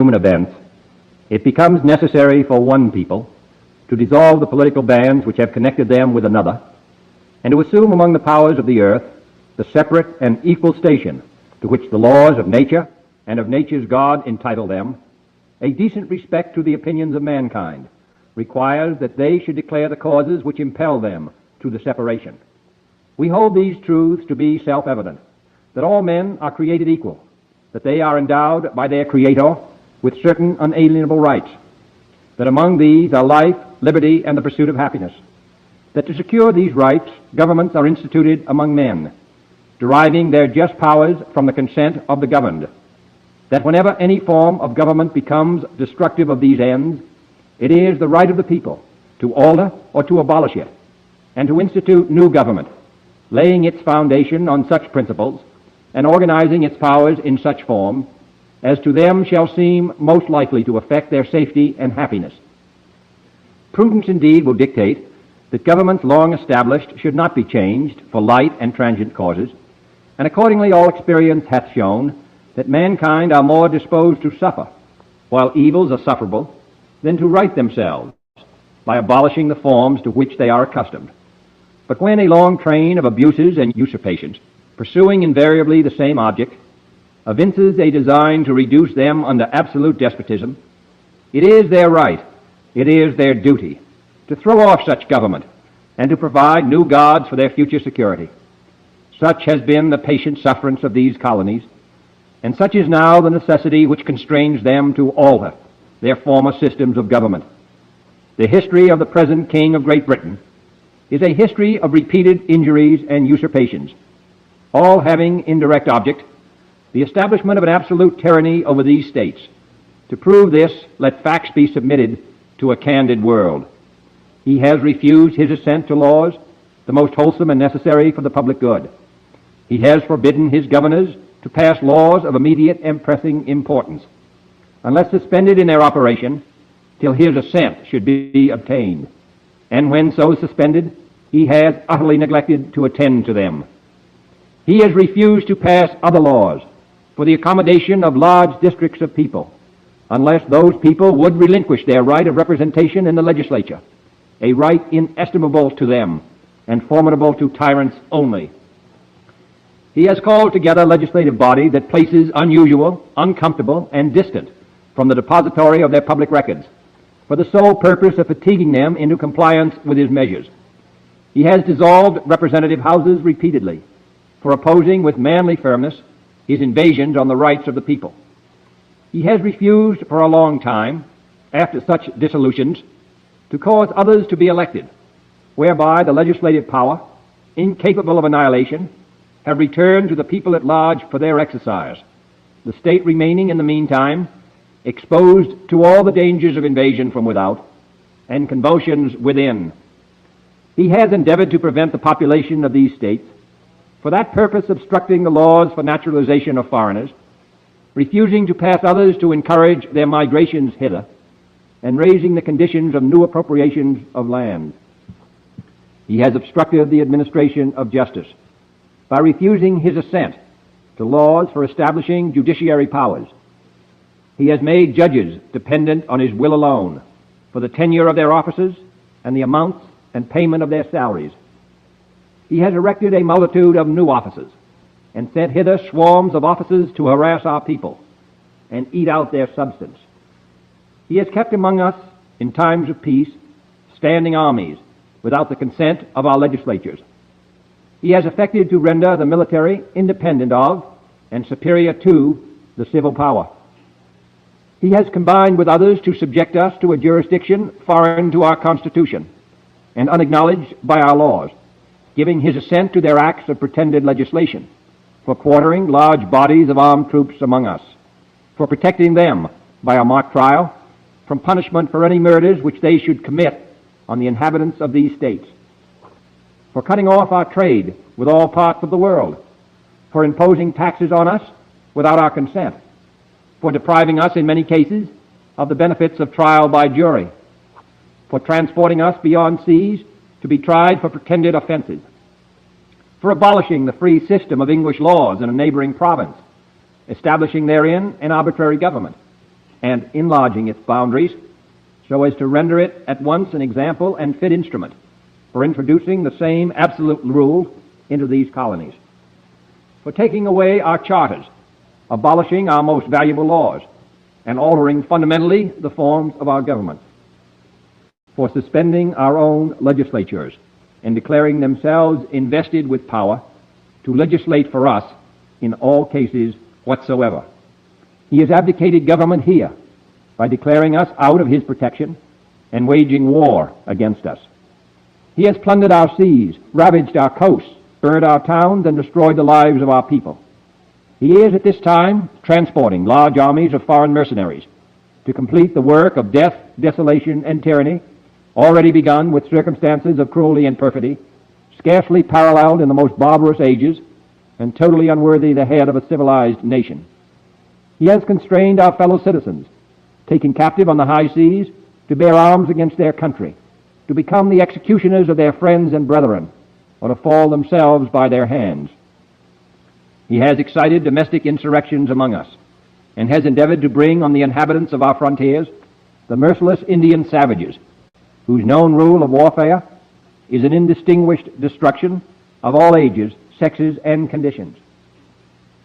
human events, it becomes necessary for one people to dissolve the political bands which have connected them with another, and to assume among the powers of the earth the separate and equal station to which the laws of nature and of nature's God entitle them. A decent respect to the opinions of mankind requires that they should declare the causes which impel them to the separation. We hold these truths to be self-evident, that all men are created equal, that they are endowed by their Creator with certain unalienable rights, that among these are life, liberty, and the pursuit of happiness, that to secure these rights, governments are instituted among men, deriving their just powers from the consent of the governed, that whenever any form of government becomes destructive of these ends, it is the right of the people to alter or to abolish it, and to institute new government, laying its foundation on such principles and organizing its powers in such form as to them shall seem most likely to affect their safety and happiness. Prudence indeed will dictate that governments long established should not be changed for light and transient causes, and accordingly all experience hath shown that mankind are more disposed to suffer, while evils are sufferable, than to right themselves by abolishing the forms to which they are accustomed. But when a long train of abuses and usurpations, pursuing invariably the same object, evinces a design to reduce them under absolute despotism, it is their right, it is their duty, to throw off such government and to provide new gods for their future security. Such has been the patient sufferance of these colonies, and such is now the necessity which constrains them to alter their former systems of government. The history of the present King of Great Britain is a history of repeated injuries and usurpations, all having indirect object the establishment of an absolute tyranny over these states. To prove this, let facts be submitted to a candid world. He has refused his assent to laws, the most wholesome and necessary for the public good. He has forbidden his governors to pass laws of immediate and pressing importance, unless suspended in their operation till his assent should be obtained. And when so suspended, he has utterly neglected to attend to them. He has refused to pass other laws for the accommodation of large districts of people, unless those people would relinquish their right of representation in the legislature, a right inestimable to them and formidable to tyrants only. He has called together a legislative body that places unusual, uncomfortable, and distant from the depository of their public records, for the sole purpose of fatiguing them into compliance with his measures. He has dissolved representative houses repeatedly, for opposing with manly firmness his invasions on the rights of the people. He has refused for a long time, after such dissolutions, to cause others to be elected, whereby the legislative power, incapable of annihilation, have returned to the people at large for their exercise, the state remaining in the meantime exposed to all the dangers of invasion from without and convulsions within. He has endeavored to prevent the population of these states, for that purpose obstructing the laws for naturalization of foreigners, refusing to pass others to encourage their migrations hither, and raising the conditions of new appropriations of land. He has obstructed the administration of justice by refusing his assent to laws for establishing judiciary powers. He has made judges dependent on his will alone for the tenure of their offices and the amounts and payment of their salaries. He has erected a multitude of new offices and sent hither swarms of officers to harass our people and eat out their substance. He has kept among us, in times of peace, standing armies without the consent of our legislatures. He has effected to render the military independent of and superior to the civil power. He has combined with others to subject us to a jurisdiction foreign to our Constitution and unacknowledged by our laws, giving his assent to their acts of pretended legislation, for quartering large bodies of armed troops among us, for protecting them by a mock trial from punishment for any murders which they should commit on the inhabitants of these states, for cutting off our trade with all parts of the world, for imposing taxes on us without our consent, for depriving us in many cases of the benefits of trial by jury, for transporting us beyond seas to be tried for pretended offenses, for abolishing the free system of English laws in a neighboring province, establishing therein an arbitrary government, and enlarging its boundaries so as to render it at once an example and fit instrument for introducing the same absolute rule into these colonies, for taking away our charters, abolishing our most valuable laws, and altering fundamentally the forms of our government, for suspending our own legislatures and declaring themselves invested with power to legislate for us in all cases whatsoever. He has abdicated government here by declaring us out of his protection and waging war against us. He has plundered our seas, ravaged our coasts, burned our towns, and destroyed the lives of our people. He is at this time transporting large armies of foreign mercenaries to complete the work of death, desolation, and tyranny already begun with circumstances of cruelty and perfidy, scarcely paralleled in the most barbarous ages, and totally unworthy the head of a civilized nation. He has constrained our fellow citizens, taken captive on the high seas, to bear arms against their country, to become the executioners of their friends and brethren, or to fall themselves by their hands. He has excited domestic insurrections among us, and has endeavored to bring on the inhabitants of our frontiers the merciless Indian savages, whose known rule of warfare is an indistinguished destruction of all ages, sexes, and conditions.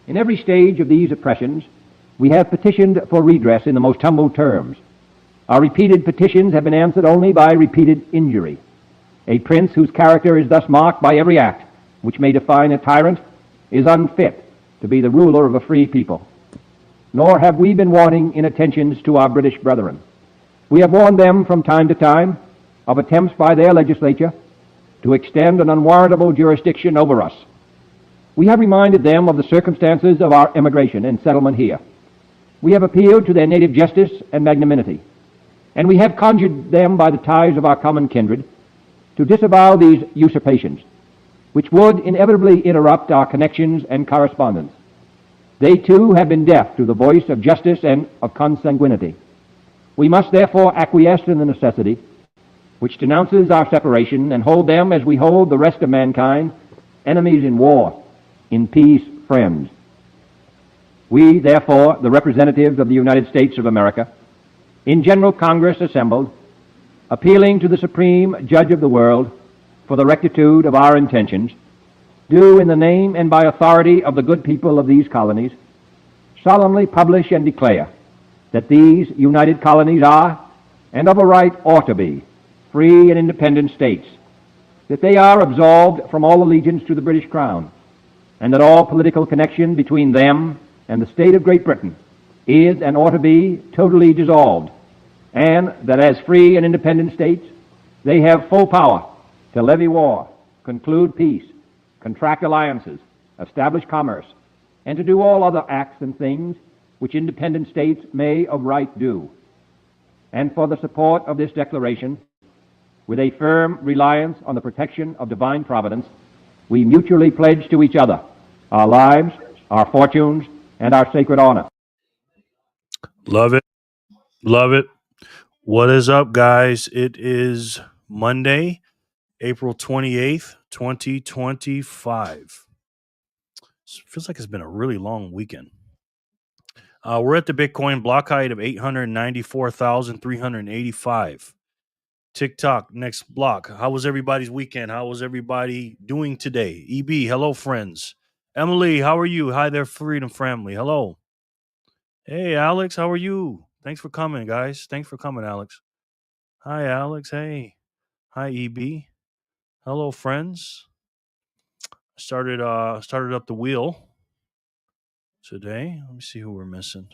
In every stage of these oppressions, we have petitioned for redress in the most humble terms. Our repeated petitions have been answered only by repeated injury. A prince whose character is thus marked by every act which may define a tyrant is unfit to be the ruler of a free people. Nor have we been wanting in attentions to our British brethren. We have warned them from time to time of attempts by their legislature to extend an unwarrantable jurisdiction over us. We have reminded them of the circumstances of our emigration and settlement here. We have appealed to their native justice and magnanimity, and we have conjured them by the ties of our common kindred to disavow these usurpations, which would inevitably interrupt our connections and correspondence. They too have been deaf to the voice of justice and of consanguinity. We must therefore acquiesce in the necessity which denounces our separation, and hold them as we hold the rest of mankind, enemies in war, in peace friends. We, therefore, the representatives of the United States of America, in General Congress assembled, appealing to the Supreme Judge of the world for the rectitude of our intentions, do in the name and by authority of the good people of these colonies solemnly publish and declare that these united colonies are, and of a right ought to be, free and independent states, that they are absolved from all allegiance to the British Crown, and that all political connection between them and the state of Great Britain is and ought to be totally dissolved, and that as free and independent states they have full power to levy war, conclude peace, contract alliances, establish commerce, and to do all other acts and things which independent states may of right do. And for the support of this declaration, with a firm reliance on the protection of divine providence, we mutually pledge to each other our lives, our fortunes, and our sacred honor. Love it. Love it. What is up, guys? It is Monday, April 28th, 2025. Feels like it's been a really long weekend. We're at the Bitcoin block height of 894,385. TikTok, next block. How was everybody's weekend? How was everybody doing today? EB, hello, friends. Emily, how are you? Hi there, Freedom Family. Hello. Hey, Alex, how are you? Thanks for coming, guys. Thanks for coming, Alex. Hi, Alex. Hey. Hi, EB. Hello, friends. Started up the wheel today. Let me see who we're missing.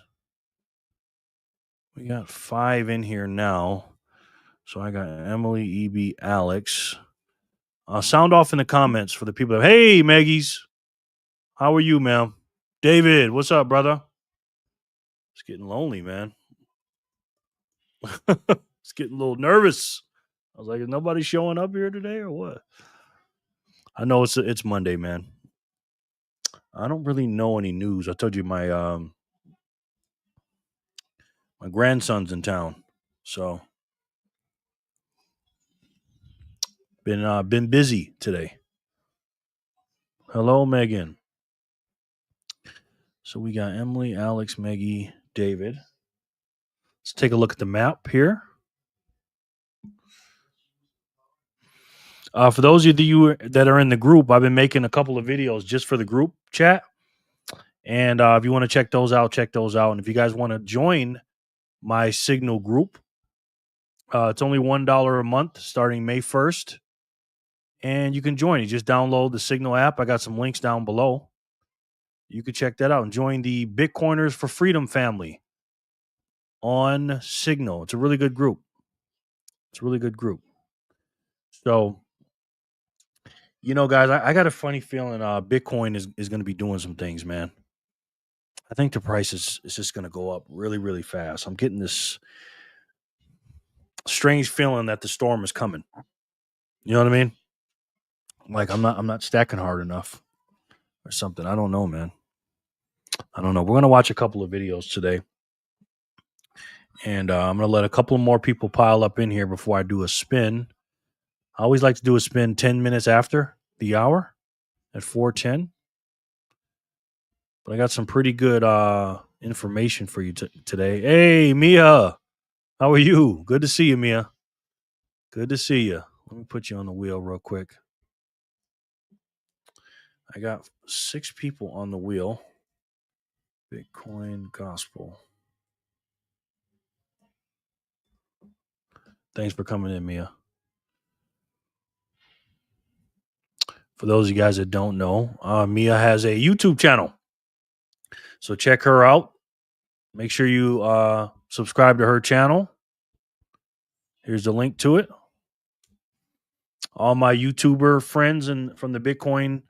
We got 5 in here now. So I got Emily, EB, Alex. Sound off in the comments for the people. Hey, Meggies. How are you, ma'am? David, what's up, brother? It's getting lonely, man. It's getting a little nervous. I was like, is nobody showing up here today or what? I know it's Monday, man. I don't really know any news. I told you my my grandson's in town, so been busy today. Hello, Megan. So we got Emily, Alex, Maggie, David. Let's take a look at the map here. For those of you that are in the group, I've been making a couple of videos just for the group chat. And if you want to check those out, check those out. And if you guys want to join my Signal group, it's only $1 a month starting May 1st. And you can join. You just download the Signal app. I got some links down below. You can check that out and join the Bitcoiners for Freedom family on Signal. It's a really good group. It's a really good group. So, guys, I got a funny feeling Bitcoin is going to be doing some things, man. I think the price is just going to go up really, really fast. I'm getting this strange feeling that the storm is coming. You know what I mean? Like I'm not stacking hard enough or something. I don't know, man. I don't know. We're going to watch a couple of videos today. And I'm going to let a couple more people pile up in here before I do a spin. I always like to do a spin 10 minutes after the hour at 4:10. But I got some pretty good information for you today. Hey, Mia. How are you? Good to see you, Mia. Good to see you. Let me put you on the wheel real quick. I got 6 people on the wheel. Bitcoin Gospel. Thanks for coming in, Mia. For those of you guys that don't know, Mia has a YouTube channel. So check her out. Make sure you subscribe to her channel. Here's the link to it. All my YouTuber friends and from the Bitcoiners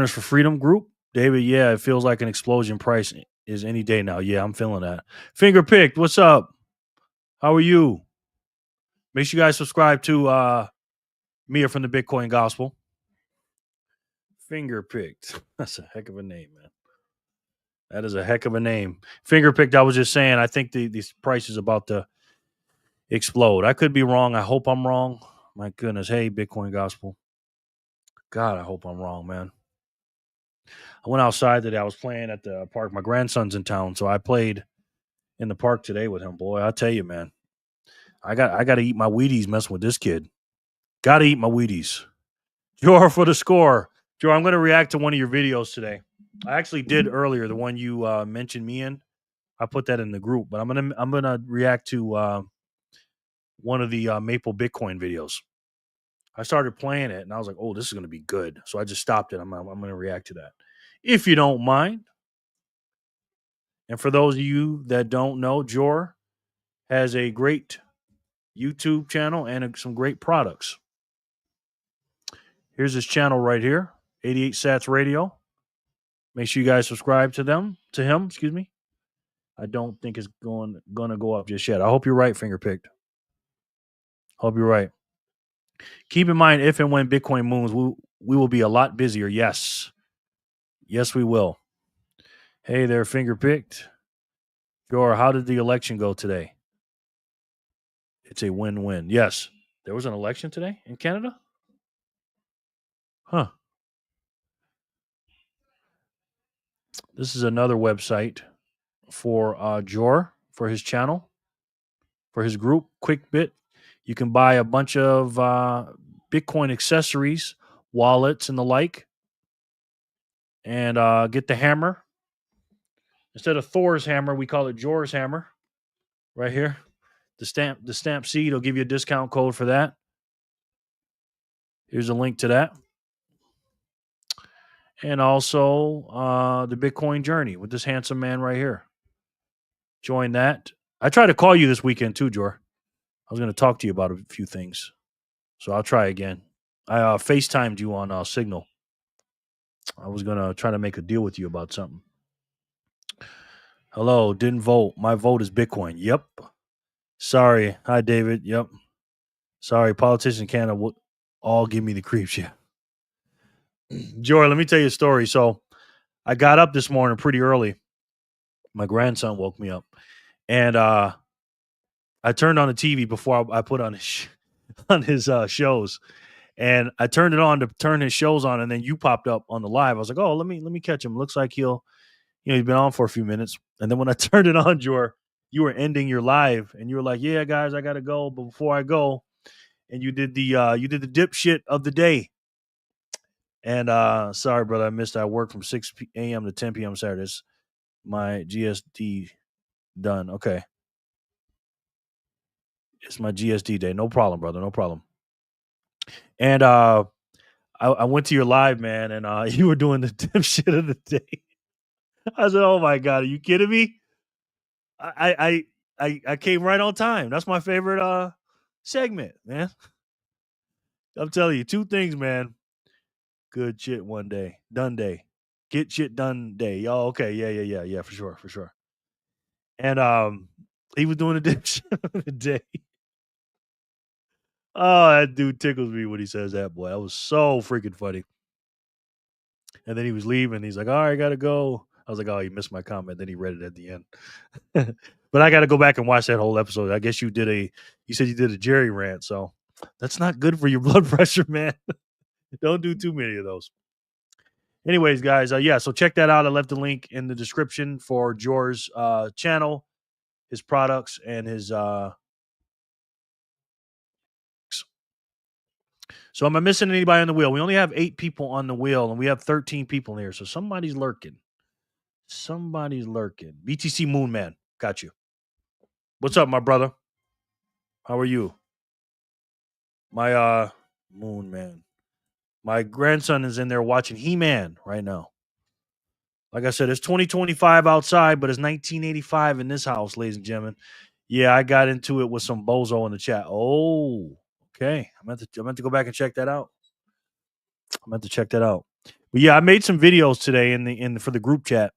for Freedom group. David, yeah, it feels like an explosion price is any day now. Yeah, I'm feeling that. Finger picked, what's up? How are you? Make sure you guys subscribe to Mia from the Bitcoin Gospel. Finger picked. That's a heck of a name, man. That is a heck of a name. Finger picked, I was just saying, I think this price is about to explode. I could be wrong. I hope I'm wrong. My goodness. Hey, Bitcoin Gospel. God, I hope I'm wrong, man. I went outside today. I was playing at the park. My grandson's in town, so I played in the park today with him. Boy, I tell you, man, I got to eat my Wheaties messing with this kid. Got to eat my Wheaties. Jor for the score. Jor, I'm going to react to one of your videos today. I actually did earlier, the one you mentioned me in. I put that in the group, but I'm gonna react to one of the Maple Bitcoin videos. I started playing it and I was like, oh, this is going to be good. So I just stopped it. I'm going to react to that, if you don't mind. And for those of you that don't know, Jor has a great YouTube channel and some great products. Here's his channel right here, 88 Sats Radio. Make sure you guys subscribe to him, excuse me. I don't think it's going to go up just yet. I hope you're right, Fingerpicked. Hope you're right. Keep in mind, if and when Bitcoin moves, we will be a lot busier. Yes. Yes, we will. Hey there, Fingerpicked. Jor, how did the election go today? It's a win-win. Yes. There was an election today in Canada? Huh. This is another website for Jor, for his channel, for his group, QuickBit. You can buy a bunch of Bitcoin accessories, wallets, and the like, and get the hammer. Instead of Thor's hammer, we call it Jor's hammer. Right here, the stamp seed will give you a discount code for that. Here's a link to that, and also the Bitcoin journey with this handsome man right here. Join that. I tried to call you this weekend too, Jor. I was going to talk to you about a few things, so I'll try again. I FaceTimed you on Signal. I was going to try to make a deal with you about something. Hello, didn't vote. My vote is Bitcoin. Yep. Sorry. Hi, David. Yep. Sorry, politicians in Canada would all give me the creeps. Yeah. Jor, let me tell you a story. So I got up this morning pretty early. My grandson woke me up, and I turned on the TV before I put on his shows, and I turned it on to turn his shows on, and then you popped up on the live. I was like, oh, let me catch him. Looks like he's been on for a few minutes, and then when I turned it on, Jor, you were ending your live, and you were like, "Yeah, guys, I gotta go." But before I go, and you did the dip shit of the day. And sorry, brother, I missed. I work from 6 a.m. to 10 p.m. Saturdays. My GSD done. Okay, it's my GSD day. No problem, brother. No problem. And I went to your live, man, and you were doing the dip shit of the day. I said, "Oh my god, are you kidding me?" I came right on time. That's my favorite segment, man. I'm telling you, two things, man. Good shit one day. Done day. Get shit done day. Oh, okay. Yeah, for sure, for sure. And he was doing the dip shit of the day. Oh, that dude tickles me when he says that, boy. That was so freaking funny. And then he was leaving. He's like, "All right, I gotta go." I was like, "Oh, you missed my comment." Then he read it at the end. But I got to go back and watch that whole episode. I guess you said you did a Jerry rant, so that's not good for your blood pressure, man. Don't do too many of those. Anyways, guys, yeah, so check that out. I left the link in the description for Jor's channel, his products, and his. So, am I missing anybody on the wheel? We only have 8 people on the wheel, and we have 13 people here, so somebody's lurking. Somebody's lurking. BTC Moon Man, got you. What's up, my brother? How are you? My Moon Man. My grandson is in there watching He-Man right now. Like I said, it's 2025 outside, but it's 1985 in this house, ladies and gentlemen. Yeah, I got into it with some bozo in the chat. Oh, okay. I meant to go back and check that out. I meant to check that out. But yeah, I made some videos today for the group chat.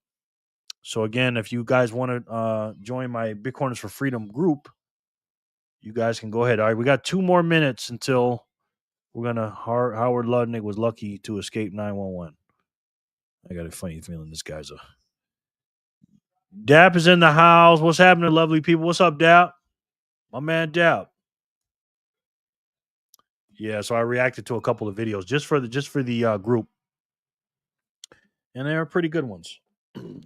So again, if you guys want to join my Bitcoiners for Freedom group, you guys can go ahead. All right, we got 2 more minutes until we're gonna. Howard Ludnick was lucky to escape 911. I got a funny feeling this guy's a. Dap is in the house. What's happening, lovely people? What's up, Dap? My man Dap. Yeah, so I reacted to a couple of videos just for the group, and they are pretty good ones.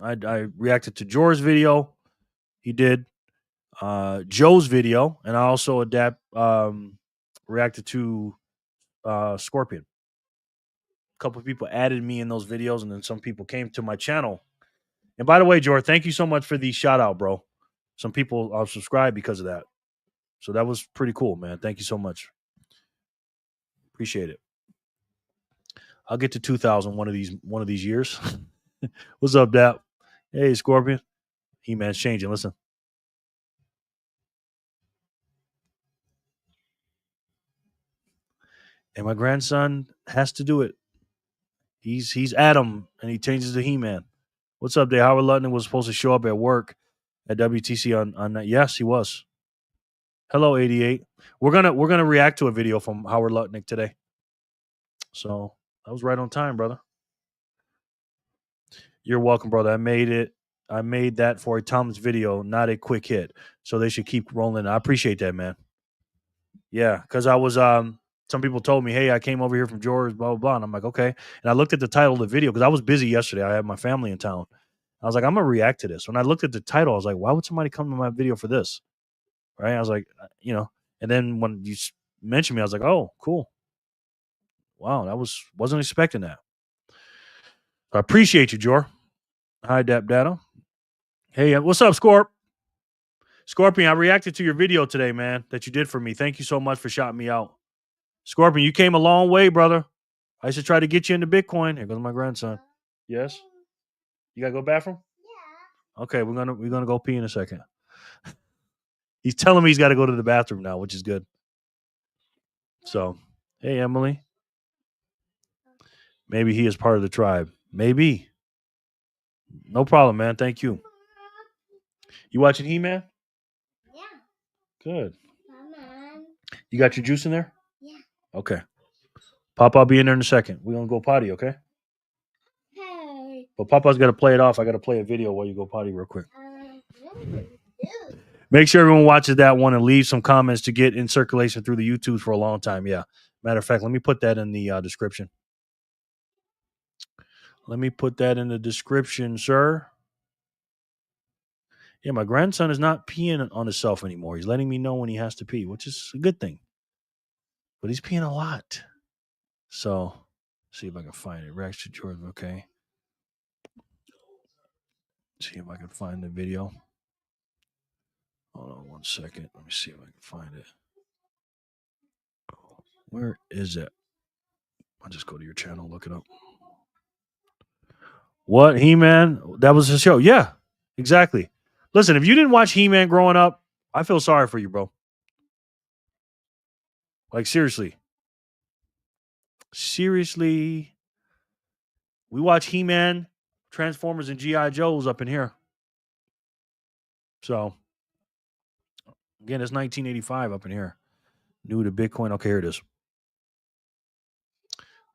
I reacted to Jor's video. He did Joe's video, and I also reacted to Scorpion. A couple of people added me in those videos, and then some people came to my channel. And by the way, Jor, thank you so much for the shout out, bro. Some people subscribed because of that. So that was pretty cool, man. Thank you so much. Appreciate it. I'll get to 2,000 one of these years. What's up, Dap? Hey, Scorpion. He-Man's changing. Listen. And my grandson has to do it. He's Adam, and he changes to He-Man. What's up, Dave? Howard Lutnick was supposed to show up at work at WTC on that. Yes, he was. Hello, 88. We're gonna react to a video from Howard Lutnick today. So that was right on time, brother. You're welcome, brother. I made that for a Tom's video, not a quick hit. So they should keep rolling. I appreciate that, man. Yeah, because I was some people told me, "Hey, I came over here from George, blah blah blah," and I'm like, "Okay." And I looked at the title of the video because I was busy yesterday. I had my family in town. I was like, "I'm gonna react to this." When I looked at the title, I was like, "Why would somebody come to my video for this?" Right? I was like, And then when you mentioned me, I was like, "Oh, cool. Wow, wasn't expecting that." I appreciate you, Jor. Hi, Dap Data. Hey, what's up, Scorpion, I reacted to your video today, man, that you did for me. Thank you so much for shouting me out. Scorpion, you came a long way, brother. I should try to get you into Bitcoin. Here goes my grandson. Yes? You gotta go bathroom? Yeah. Okay, we're gonna go pee in a second. He's telling me he's gotta go to the bathroom now, which is good. So, hey Emily. Maybe he is part of the tribe. Maybe. No problem, man. Thank you. You watching He-Man? Yeah. Good. You got your juice in there? Yeah. Okay. Papa, I'll be in there in a second. We're gonna go potty, okay? Hey. But Papa's gotta play it off. I gotta play a video while you go potty real quick. Make sure everyone watches that one and leave some comments to get in circulation through the YouTubes for a long time. Yeah. Matter of fact, let me put that in the description. Let me put that in the description, sir. Yeah, my grandson is not peeing on himself anymore. He's letting me know when he has to pee, which is a good thing. But he's peeing a lot. So, see if I can find it. Rex to George, okay. See if I can find the video. Hold on 1 second. Let me see if I can find it. Where is it? I'll just go to your channel, look it up. What, He-Man? That was his show. Yeah, exactly. Listen, if you didn't watch He-Man growing up, I feel sorry for you, bro. Like, seriously. Seriously. We watch He-Man, Transformers, and G.I. Joes up in here. So, again, it's 1985 up in here. New to Bitcoin. Okay, here it is.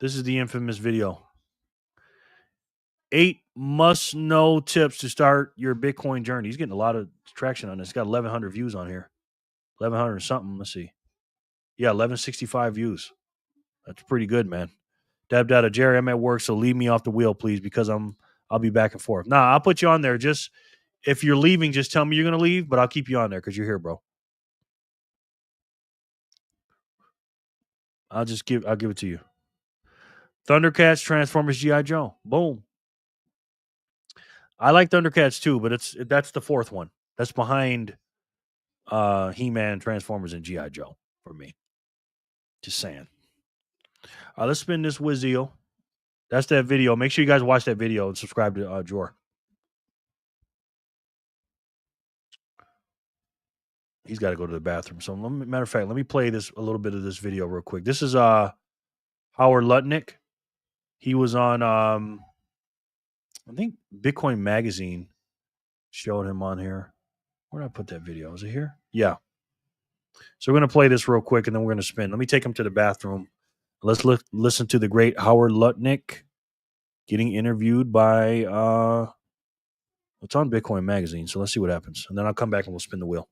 This is the infamous video. 8 must-know tips to start your Bitcoin journey. He's getting a lot of traction on this. It's got 1,100 views on here. 1,100 something. Let's see. Yeah, 1,165 views. That's pretty good, man. Dab data, Jerry, I'm at work, so leave me off the wheel, please, because I'll be back and forth. Nah, I'll put you on there. Just if you're leaving, just tell me you're gonna leave, but I'll keep you on there because you're here, bro. I'll give it to you. Thundercats, Transformers, G.I. Joe. Boom. I like Thundercats too, but that's the fourth one. That's behind He-Man, Transformers, and G.I. Joe for me. Just saying. All right, let's spin this Wizio. That's that video. Make sure you guys watch that video and subscribe to Jor. He's got to go to the bathroom. So, matter of fact, let me play a little bit of this video real quick. This is Howard Lutnick. He was on, I think Bitcoin Magazine showed him on here. Where did I put that video? Is it here? Yeah. So we're going to play this real quick, and then we're going to spin. Let me take him to the bathroom. Let's listen to the great Howard Lutnick getting interviewed by it's on Bitcoin Magazine. So let's see what happens, and then I'll come back and we'll spin the wheel.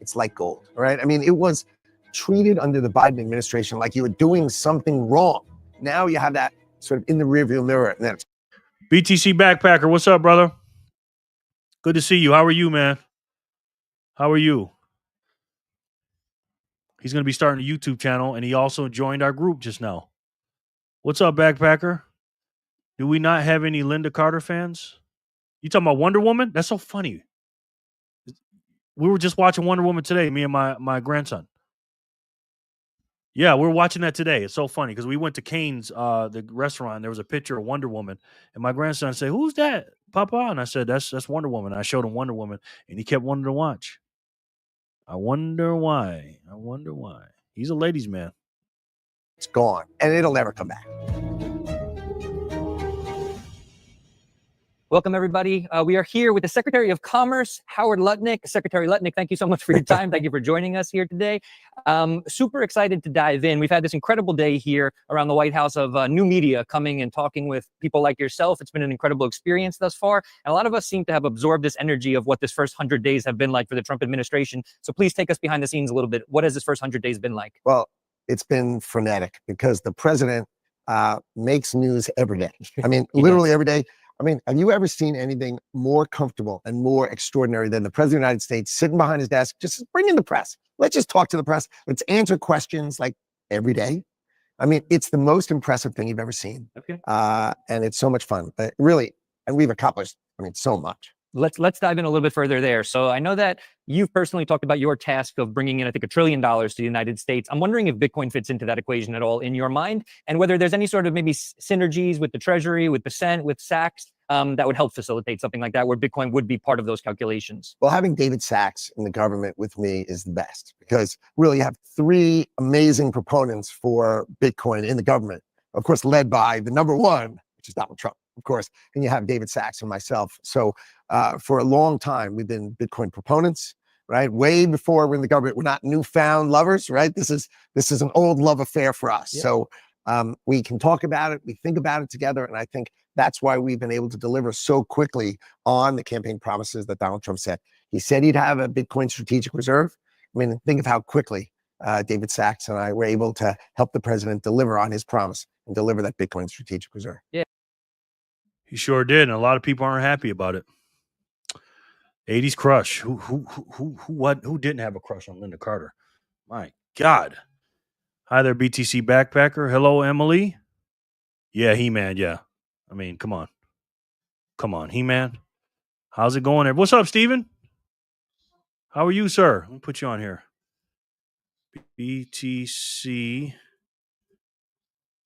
It's like gold, right? I mean, it was treated under the Biden administration like you were doing something wrong. Now you have that sort of in the rearview mirror, and then it's BTC Backpacker, what's up, brother? Good to see you. How are you, man? How are you? He's going to be starting a YouTube channel, and he also joined our group just now. What's up, Backpacker? Do we not have any Linda Carter fans? You talking about Wonder Woman? That's so funny. We were just watching Wonder Woman today, me and my grandson. Yeah, we're watching that today. It's so funny because we went to Cane's, the restaurant, and there was a picture of Wonder Woman. And my grandson said, "Who's that, Papa?" And I said, that's Wonder Woman. I showed him Wonder Woman, and he kept wanting to watch. I wonder why. He's a ladies' man. gone, and it'll never come back. Welcome, everybody. We are here with the Secretary of Commerce, Howard Lutnick. Secretary Lutnick, thank you so much for your time. Thank you for joining us here today. Super excited to dive in. We've had this incredible day here around the White House of new media coming and talking with people like yourself. It's been an incredible experience thus far. And a lot of us seem to have absorbed this energy of what this first 100 days have been like for the Trump administration. So please take us behind the scenes a little bit. What has this first 100 days been like? Well, it's been frenetic because the president makes news every day. I mean, literally every day. I mean, have you ever seen anything more comfortable and more extraordinary than the president of the United States sitting behind his desk, just bring in the press. Let's just talk to the press. Let's answer questions like every day. I mean, it's the most impressive thing you've ever seen. Okay. And it's so much fun. But really, and we've accomplished, I mean, so much. Let's dive in a little bit further there. So I know that you've personally talked about your task of bringing in, I think, $1 trillion to the United States. I'm wondering if Bitcoin fits into that equation at all in your mind, and whether there's any sort of maybe synergies with the Treasury, with Percent, with Sachs that would help facilitate something like that, where Bitcoin would be part of those calculations. Well, having David Sachs in the government with me is the best, because really you have three amazing proponents for Bitcoin in the government, of course, led by the number one, which is Donald Trump, of course, and you have David Sachs and myself. So for a long time, we've been Bitcoin proponents, right? Way before we're in the government. We're not newfound lovers, right? This is an old love affair for us. Yeah. So we can talk about it, we think about it together, and I think that's why we've been able to deliver so quickly on the campaign promises that Donald Trump said. He said he'd have a Bitcoin strategic reserve. I mean, think of how quickly David Sachs and I were able to help the president deliver on his promise and deliver that Bitcoin strategic reserve. Yeah. He sure did, and a lot of people aren't happy about it. 80s crush. Who didn't have a crush on Linda Carter? My God. Hi there, BTC Backpacker. Hello, Emily. Yeah, He-Man. Yeah. I mean, come on. Come on, He-Man. How's it going there? What's up, Steven? How are you, sir? Let me put you on here. BTC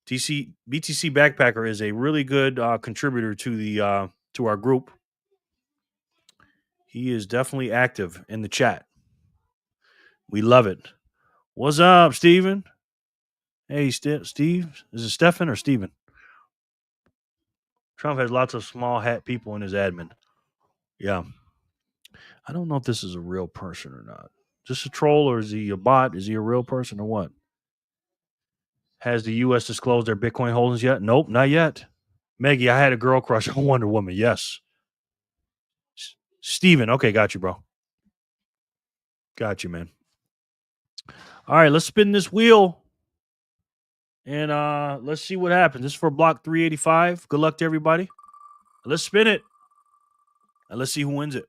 Backpacker is a really good contributor to the to our group. He is definitely active in the chat. We love it. What's up, Steven? Hey, Steve. Is it Stefan or Steven? Trump has lots of small hat people in his admin. Yeah. I don't know if this is a real person or not. Is this a troll or is he a bot? Is he a real person or what? Has the U.S. disclosed their Bitcoin holdings yet? Nope, not yet. Maggie, I had a girl crush on Wonder Woman. Yes. Steven. Okay, got you, bro. Got you, man. All right, let's spin this wheel. And let's see what happens. This is for block 385. Good luck to everybody. Let's spin it. And let's see who wins it.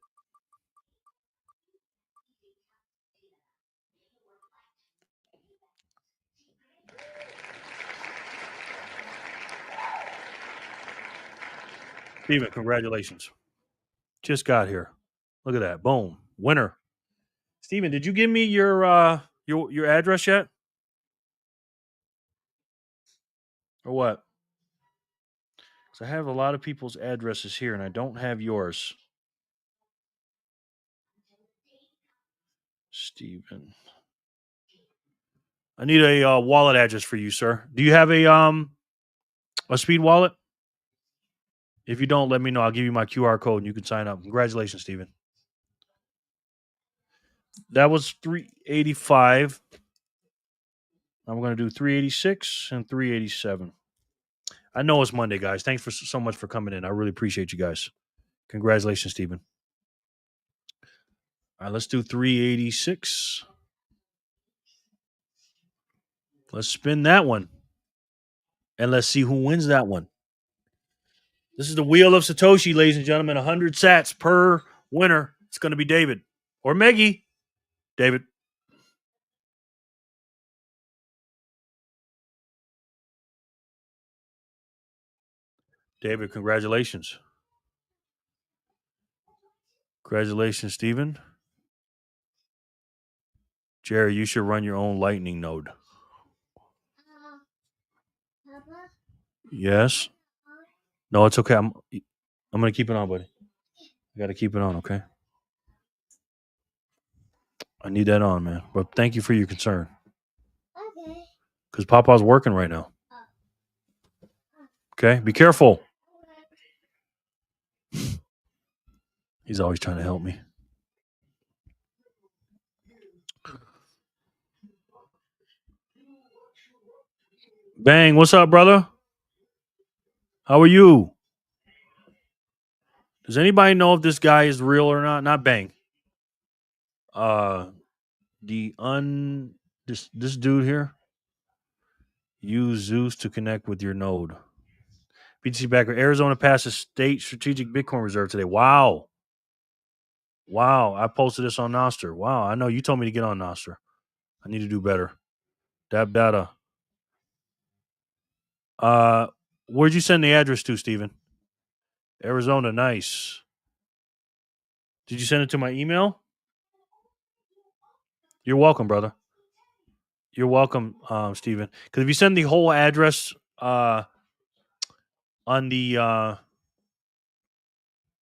Steven, congratulations. Just got here. Look at that. Boom. Winner. Steven, did you give me your address yet? Or what? Because I have a lot of people's addresses here and I don't have yours. Steven. I need a wallet address for you, sir. Do you have a speed wallet? If you don't, let me know. I'll give you my QR code and you can sign up. Congratulations, Steven. That was 385. I'm going to do 386 and 387. I know it's Monday, guys. Thanks so much for coming in. I really appreciate you guys. Congratulations, Steven. All right, let's do 386. Let's spin that one. And let's see who wins that one. This is the Wheel of Satoshi, ladies and gentlemen. 100 sats per winner. It's going to be David or Maggie. David. David, congratulations. Congratulations, Steven. Jerry, you should run your own Lightning node. Yes. No, it's okay. I'm going to keep it on, buddy. I got to keep it on, okay? I need that on, man. But thank you for your concern. Okay. Because Papa's working right now. Okay? Be careful. He's always trying to help me. Bang, what's up, brother? How are you? Does anybody know if this guy is real or not? Not Bang. This dude here. Use Zeus to connect with your node. BTC backer. Arizona passed a state strategic Bitcoin reserve today. Wow. I posted this on Nostr. Wow. I know you told me to get on Nostr. I need to do better. Dab data. Where'd you send the address to, Steven? Arizona. Nice. Did you send it to my email? You're welcome, brother. You're welcome, Steven. Because if you send the whole address on the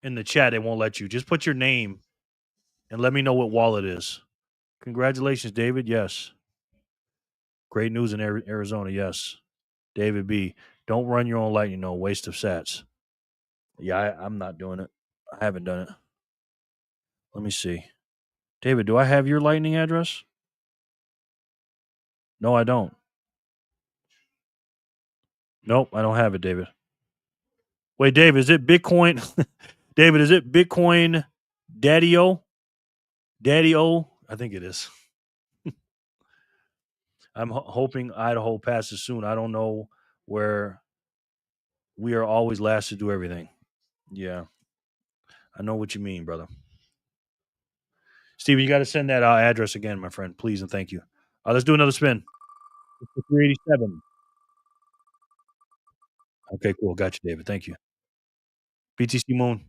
in the chat, it won't let you. Just put your name and let me know what wallet it is. Congratulations, David. Yes. Great news in Arizona. Yes. David B. Don't run your own Lightning. No waste of sats. Yeah, I'm not doing it. I haven't done it. Let me see. David, do I have your Lightning address? No, I don't. Nope, I don't have it, David. Wait, David, is it Bitcoin? David, is it Bitcoin Daddy-O? Daddy-O? I think it is. I'm hoping Idaho passes soon. I don't know where we are always last to do everything. Yeah. I know what you mean, brother. Steven, you got to send that address again, my friend, please and thank you. Let's do another spin. 387. Okay, cool. Got you, David. Thank you. BTC Moon.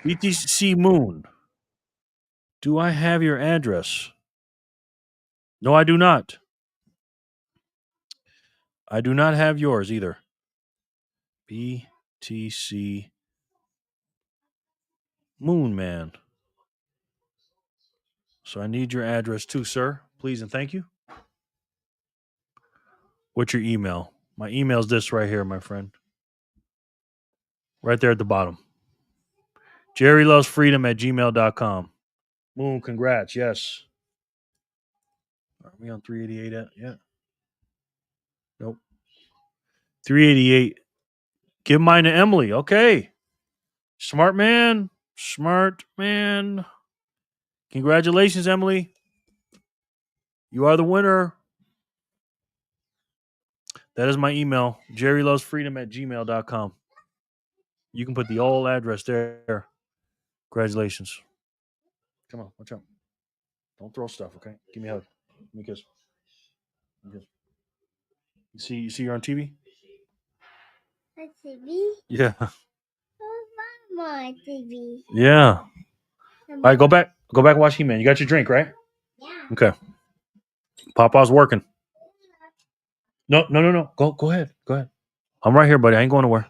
BTC Moon. Do I have your address? No, I do not. I do not have yours either. BTC Moon Man. So I need your address too, sir. Please and thank you. What's your email? My email's this right here, my friend. Right there at the bottom. jerrylovesfreedom@gmail.com. Moon, congrats. Yes. Are we on 388 yet? Nope. 388. Give mine to Emily. Okay. Smart man. Smart man. Congratulations, Emily. You are the winner. That is my email. jerrylovesfreedom@gmail.com. You can put the old address there. Congratulations. Come on, watch out. Don't throw stuff, okay? Give me a hug. Give me a kiss. Give me a kiss. You see you're on TV? On TV? Yeah. Oh, Mama, TV. Yeah. All right, go back. Go back and watch He-Man. You got your drink, right? Yeah. Okay. Papa's working. No. Go ahead. Go ahead. I'm right here, buddy. I ain't going nowhere.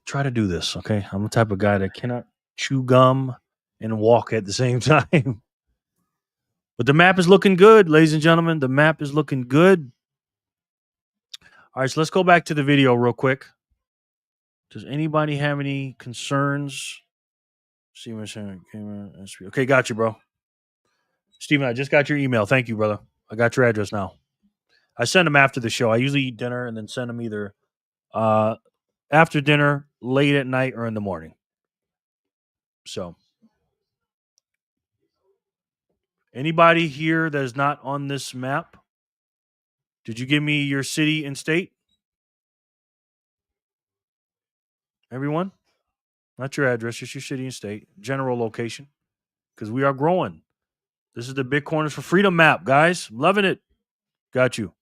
Try to do this, okay? I'm the type of guy that cannot chew gum and walk at the same time. But the map is looking good, ladies and gentlemen. The map is looking good. All right, so let's go back to the video real quick. Does anybody have any concerns? See what I'm saying? Okay, got you, bro. Steven, I just got your email. Thank you, brother. I got your address now. I send them after the show. I usually eat dinner and then send them either after dinner, late at night, or in the morning. So, anybody here that is not on this map? Did you give me your city and state? Everyone? Not your address, just your city and state. General location. Because we are growing. This is the Bitcoiners for Freedom map, guys. Loving it. Got you.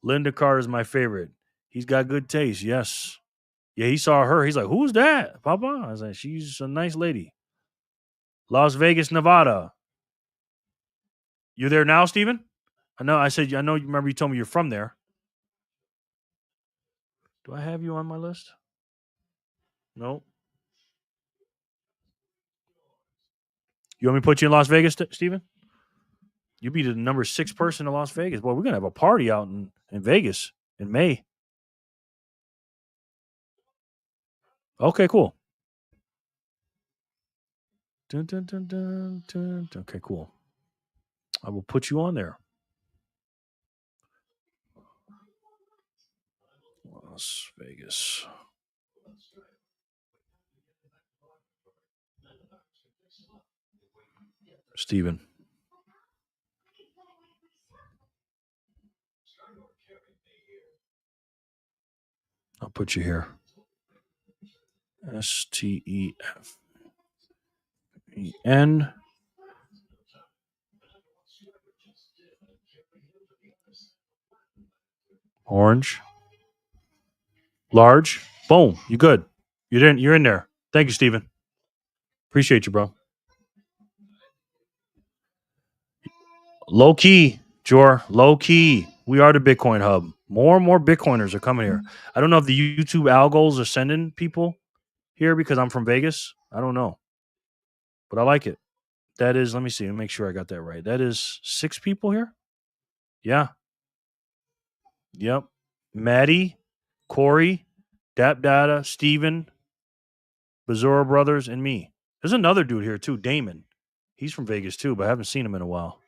Linda Carter is my favorite. He's got good taste. Yes. Yeah, he saw her. He's like, who's that, Papa? I was like, she's a nice lady. Las Vegas, Nevada. You there now, Steven? I know. I know. Remember, you told me you're from there. Do I have you on my list? No. You want me to put you in Las Vegas, Steven? You'll be the number 6 person in Las Vegas. Boy, we're going to have a party out in Vegas in May. Okay, cool. Dun, dun, dun, dun, dun. Okay, cool. I will put you on there. Las Vegas. Steven. I'll put you here. STEFEN. Orange. Large. Boom. You good. You're in there. Thank you, Steven. Appreciate you, bro. Low key, Jor. Low key. We are the Bitcoin hub. More and more Bitcoiners are coming here. I don't know if the YouTube algos are sending people here because I'm from Vegas. I don't know. But I like it. That is, let me see. Let me make sure I got that right. That is 6 people here? Yeah. Yep. Maddie, Corey, Dap Data, Steven, Bazura Brothers, and me. There's another dude here too, Damon. He's from Vegas too, but I haven't seen him in a while.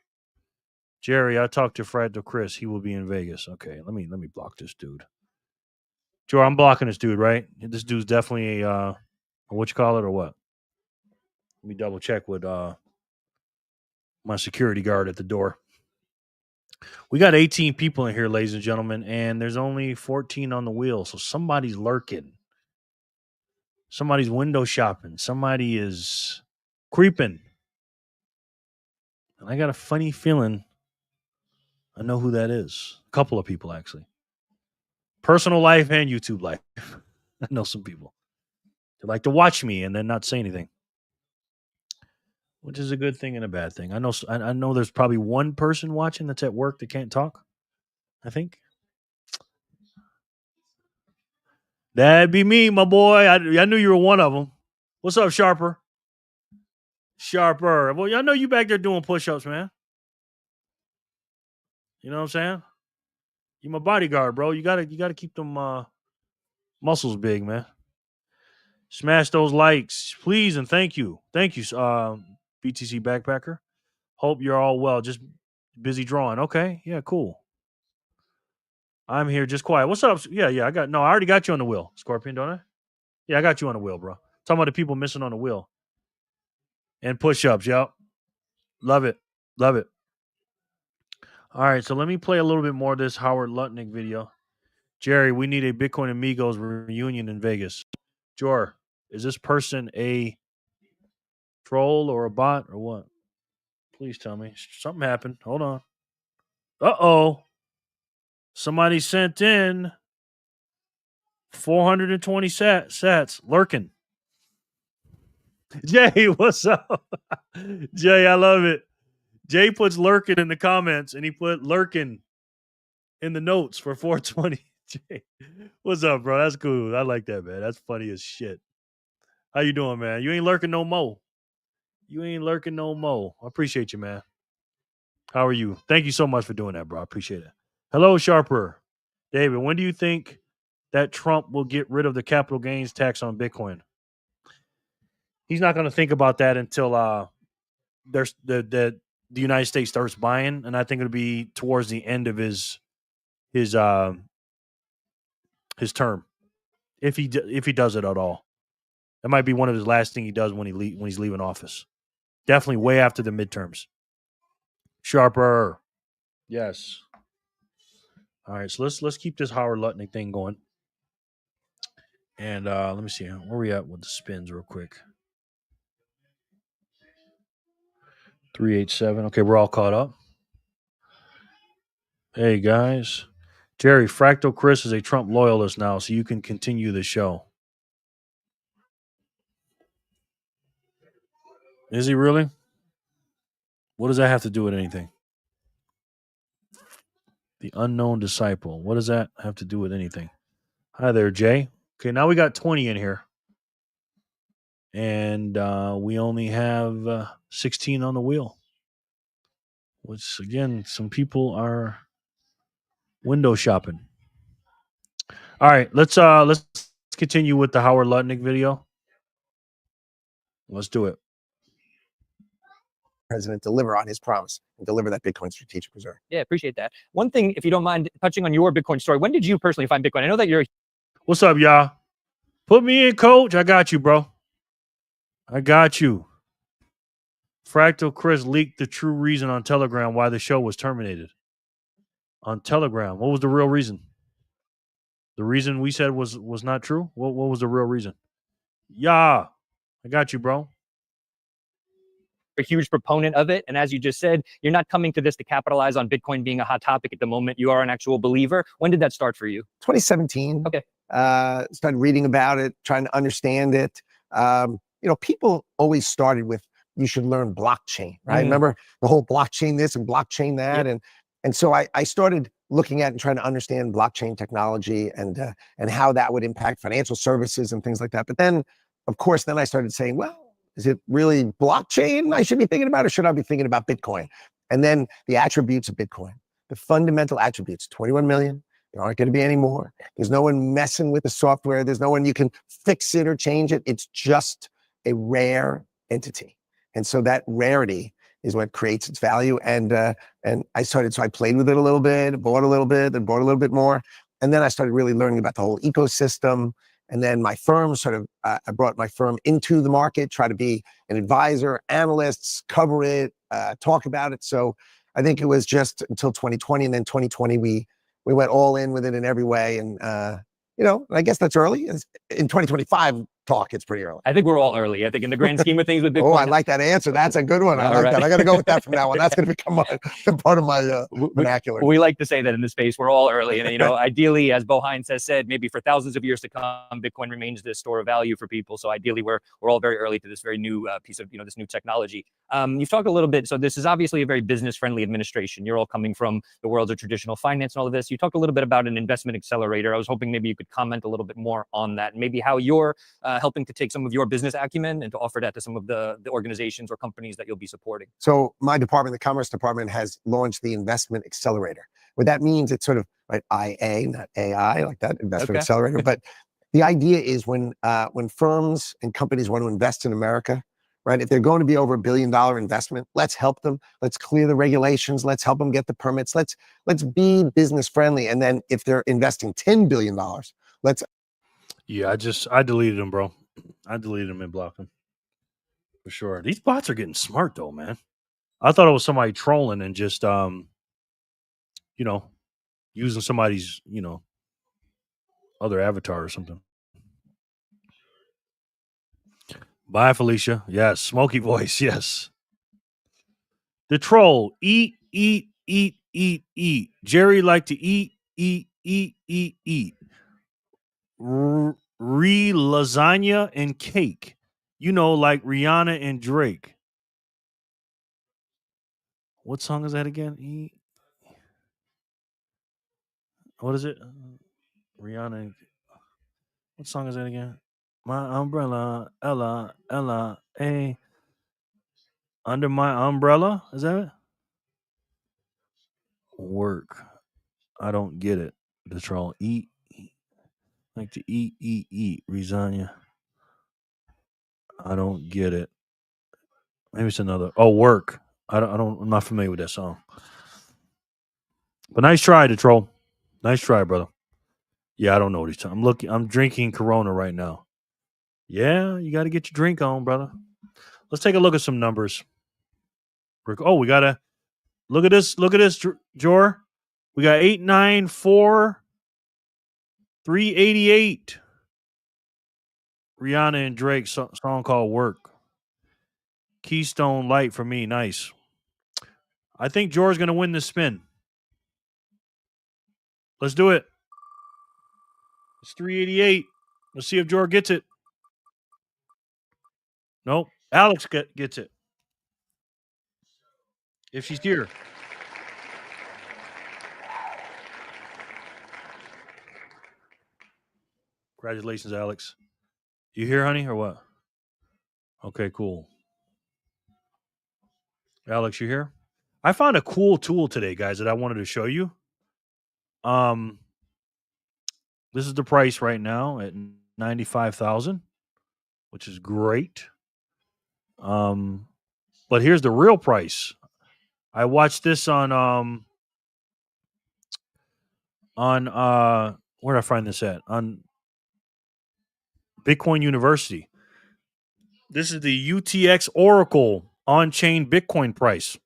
Jerry, I talked to Fragile Chris. He will be in Vegas. Okay, let me block this dude. Joe, I'm blocking this dude, right? This dude's definitely a what you call it or what? Let me double check with my security guard at the door. We got 18 people in here, ladies and gentlemen, and there's only 14 on the wheel. So somebody's lurking. Somebody's window shopping. Somebody is creeping. And I got a funny feeling I know who that is. A couple of people, actually. Personal life and YouTube life. I know some people. They like to watch me and then not say anything, which is a good thing and a bad thing. I know there's probably one person watching that's at work that can't talk, I think. That'd be me, my boy. I knew you were one of them. What's up, Sharper? Sharper. Well, I know you back there doing push-ups, man. You know what I'm saying? You my bodyguard, bro. You gotta keep them muscles big, man. Smash those likes, please, and thank you. Thank you, BTC Backpacker. Hope you're all well. Just busy drawing. Okay, yeah, cool. I'm here just quiet. What's up? Yeah, I already got you on the wheel, Scorpion, don't I? Yeah, I got you on the wheel, bro. Talking about the people missing on the wheel. And push-ups, yep. Love it. Love it. All right, so let me play a little bit more of this Howard Lutnick video. Jerry, we need a Bitcoin Amigos reunion in Vegas. Jor, is this person a troll or a bot or what? Please tell me. Something happened. Hold on. Uh-oh. Somebody sent in 420 sats lurking. Jay, what's up? Jay, I love it. Jay puts lurking in the comments and he put lurking in the notes for 420. Jay, what's up, bro? That's cool. I like that, man. That's funny as shit. How you doing, man? You ain't lurking no more. You ain't lurking no more. I appreciate you, man. How are you? Thank you so much for doing that, bro. I appreciate it. Hello, Sharper. David, when do you think that Trump will get rid of the capital gains tax on Bitcoin? He's not going to think about that until there's the United States starts buying, and I think it'll be towards the end of his term, if he does it at all. That might be one of his last thing he does when he's leaving office. Definitely way after the midterms. Sharper, yes. All right, so let's keep this Howard Lutnick thing going. And let me see where we at with the spins real quick. 387. Okay, we're all caught up. Hey guys, Jerry, Fractal Chris is a Trump loyalist now, so you can continue the show. Is he really? What does that have to do with anything? The unknown disciple. What does that have to do with anything? Hi there, Jay. Okay, now we got 20 in here. And we only have 16 on the wheel. Which, again, some people are window shopping. All right, let's continue with the Howard Lutnick video. Let's do it. President deliver on his promise and deliver that Bitcoin strategic reserve. Yeah, appreciate that. One thing, if you don't mind touching on your Bitcoin story, when did you personally find Bitcoin? I know that you're... What's up, y'all? Put me in, coach. I got you, bro. I got you. Fractal Chris leaked the true reason on Telegram why the show was terminated. On Telegram. What was the real reason? The reason we said was not true? What was the real reason? Yeah. I got you, bro. A huge proponent of it. And as you just said, you're not coming to this to capitalize on Bitcoin being a hot topic at the moment. You are an actual believer. When did that start for you? 2017. Okay. Started reading about it, trying to understand it. People always started with, you should learn blockchain, right? Remember the whole blockchain this and blockchain that. Yep. And so I started looking at and trying to understand blockchain technology and how that would impact financial services and things like that. But then, of course, then I started saying, well, is it really blockchain I should be thinking about, or should I be thinking about Bitcoin? And then the attributes of Bitcoin, the fundamental attributes, 21 million, there aren't going to be any more. There's no one messing with the software. There's no one you can fix it or change it. It's just a rare entity. And so that rarity is what creates its value. And I played with it a little bit, bought a little bit, then bought a little bit more. And then I started really learning about the whole ecosystem. And then my firm I brought my firm into the market, try to be an advisor, analysts, cover it, talk about it. So I think it was just until 2020, and then 2020 we went all in with it in every way. And I guess that's early. In 2025 talk, it's pretty early. I think we're all early. I think in the grand scheme of things with Bitcoin. Oh, I like that answer. That's a good one. I All like right. that. I got to go with that from now on. That's going to become part of my vernacular. We like to say that in the space, we're all early. And, ideally, as Bo Hines has said, maybe for thousands of years to come, Bitcoin remains this store of value for people. So ideally, we're all very early to this very new piece of, this new technology. You've talked a little bit. So this is obviously a very business-friendly administration. You're all coming from the worlds of traditional finance and all of this. You talked a little bit about an investment accelerator. I was hoping maybe you could comment a little bit more on that, and maybe how you're helping to take some of your business acumen and to offer that to some of the organizations or companies that you'll be supporting. So my department, the Commerce Department, has launched the Investment Accelerator. What that means, it's sort of IA, not AI, like that, Investment Accelerator. But the idea is when firms and companies want to invest in America, right? If they're going to be over $1 billion investment, let's help them. Let's clear the regulations. Let's help them get the permits. Let's be business friendly. And then if they're investing $10 billion, let's. Yeah, I deleted them, bro. I deleted them and blocked them for sure. These bots are getting smart though, man. I thought it was somebody trolling and just using somebody's other avatar or something. Bye, Felicia. Yes, smoky voice. Yes. The troll. Eat, eat, eat, eat, eat. Jerry like to eat, eat, eat, eat, eat. Lasagna and cake. Like Rihanna and Drake. What song is that again? Eat. What is it? Rihanna. What song is that again? My umbrella, Ella, hey. Under my umbrella? Is that it? Work. I don't get it. The troll. Eat. Like to eat. Lasagna. I don't get it. Maybe it's another. Oh, work. I'm not familiar with that song. But nice try, the troll. Nice try, brother. Yeah, I don't know these. I'm drinking Corona right now. Yeah, you got to get your drink on, brother. Let's take a look at some numbers. Oh, we gotta look at this. Look at this, Jor. We got 894 388. Rihanna and Drake song called "Work." Keystone Light for me, nice. I think Jor's gonna win this spin. Let's do it. It's 388. Let's see if Jor gets it. Nope. Alex gets it. If she's here. Congratulations, Alex. You here, honey, or what? Okay, cool. Alex, you here? I found a cool tool today, guys, that I wanted to show you. This is the price right now at 95,000, which is great. But here's the real price. I watched this on where did I find this at? On Bitcoin University. This is the UTX Oracle on-chain Bitcoin price.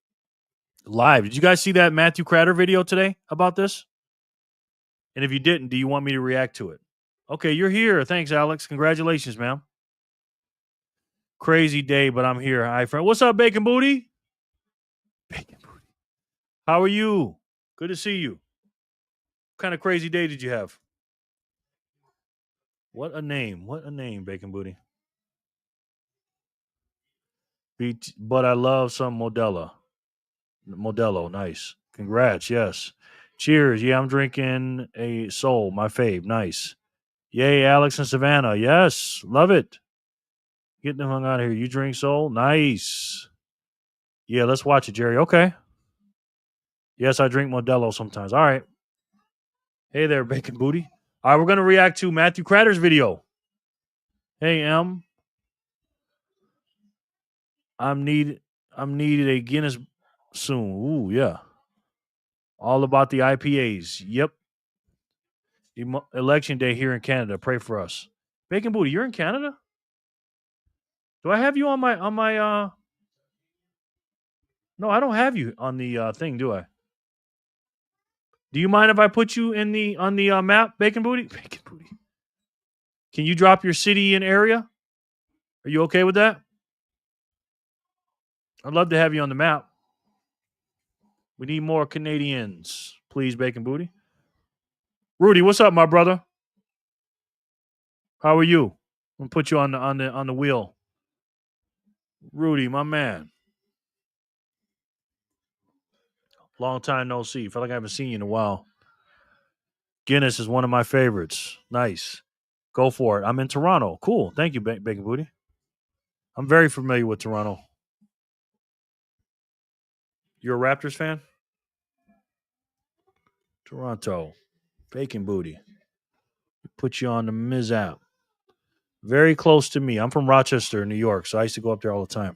Live. Did you guys see that Matthew Cratter video today about this? And if you didn't, do you want me to react to it? Okay, you're here. Thanks, Alex. Congratulations, ma'am. Crazy day, but I'm here. Hi, friend. What's up, Bacon Booty? Bacon Booty. How are you? Good to see you. What kind of crazy day did you have? What a name. What a name, Bacon Booty. But I love some Modelo. Nice. Congrats, yes. Cheers. Yeah, I'm drinking a Soul, my fave. Nice. Yay, Alex and Savannah. Yes, love it. Getting them hung out here. You drink Soul? Nice. Yeah, let's watch it, Jerry. Okay. Yes, I drink Modelo sometimes. All right. Hey there, Bacon Booty. All right, we're going to react to Matthew Cratter's video. Hey, M. I'm needed a Guinness soon. Ooh, yeah. All about the IPAs. Yep. Election day here in Canada. Pray for us. Bacon Booty, you're in Canada? Do I have you on my No, I don't have you on the thing, do I? Do you mind if I put you in the on the map, Bacon Booty? Bacon Booty. Can you drop your city and area? Are you okay with that? I'd love to have you on the map. We need more Canadians, please, Bacon Booty. Rudy, what's up, my brother? How are you? I'm gonna put you on the wheel. Rudy, my man. Long time no see. Feel like I haven't seen you in a while. Guinness is one of my favorites. Nice. Go for it. I'm in Toronto. Cool. Thank you, Bacon Booty. I'm very familiar with Toronto. You're a Raptors fan? Toronto. Bacon Booty. Put you on the Miz app. Very close to me. I'm from Rochester, New York, so I used to go up there all the time.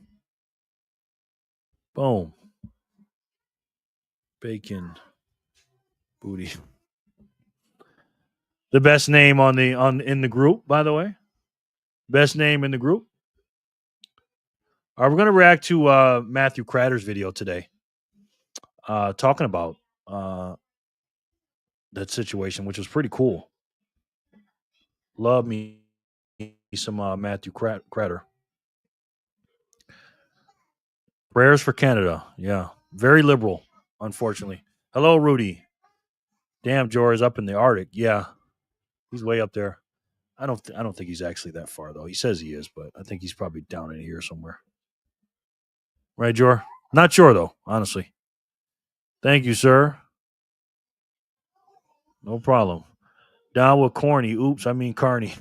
Boom. Bacon Booty. The best name in the group, by the way. Best name in the group. All right, we're gonna react to Matthew Cratter's video today. Talking about that situation, which was pretty cool. Love me some Matthew Cratter. Prayers for Canada. Yeah. Very liberal, unfortunately. Hello, Rudy. Damn, Jor's up in the Arctic. Yeah. He's way up there. I don't think he's actually that far though. He says he is, but I think he's probably down in here somewhere. Right, Jor? Not sure though, honestly. Thank you, sir. No problem. Down with corny. Oops, I mean carny.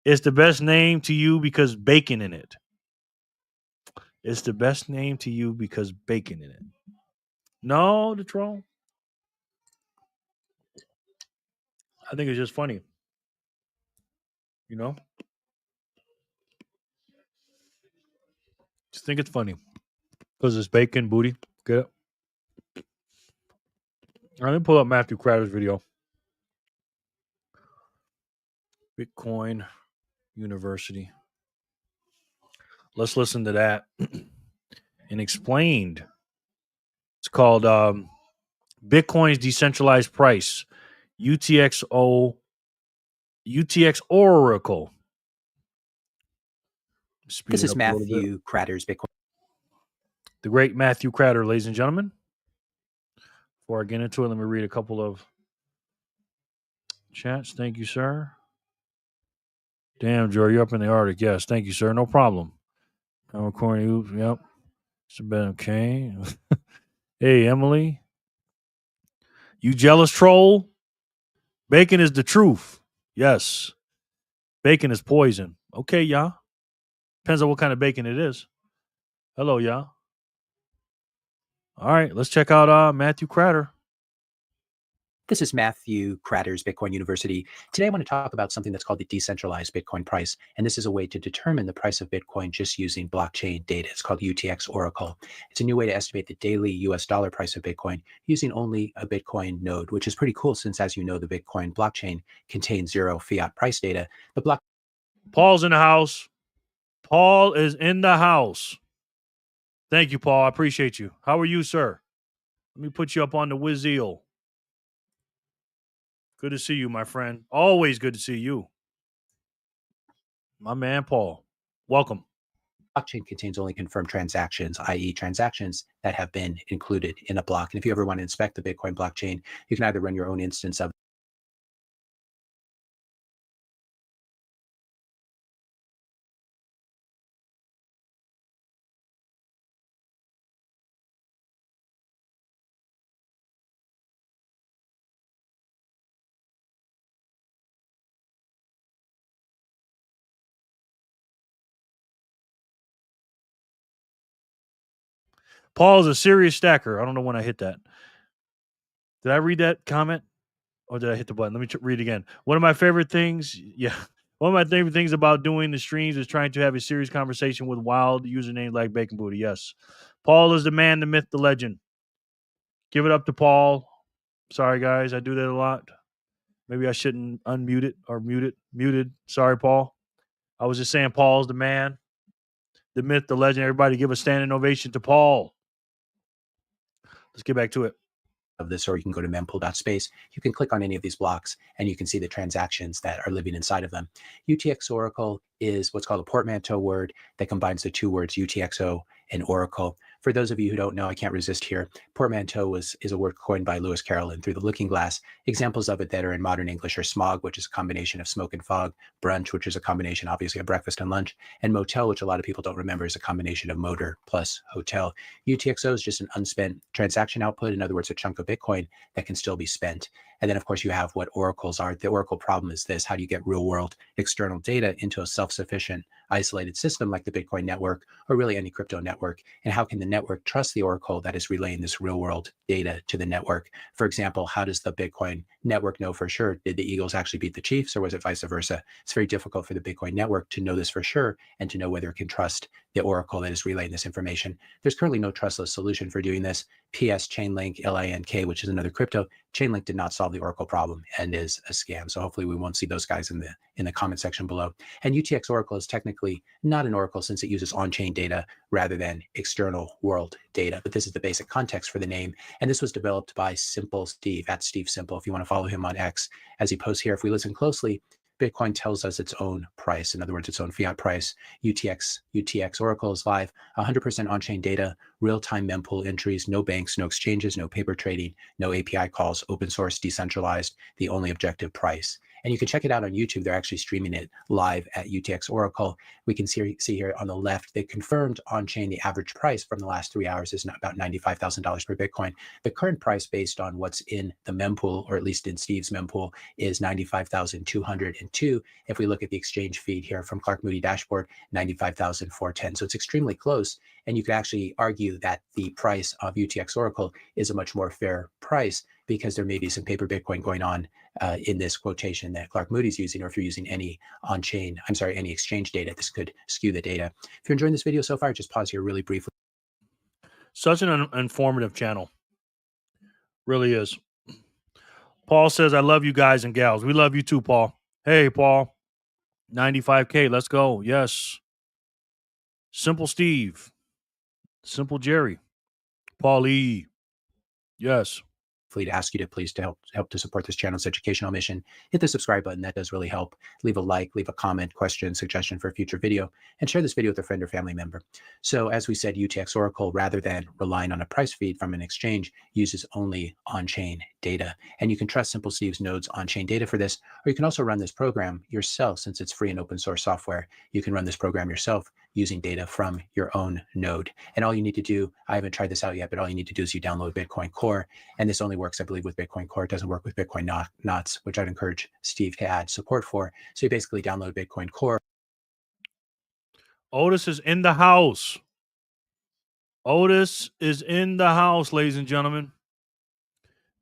It's the best name to you because bacon in it. It's the best name to you because bacon in it. No, the troll. I think it's just funny. You know? Just think it's funny. Because it's bacon booty. Get it? All right, let me pull up Matthew Cratter's video. Bitcoin University. Let's listen to that. And explained. It's called Bitcoin's Decentralized Price. UTX Oracle. Speed This it is up a little bit. Matthew Cratter's Bitcoin. The great Matthew Cratter, ladies and gentlemen. Before I get into it, let me read a couple of chats. Thank you, sir. Damn, Joe, you're up in the Arctic. Yes, thank you, sir. No problem. I'm corny. Oops. Yep. It's been okay. Hey, Emily. You jealous troll? Bacon is the truth. Yes. Bacon is poison. Okay, y'all. Depends on what kind of bacon it is. Hello, y'all. All right, let's check out Matthew Cratter. This is Matthew Cratter's Bitcoin University. Today I want to talk about something that's called the decentralized Bitcoin price. And this is a way to determine the price of Bitcoin just using blockchain data. It's called UTX Oracle. It's a new way to estimate the daily US dollar price of Bitcoin using only a Bitcoin node, which is pretty cool since, as you know, the Bitcoin blockchain contains zero fiat price data. The Paul's in the house. Paul is in the house. Thank you, Paul. I appreciate you. How are you, sir? Let me put you up on the Wizeel. Good to see you, my friend. Always good to see you. My man, Paul. Welcome. blockchain contains only confirmed transactions, i.e. transactions that have been included in a block. And if you ever want to inspect the Bitcoin blockchain, you can either run your own instance of Paul's a serious stacker. I don't know when I hit that. Did I read that comment? Or did I hit the button? Let me read again. One of my favorite things, one of my favorite things about doing the streams is trying to have a serious conversation with wild usernames like Bacon Booty. Yes. Paul is the man, the myth, the legend. Give it up to Paul. Sorry, guys. I do that a lot. Maybe I shouldn't unmute it or mute it. Muted. Sorry, Paul. I was just saying Paul's the man. the myth, the legend. Everybody give a standing ovation to Paul. Let's get back to it. Of this, or you can go to mempool.space. You can click on any of these blocks and you can see the transactions that are living inside of them. UTX Oracle is what's called a portmanteau word that combines the two words UTXO and Oracle. For those of you who don't know, I can't resist here. Portmanteau is a word coined by Lewis Carroll in Through the Looking Glass. Examples of it that are in modern English are smog, which is a combination of smoke and fog, brunch, which is a combination, obviously, of breakfast and lunch, and motel, which a lot of people don't remember, is a combination of motor plus hotel. UTXO is just an unspent transaction output. In other words, a chunk of Bitcoin that can still be spent. And then, of course, you have what oracles are. The oracle problem is this: how do you get real world external data into a self-sufficient, isolated system like the Bitcoin network, or really any crypto network? And how can the network trust the oracle that is relaying this real world data to the network? For example, how does the Bitcoin network know for sure, did the Eagles actually beat the Chiefs, or was it vice versa? It's very difficult for the Bitcoin network to know this for sure and to know whether it can trust the oracle that is relaying this information. There's currently no trustless solution for doing this. PS Chainlink, LINK, which is another crypto. Chainlink did not solve the oracle problem and is a scam. So hopefully we won't see those guys in the comment section below. And UTX Oracle is technically not an oracle since it uses on-chain data rather than external world data. But this is the basic context for the name. And this was developed by Simple Steve, at Steve Simple, if you want to follow him on X. As he posts here, if we listen closely, Bitcoin tells us its own price. In other words, its own fiat price. UTX Oracle is live, 100% on-chain data, real-time mempool entries, no banks, no exchanges, no paper trading, no API calls, open source, decentralized, the only objective price. And you can check it out on YouTube. They're actually streaming it live at UTX Oracle. We can see here on the left, they confirmed on-chain the average price from the last 3 hours is about $95,000 per Bitcoin. The current price based on what's in the mempool, or at least in Steve's mempool, is $95,202. If we look at the exchange feed here from Clark Moody dashboard, $95,410. So it's extremely close. And you could actually argue that the price of UTX Oracle is a much more fair price because there may be some paper Bitcoin going on in this quotation that Clark Moody's using, or if you're using any any exchange data, this could skew the data. If you're enjoying this video so far, just pause here really briefly. Such an informative channel. Really is. Paul says, I love you guys and gals. We love you too, Paul. Hey, Paul. 95K. Let's go. Yes. Simple Steve. Simple Jerry. Paul E. Yes. To ask you to please to help to support this channel's educational mission, hit the subscribe button. That does really help. Leave a like, leave a comment, question, suggestion for a future video, and share this video with a friend or family member. So as we said, UTX Oracle, rather than relying on a price feed from an exchange, uses only on-chain data. And you can trust Simple Steve's nodes on-chain data for this, or you can also run this program yourself. Since it's free and open source software, you can run this program yourself using data from your own node. And all you need to do, I haven't tried this out yet, but all you need to do is you download Bitcoin Core. And this only works, I believe, with Bitcoin Core. It doesn't work with Bitcoin Knots, which I'd encourage Steve to add support for. So you basically download Bitcoin Core. Otis is in the house. Otis is in the house, ladies and gentlemen.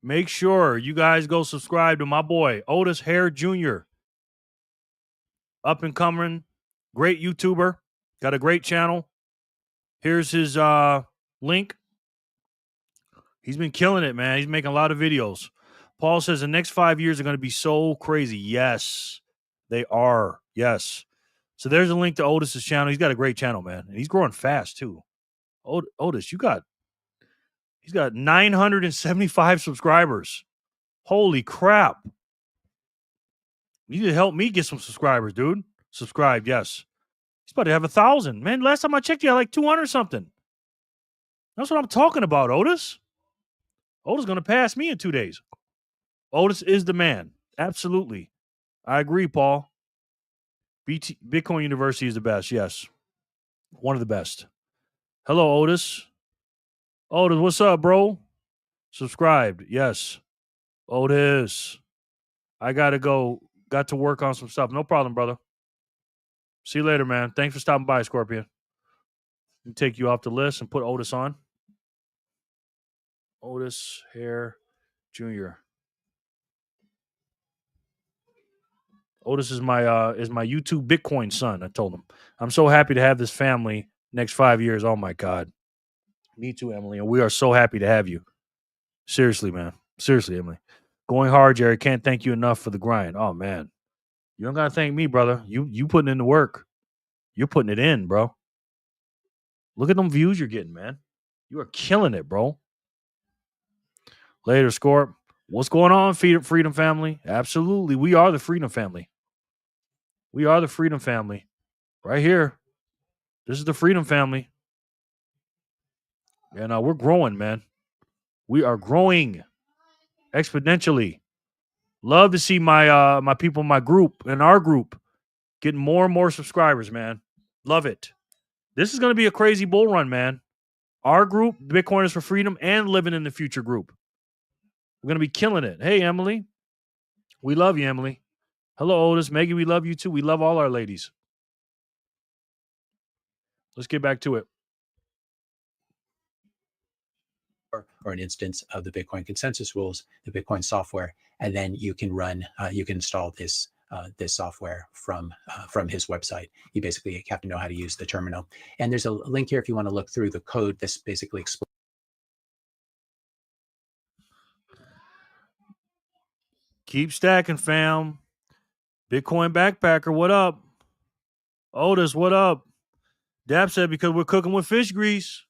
Make sure you guys go subscribe to my boy, Otis Hare Jr. Up and coming, great YouTuber. Got a great channel. Here's his link. He's been killing it, man. He's making a lot of videos. Paul says the next 5 years are going to be so crazy. Yes, they are. Yes. So there's a link to Otis's channel. He's got a great channel, man. And he's growing fast, too. Otis, he's got 975 subscribers. Holy crap. You need to help me get some subscribers, dude. Subscribe, yes. He's about to have 1,000. Man, last time I checked, you had like 200 something. That's what I'm talking about, Otis. Otis is going to pass me in 2 days. Otis is the man. Absolutely. I agree, Paul. Bitcoin University is the best, yes. One of the best. Hello, Otis. Otis, what's up, bro? Subscribed, yes. Otis. I got to go. Got to work on some stuff. No problem, brother. See you later, man. Thanks for stopping by, Scorpion. I'll take you off the list and put Otis on. Otis Hare Jr. Otis is my YouTube Bitcoin son. I told him. I'm so happy to have this family next 5 years. Oh my God. Me too, Emily. And we are so happy to have you. Seriously, man. Seriously, Emily. Going hard, Jerry. Can't thank you enough for the grind. Oh man. You don't gotta thank me, brother. You putting in the work. You're putting it in, bro. Look at them views you're getting, man. You are killing it, bro. Later, Scorp. What's going on, Freedom Family? Absolutely. We are the Freedom Family. We are the Freedom Family. Right here. This is the Freedom Family. And we're growing, man. We are growing exponentially. Love to see my people in my group, in our group, getting more and more subscribers, man. Love it. This is going to be a crazy bull run, man. Our group, Bitcoiners for Freedom, and Living in the Future group. We're going to be killing it. Hey, Emily. We love you, Emily. Hello, Otis. Maggie, we love you too. We love all our ladies. Let's get back to it. Or an instance of the Bitcoin consensus rules, the Bitcoin software, and then you can run, you can install this software from his website. You basically have to know how to use the terminal. And there's a link here if you want to look through the code. This basically explains. Keep stacking, fam. Bitcoin backpacker, what up? Otis, what up? Dap said because we're cooking with fish grease.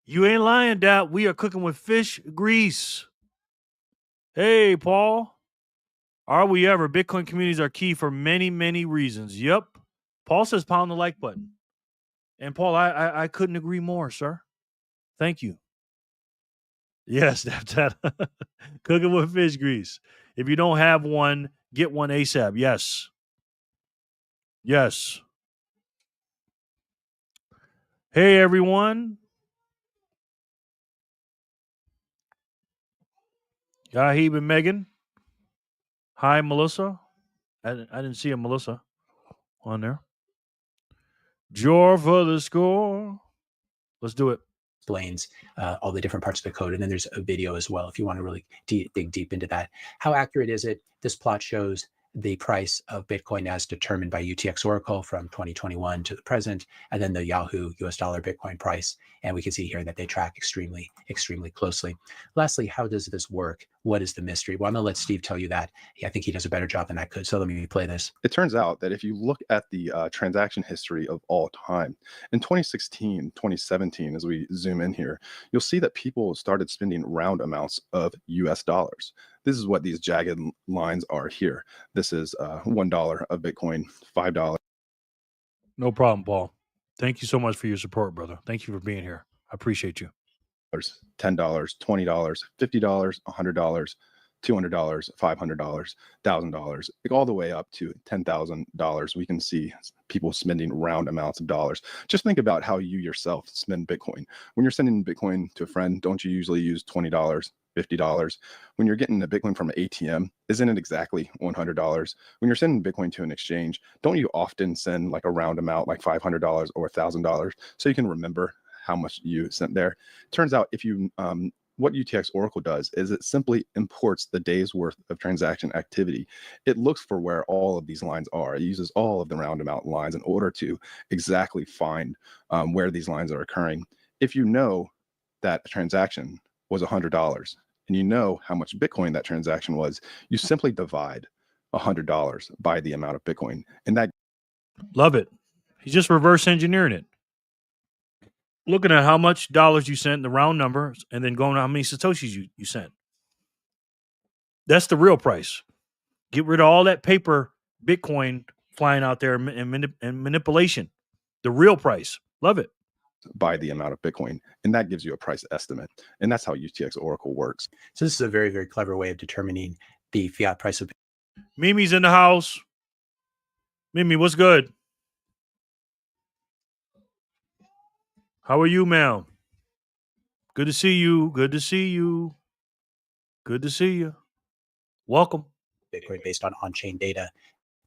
You ain't lying, Dap. We are cooking with fish grease. Hey, Paul. Are we ever? Bitcoin communities are key for many, many reasons. Yep. Paul says pound the like button. And Paul, I couldn't agree more, sir. Thank you. Yes, Dap. Cooking with fish grease. If you don't have one, get one ASAP. Yes. Yes. Hey, everyone. Yahib and Megan. Hi, Melissa. I didn't see a Melissa on there. Jor for the score. Let's do it. Explains all the different parts of the code. And then there's a video as well if you want to really dig deep into that. How accurate is it? This plot shows the price of Bitcoin as determined by UTX Oracle from 2021 to the present, and then the Yahoo US dollar Bitcoin price. And we can see here that they track extremely, extremely closely. Lastly, how does this work? What is the mystery? Well, I'm going to let Steve tell you that. I think he does a better job than I could. So let me play this. It turns out that if you look at the transaction history of all time, in 2016, 2017, as we zoom in here, you'll see that people started spending round amounts of US dollars. This is what these jagged lines are here. This is $1 of Bitcoin, $5. No problem, Paul. Thank you so much for your support, brother. Thank you for being here. I appreciate you. $10, $20, $50, $100, $200, $500, $1,000, all the way up to $10,000. We can see people spending round amounts of dollars. Just think about how you yourself spend Bitcoin. When you're sending Bitcoin to a friend, don't you usually use $20? $50? When you're getting a Bitcoin from an ATM, isn't it exactly $100? When you're sending Bitcoin to an exchange, don't you often send like a round amount, like $500 or $1,000, so you can remember how much you sent there? Turns out if you what UTX Oracle does is it simply imports the day's worth of transaction activity. It looks for where all of these lines are. It uses all of the round amount lines in order to exactly find where these lines are occurring. If you know that a transaction was $100 and you know how much Bitcoin that transaction was, you simply divide $100 by the amount of Bitcoin. And that. Love it. He's just reverse engineering it. Looking at how much dollars you sent, the round numbers, and then going to how many Satoshis you sent. That's the real price. Get rid of all that paper Bitcoin flying out there and manipulation. The real price. Love it. By the amount of Bitcoin. And that gives you a price estimate. And that's how UTX Oracle works. So this is a very, very clever way of determining the fiat price of. Mimi's in the house. Mimi, what's good? How are you, ma'am? Good to see you. Good to see you. Good to see you. Welcome. Bitcoin based on on-chain data.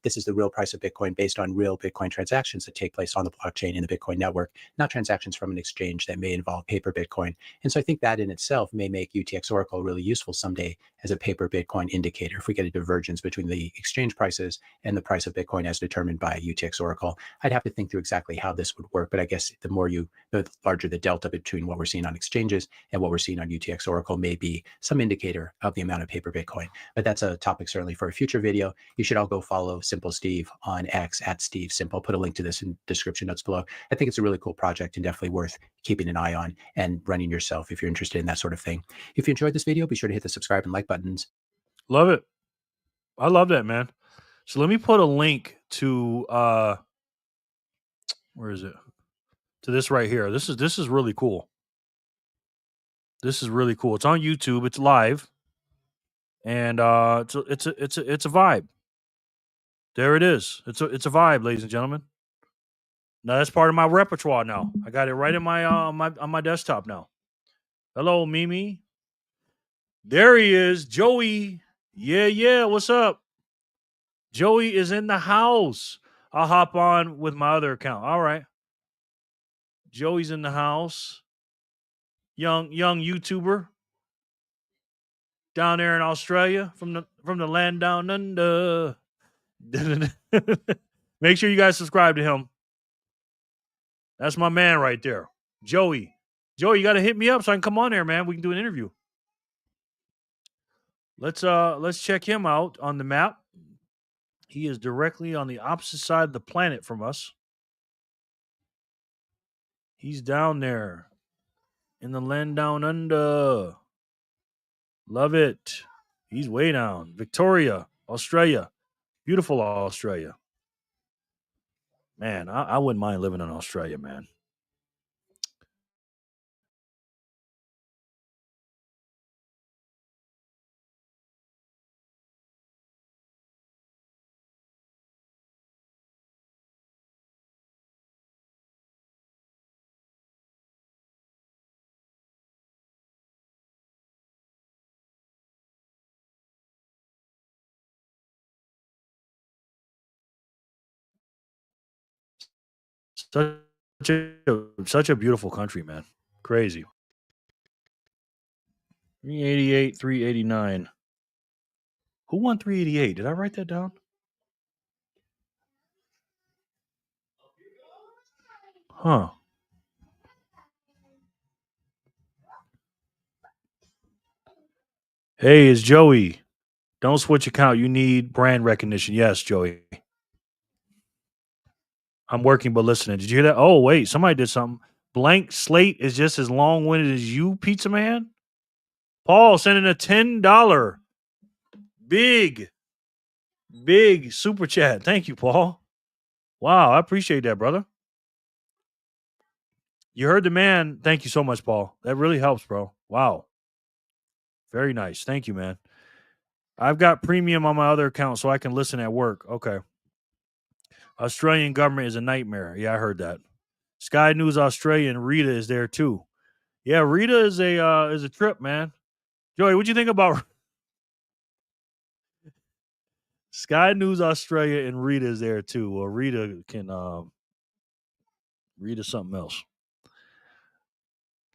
This is the real price of Bitcoin based on real Bitcoin transactions that take place on the blockchain in the Bitcoin network, not transactions from an exchange that may involve paper Bitcoin. And so I think that in itself may make UTX Oracle really useful someday as a paper Bitcoin indicator. If we get a divergence between the exchange prices and the price of Bitcoin as determined by UTX Oracle, I'd have to think through exactly how this would work. But I guess the larger the delta between what we're seeing on exchanges and what we're seeing on UTX Oracle may be some indicator of the amount of paper Bitcoin. But that's a topic certainly for a future video. You should all go follow Simple Steve on X at Steve Simple. I'll put a link to this in description notes below. I think it's a really cool project and definitely worth keeping an eye on and running yourself if you're interested in that sort of thing. If you enjoyed this video, be sure to hit the subscribe and like buttons. Love it. I love that, man. So let me put a link to where is it? To this right here. This is really cool. This is really cool. It's on YouTube. It's live, and it's a vibe. There it is. It's a vibe, ladies and gentlemen. Now that's part of my repertoire. Now I got it right in my on my desktop now. Hello, Mimi. There he is, Joey. Yeah. What's up? Joey is in the house. I'll hop on with my other account. All right. Joey's in the house. Young YouTuber down there in Australia from the land down under. Make sure you guys subscribe to him. That's my man right there. Joey, you got to hit me up so I can come on there, man. We can do an interview. Let's check him out on the map. He is directly on the opposite side of the planet from us. He's down there in the land down under. Love it. He's way down. Victoria, Australia. Beautiful Australia. Man, I wouldn't mind living in Australia, man. Such a beautiful country, man. Crazy. 388, 389. Who won 388? Did I write that down? Huh. Hey, it's Joey. Don't switch account. You need brand recognition. Yes, Joey. I'm working but listening. Did you hear that? Oh, wait. Somebody did something. Blank slate is just as long-winded as you, Pizza Man. Paul sending a $10 big super chat. Thank you, Paul. Wow, I appreciate that, brother. You heard the man. Thank you so much, Paul. That really helps, bro. Wow. Very nice. Thank you, man. I've got premium on my other account so I can listen at work. Okay. Australian government is a nightmare. Yeah, I heard that. Sky News Australia and Rita is there too. Yeah, Rita is a trip, man. Joey, what'd you think about Sky News Australia and Rita is there too? Well, Rita can Rita something else.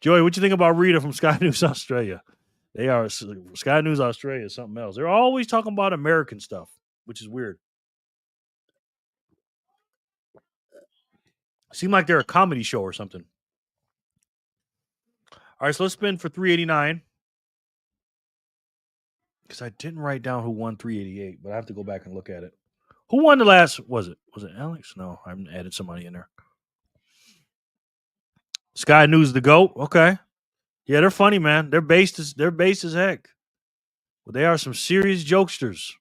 Joey, what you think about Rita from Sky News Australia? They are Sky News Australia is something else. They're always talking about American stuff, which is weird. Seem like they're a comedy show or something. All right, so let's spin for 389. Because I didn't write down who won 388, but I have to go back and look at it. Who won the last? Was it Alex? No, I haven't added somebody in there. Sky News the GOAT. Okay. Yeah, they're funny, man. They're based as heck. Well, they are some serious jokesters.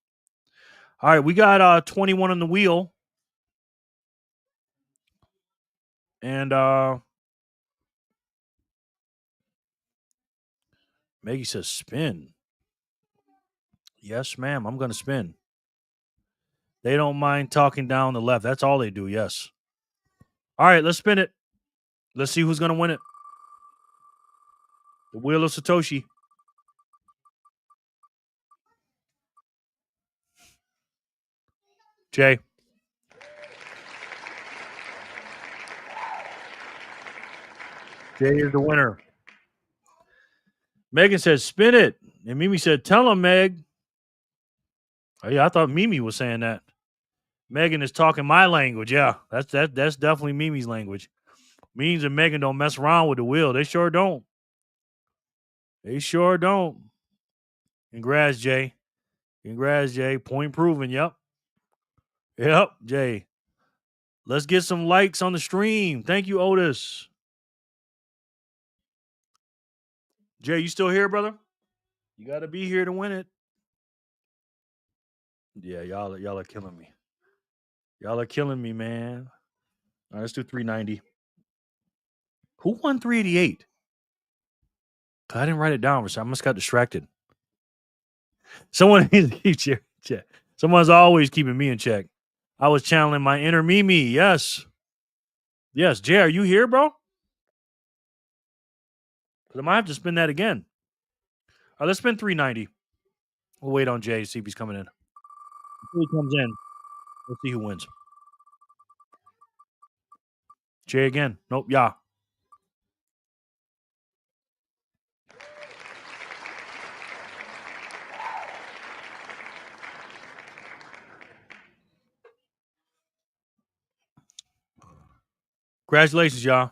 All right, we got 21 on the wheel. And Maggie says spin. Yes, ma'am. I'm going to spin. They don't mind talking down the left. That's all they do, yes. All right, let's spin it. Let's see who's going to win it. The Wheel of Satoshi. Jay. Jay is the winner. Megan says, spin it. And Mimi said, "Tell him, Meg." Oh, yeah, I thought Mimi was saying that. Megan is talking my language. Yeah, that's definitely Mimi's language. Means and Megan don't mess around with the wheel. They sure don't. They sure don't. Congrats, Jay. Congrats, Jay. Point proven. Yep. Yep, Jay. Let's get some likes on the stream. Thank you, Otis. Jay, you still here, brother? You got to be here to win it. Yeah, y'all are killing me. Y'all are killing me, man. All right, let's do 390. Who won 388? I didn't write it down, so I must got distracted. Someone needs to keep check. Someone's always keeping me in check. I was channeling my inner Mimi. Yes. Yes, Jay, are you here, bro? Because I might have to spin that again. All right, let's spin 390. We'll wait on Jay, see if he's coming in. Until he comes in, let's see who wins. Jay again. Nope, yeah. Congratulations, y'all.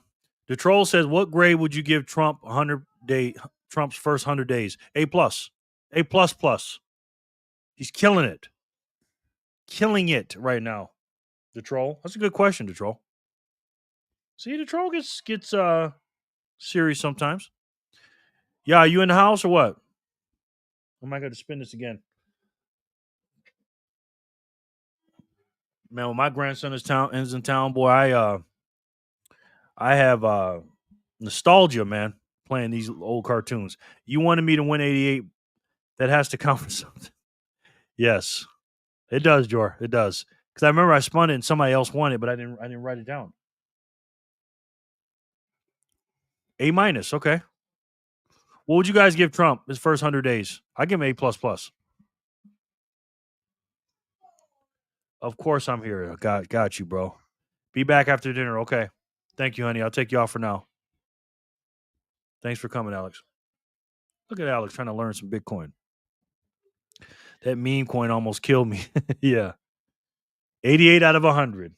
The troll says, "What grade would you give Trump Trump's first 100 days? A plus, A plus plus. He's killing it right now." The troll. That's a good question, the troll. See, the troll gets serious sometimes. Yeah, are you in the house or what? Am I going to spin this again? Man, when my grandson is in town, boy, I have nostalgia, man, playing these old cartoons. You wanted me to win 88. That has to count for something. Yes, it does, Jor. It does. Because I remember I spun it and somebody else won it, but I didn't write it down. A minus. Okay. What would you guys give Trump his first 100 days? I give him A plus plus. Of course I'm here. Got you, bro. Be back after dinner. Okay. Thank you, honey. I'll take you off for now. Thanks for coming, Alex. Look at Alex trying to learn some Bitcoin. That meme coin almost killed me. Yeah. 88 out of 100.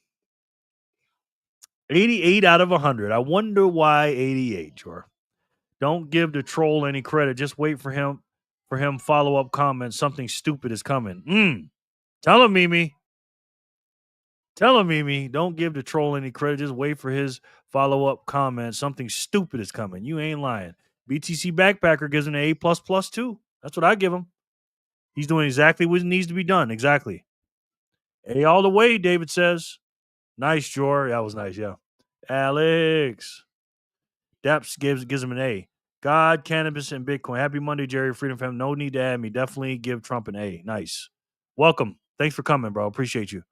88 out of 100. I wonder why 88, Jor. Don't give the troll any credit. Just wait for him follow-up comment. Something stupid is coming. Tell him, Mimi. Tell him, Mimi. Don't give the troll any credit. Just wait for his follow-up comment. Something stupid is coming. You ain't lying. BTC Backpacker gives him an A plus plus too. That's what I give him. He's doing exactly what needs to be done. Exactly. A all the way, David says. Nice, Jor. That was nice, yeah. Alex. Daps gives him an A. God, cannabis, and Bitcoin. Happy Monday, Jerry Freedom Fam. No need to add me. Definitely give Trump an A. Nice. Welcome. Thanks for coming, bro. Appreciate you.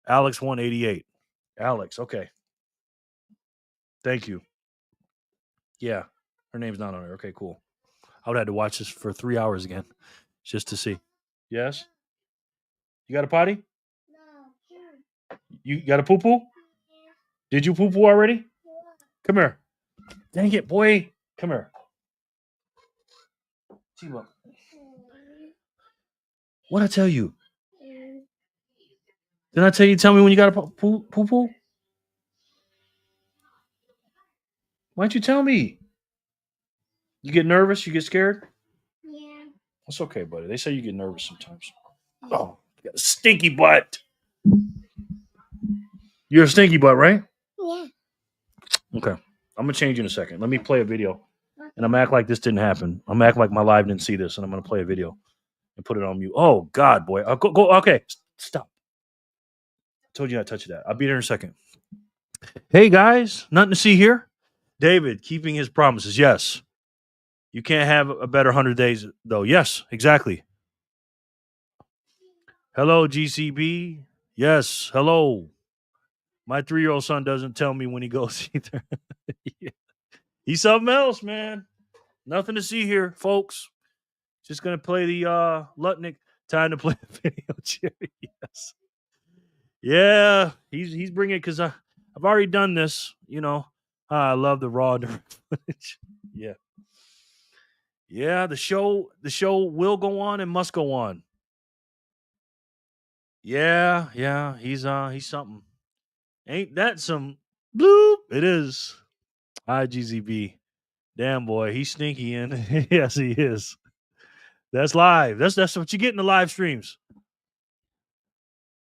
Alex 188. Alex, okay. Thank you. Yeah. Her name's not on there. Okay, cool. I would have to watch this for 3 hours again just to see. Yes? You got a potty? No. You got a poo-poo? Did you poo-poo already? Come here. Dang it, boy. Come here. T-Bone. What'd I tell you? Didn't I tell you? Tell me when you got a poo-poo? Why don't you tell me? You get nervous? You get scared? Yeah. That's okay, buddy. They say you get nervous sometimes. Oh, you got a stinky butt. You're a stinky butt, right? Yeah. Okay. I'm going to change in a second. Let me play a video. And I'm going to act like this didn't happen. I'm going to act like my live didn't see this. And I'm going to play a video and put it on mute. Oh, God, boy. Go. Okay. Stop. I told you not to touch that. I'll be there in a second. Hey, guys. Nothing to see here. David, keeping his promises. Yes. You can't have a better 100 days, though. Yes, exactly. Hello, GCB. Yes, hello. My 3-year-old son doesn't tell me when he goes either. Yeah. He's something else, man. Nothing to see here, folks. Just going to play the Lutnick. Time to play the video, Jerry. Yes. Yeah, he's bringing it because I've already done this, you know. I love the raw footage. Yeah. Yeah, the show will go on and must go on. Yeah, he's something. Ain't that some bloop? It is. IGZB. Damn boy, he's stinky and yes, he is. That's live. That's what you get in the live streams.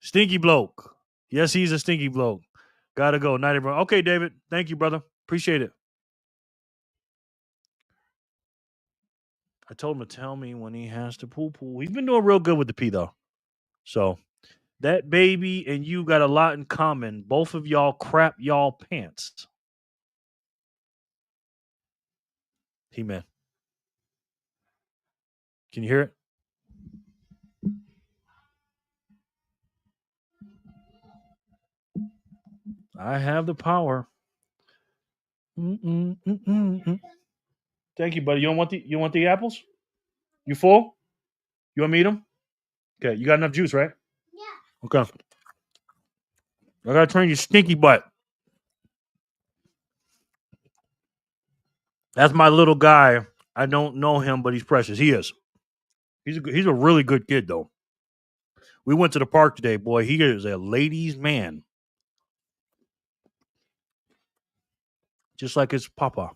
Stinky bloke. Yes, he's a stinky bloke. Gotta go. Night, everyone. Okay, David. Thank you, brother. Appreciate it. I told him to tell me when he has to poo. He's been doing real good with the pee though. So that baby and you got a lot in common. Both of y'all crap y'all pants. He-Man. Can you hear it? I have the power. Thank you, buddy. You want the apples? You full? You want me to eat them? Okay, you got enough juice, right? Yeah. Okay. I gotta train your stinky butt. That's my little guy. I don't know him, but he's precious. He is. He's a really good kid, though. We went to the park today, boy. He is a ladies' man. Just like his papa.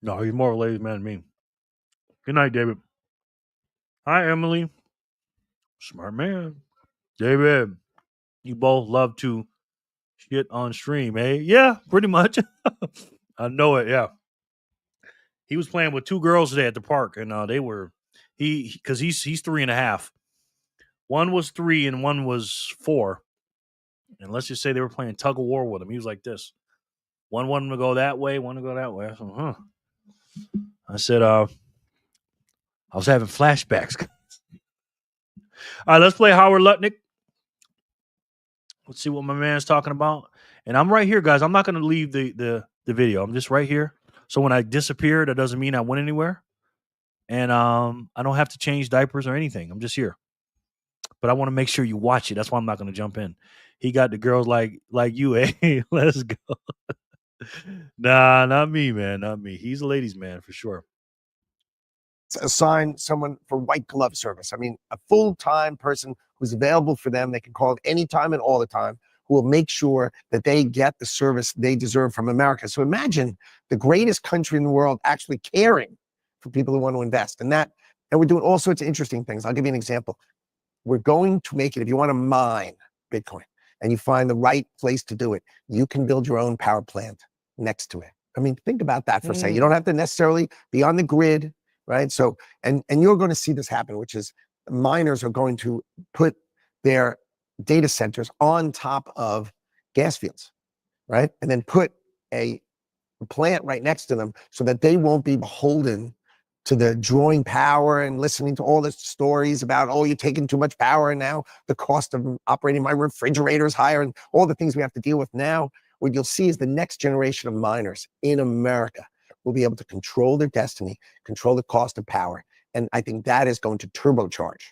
No, he's more of a ladies' man than me. Good night, David. Hi, Emily. Smart man. David, you both love to shit on stream, eh? Yeah, pretty much. I know it, yeah. He was playing with two girls today at the park, and they were because he's 3.5. One was 3 and one was 4. And let's just say they were playing tug of war with him. He was like this. One wanted him to go that way, one to go that way. I said, I said, I was having flashbacks. All right, let's play Howard Lutnick. Let's see what my man's talking about. And I'm right here, guys. I'm not going to leave the video. I'm just right here. So when I disappear, that doesn't mean I went anywhere. And I don't have to change diapers or anything. I'm just here. But I want to make sure you watch it. That's why I'm not going to jump in. He got the girls like you, eh? Let's go. Nah, not me, man. Not me. He's a ladies' man for sure. Assign someone for white glove service. I mean, a full-time person who's available for them. They can call at any time and all the time, who will make sure that they get the service they deserve from America. So imagine the greatest country in the world actually caring for people who want to invest. And we're doing all sorts of interesting things. I'll give you an example. We're going to make it, if you want to mine Bitcoin and you find the right place to do it, you can build your own power plant next to it. I mean, think about that for a second. You don't have to necessarily be on the grid, right? So, and you're going to see this happen, which is miners are going to put their data centers on top of gas fields, right? And then put a plant right next to them so that they won't be beholden to the drawing power and listening to all the stories about, oh, you're taking too much power and now the cost of operating my refrigerator is higher and all the things we have to deal with now. What you'll see is the next generation of miners in America will be able to control their destiny, control the cost of power. And I think that is going to turbocharge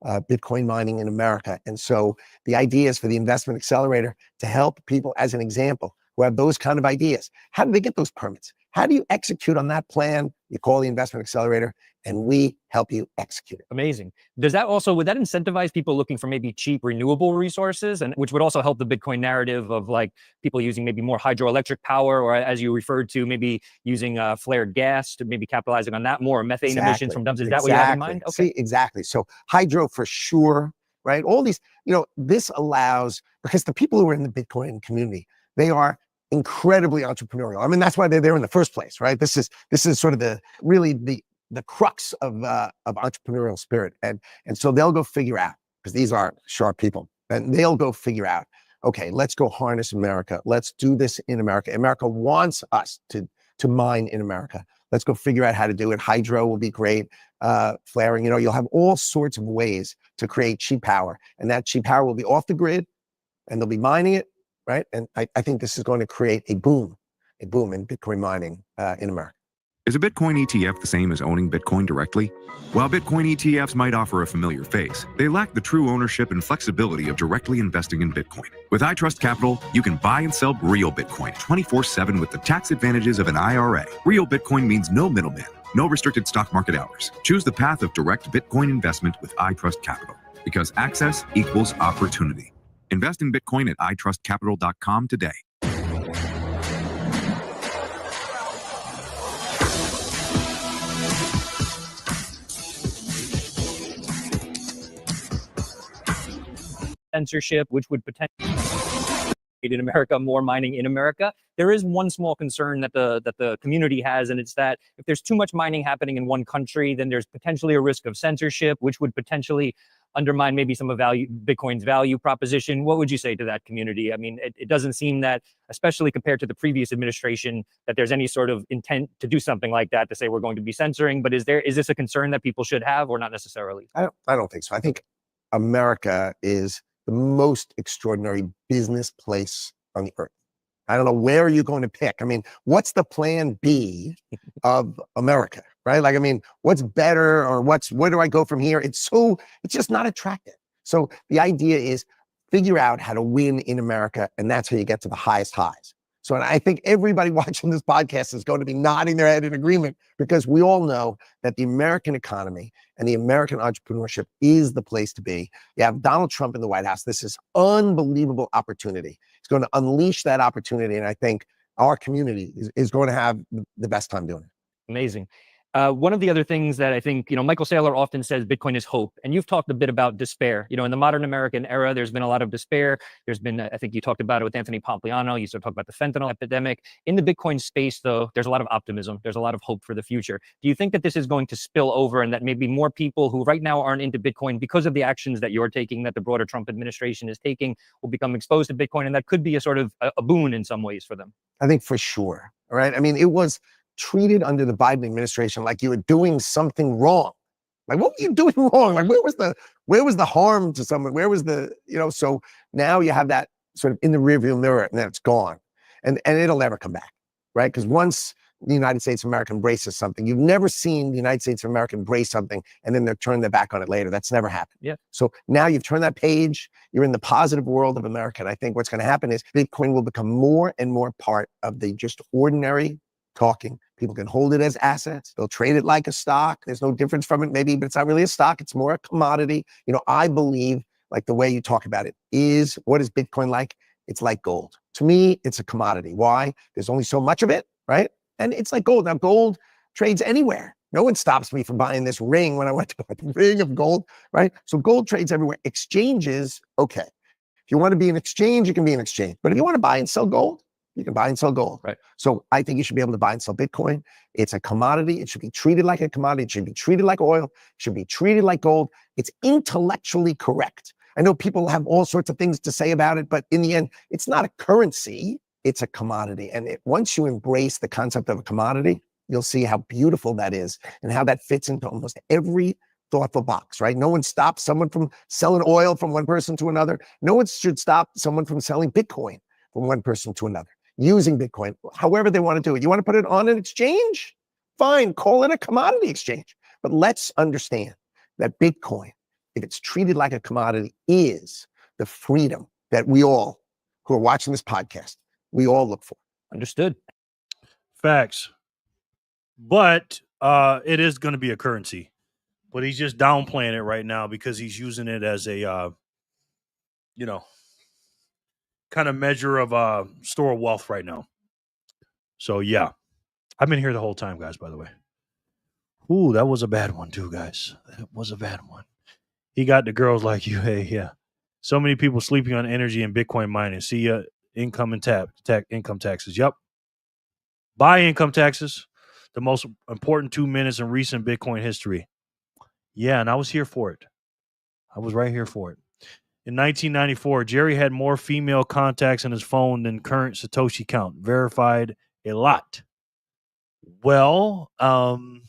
Bitcoin mining in America. And so the idea is for the investment accelerator to help people, as an example, who have those kind of ideas. How do they get those permits? How do you execute on that plan? You call the investment accelerator and we help you execute it. Amazing. Would that incentivize people looking for maybe cheap renewable resources, and which would also help the Bitcoin narrative of like people using maybe more hydroelectric power, or as you referred to, maybe using flared gas to maybe capitalizing on that more, methane emissions from dumps. Is that what you have in mind? Okay. See, exactly. So hydro for sure, right? All these, this allows, because the people who are in the Bitcoin community, they are incredibly entrepreneurial. I mean, that's why they're there in the first place, right? This is sort of the crux of entrepreneurial spirit. And so they'll go figure out, because these are sharp people, and they'll go figure out, okay, let's go harness America. Let's do this in America. America wants us to mine in America. Let's go figure out how to do it. Hydro will be great. Flaring, you'll have all sorts of ways to create cheap power, and that cheap power will be off the grid and they'll be mining it, right? And I think this is going to create a boom in Bitcoin mining in America. Is a Bitcoin ETF the same as owning Bitcoin directly? While Bitcoin ETFs might offer a familiar face, they lack the true ownership and flexibility of directly investing in Bitcoin. With iTrust Capital, you can buy and sell real Bitcoin 24/7 with the tax advantages of an IRA. Real Bitcoin means no middleman, No restricted stock market hours. Choose the path of direct Bitcoin investment with iTrust Capital, because access equals opportunity. Invest in Bitcoin at itrustcapital.com today. Censorship, which would potentially in America, more mining in America. There is one small concern that the community has, and it's that if there's too much mining happening in one country, then there's potentially a risk of censorship, which would potentially undermine maybe some of Bitcoin's value proposition. What would you say to that community? I mean, it doesn't seem that, especially compared to the previous administration, that there's any sort of intent to do something like that, to say we're going to be censoring. But is this a concern that people should have, or not necessarily? I don't think so. I think America is the most extraordinary business place on the earth. I don't know where you're going to pick. I mean, what's the plan B of America, right? Like, I mean, what's better, or where do I go from here? It's just not attractive. So the idea is figure out how to win in America, and that's how you get to the highest highs. So I think everybody watching this podcast is going to be nodding their head in agreement, because we all know that the American economy and the American entrepreneurship is the place to be. You have Donald Trump in the White House. This is unbelievable opportunity. It's going to unleash that opportunity. And I think our community is going to have the best time doing it. Amazing. One of the other things that I think, Michael Saylor often says Bitcoin is hope. And you've talked a bit about despair. In the modern American era, there's been a lot of despair. There's been, I think you talked about it with Anthony Pompliano. You sort of talked about the fentanyl epidemic. In the Bitcoin space, though, there's a lot of optimism. There's a lot of hope for the future. Do you think that this is going to spill over, and that maybe more people who right now aren't into Bitcoin, because of the actions that you're taking, that the broader Trump administration is taking, will become exposed to Bitcoin, and that could be a sort of a boon in some ways for them? I think for sure. All right. I mean, it was treated under the Biden administration like you were doing something wrong. Like, what were you doing wrong? Like, where was the harm to someone? Where was the, so now you have that sort of in the rearview mirror, and then it's gone. And it'll never come back, right? Because once the United States of America embraces something, you've never seen the United States of America embrace something and then they're turning their back on it later. That's never happened. Yeah. So now you've turned that page, you're in the positive world of America. And I think what's going to happen is Bitcoin will become more and more part of the just ordinary talking. People can hold it as assets. They'll trade it like a stock. There's no difference from it, maybe, but it's not really a stock. It's more a commodity. I believe, like the way you talk about it, what is Bitcoin like? It's like gold. To me, it's a commodity. Why? There's only so much of it, right? And it's like gold. Now, gold trades anywhere. No one stops me from buying this ring when I went to buy the ring of gold, right? So gold trades everywhere. Exchanges, okay. If you want to be an exchange, you can be an exchange. But if you want to buy and sell gold, you can buy and sell gold. Right. So I think you should be able to buy and sell Bitcoin. It's a commodity. It should be treated like a commodity. It should be treated like oil. It should be treated like gold. It's intellectually correct. I know people have all sorts of things to say about it, but in the end, it's not a currency. It's a commodity. And once you embrace the concept of a commodity, you'll see how beautiful that is and how that fits into almost every thoughtful box, right? No one stops someone from selling oil from one person to another. No one should stop someone from selling Bitcoin from one person to another, using Bitcoin, however they want to do it. You want to put it on an exchange? Fine, call it a commodity exchange. But let's understand that Bitcoin, if it's treated like a commodity, is the freedom that we all, who are watching this podcast, we all look for. Understood. Facts. But it is going to be a currency. But he's just downplaying it right now because he's using it as a, kind of measure of store of wealth right now. So, yeah. I've been here the whole time, guys, by the way. Ooh, that was a bad one, too, guys. That was a bad one. He got the girls like you. Hey, yeah. So many people sleeping on energy and Bitcoin mining. See ya. Income and income taxes. Yep. Buy income taxes. The most important 2 minutes in recent Bitcoin history. Yeah, and I was here for it. I was right here for it. In 1994, Jerry had more female contacts in his phone than current Satoshi count. Verified a lot. Well, don't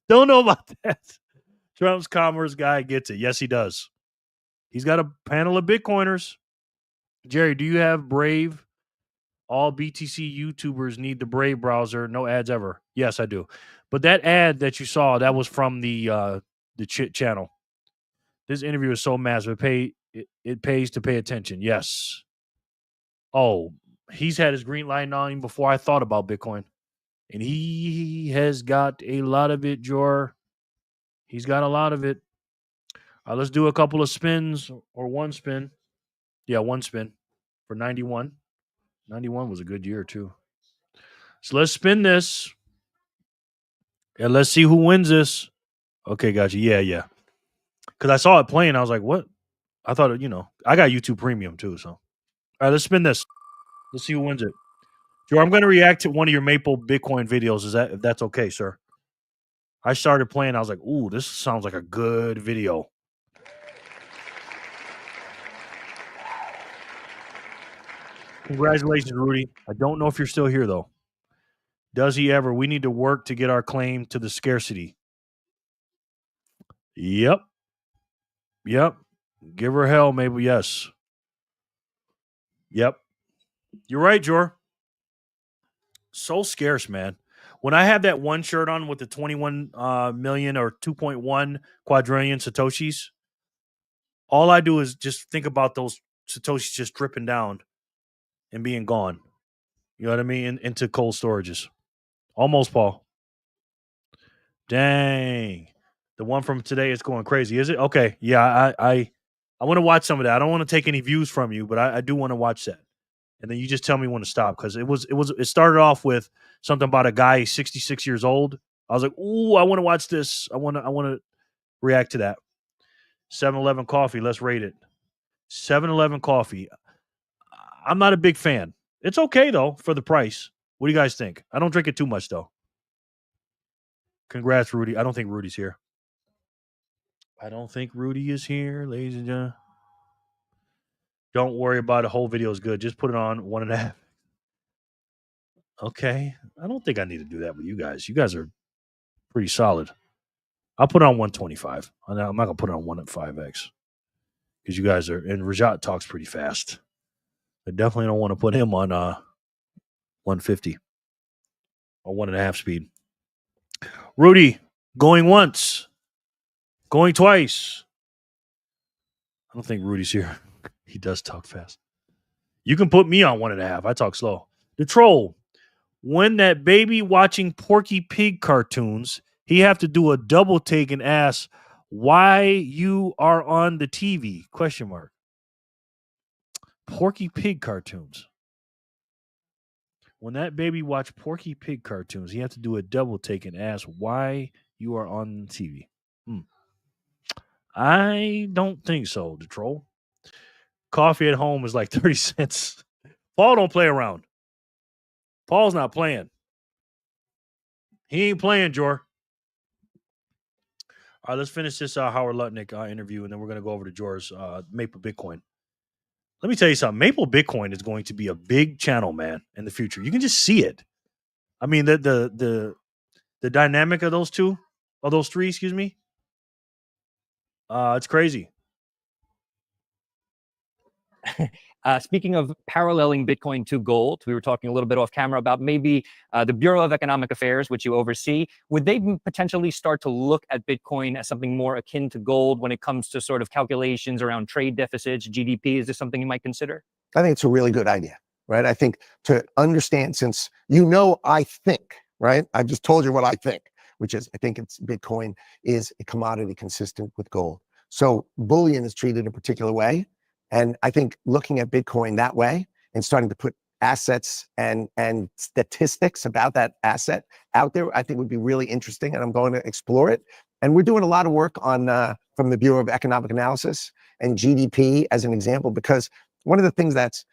know about that. Trump's commerce guy gets it. Yes, he does. He's got a panel of Bitcoiners. Jerry, do you have Brave? All BTC YouTubers need the Brave browser. No ads ever. Yes, I do. But that ad that you saw, that was from the Chit channel. This interview is so massive. It pays to pay attention. Yes. Oh, he's had his green light on him before I thought about Bitcoin. And he has got a lot of it, Jor. He's got a lot of it. Let's do a couple of spins or one spin. Yeah, one spin for 91. 91 was a good year, too. So let's spin this and let's see who wins this. Okay, gotcha. Yeah. Because I saw it playing. I was like, what? I thought, I got YouTube Premium, too. So, all right, let's spin this. Let's see who wins it. Joe, I'm going to react to one of your Maple Bitcoin videos. If that's okay, sir? I started playing. I was like, ooh, this sounds like a good video. Congratulations, Rudy. I don't know if you're still here, though. Does he ever? We need to work to get our claim to the scarcity. Yep. Give her hell, maybe. Yes. Yep. You're right, Jor. So scarce, man. When I have that one shirt on with the 21 million or 2.1 quadrillion Satoshis, all I do is just think about those Satoshis just dripping down and being gone. You know what I mean? Into cold storages. Almost, Paul. Dang. The one from today is going crazy, is it? Okay. Yeah, I want to watch some of that. I don't want to take any views from you, but I do want to watch that. And then you just tell me when to stop, because it started off with something about a guy 66 years old. I was like, ooh, I want to watch this. I want to react to that. 7-Eleven coffee, let's rate it. 7-Eleven coffee. I'm not a big fan. It's okay though for the price. What do you guys think? I don't drink it too much though. Congrats, Rudy. I don't think Rudy's here. I don't think Rudy is here, ladies and gentlemen. Don't worry about it. The whole video is good. Just put it on 1.5. Okay. I don't think I need to do that with you guys. You guys are pretty solid. I'll put it on 125. I'm not going to put it on 1 at 5x because you guys are, and Rajat talks pretty fast. I definitely don't want to put him on 150 or 1.5 speed. Rudy, going once, going twice. I don't think Rudy's here. He does talk fast. You can put me on 1.5. I talk slow. The troll. When that baby watching Porky Pig cartoons, he have to do a double take and ask why you are on the TV? ? Porky Pig cartoons. When that baby watch Porky Pig cartoons, he have to do a double take and ask why you are on the TV. I don't think so, the troll. Coffee at home is like 30 cents. Paul don't play around. Paul's not playing. He ain't playing, Jor. All right, let's finish this Howard Lutnick interview, and then we're going to go over to Jor's Maple Bitcoin. Let me tell you something. Maple Bitcoin is going to be a big channel, man, in the future. You can just see it. I mean, the dynamic of those three, excuse me. It's crazy. Speaking of paralleling Bitcoin to gold, we were talking a little bit off camera about maybe the Bureau of Economic Affairs, which you oversee. Would they potentially start to look at Bitcoin as something more akin to gold when it comes to sort of calculations around trade deficits, GDP? Is this something you might consider? I think it's a really good idea, right? I think to understand, since I think, right? I've just told you what I think, which is I think Bitcoin is a commodity consistent with gold. So bullion is treated a particular way. And I think looking at Bitcoin that way and starting to put assets and statistics about that asset out there, I think would be really interesting. And I'm going to explore it. And we're doing a lot of work on from the Bureau of Economic Analysis and GDP as an example, because one of the things that's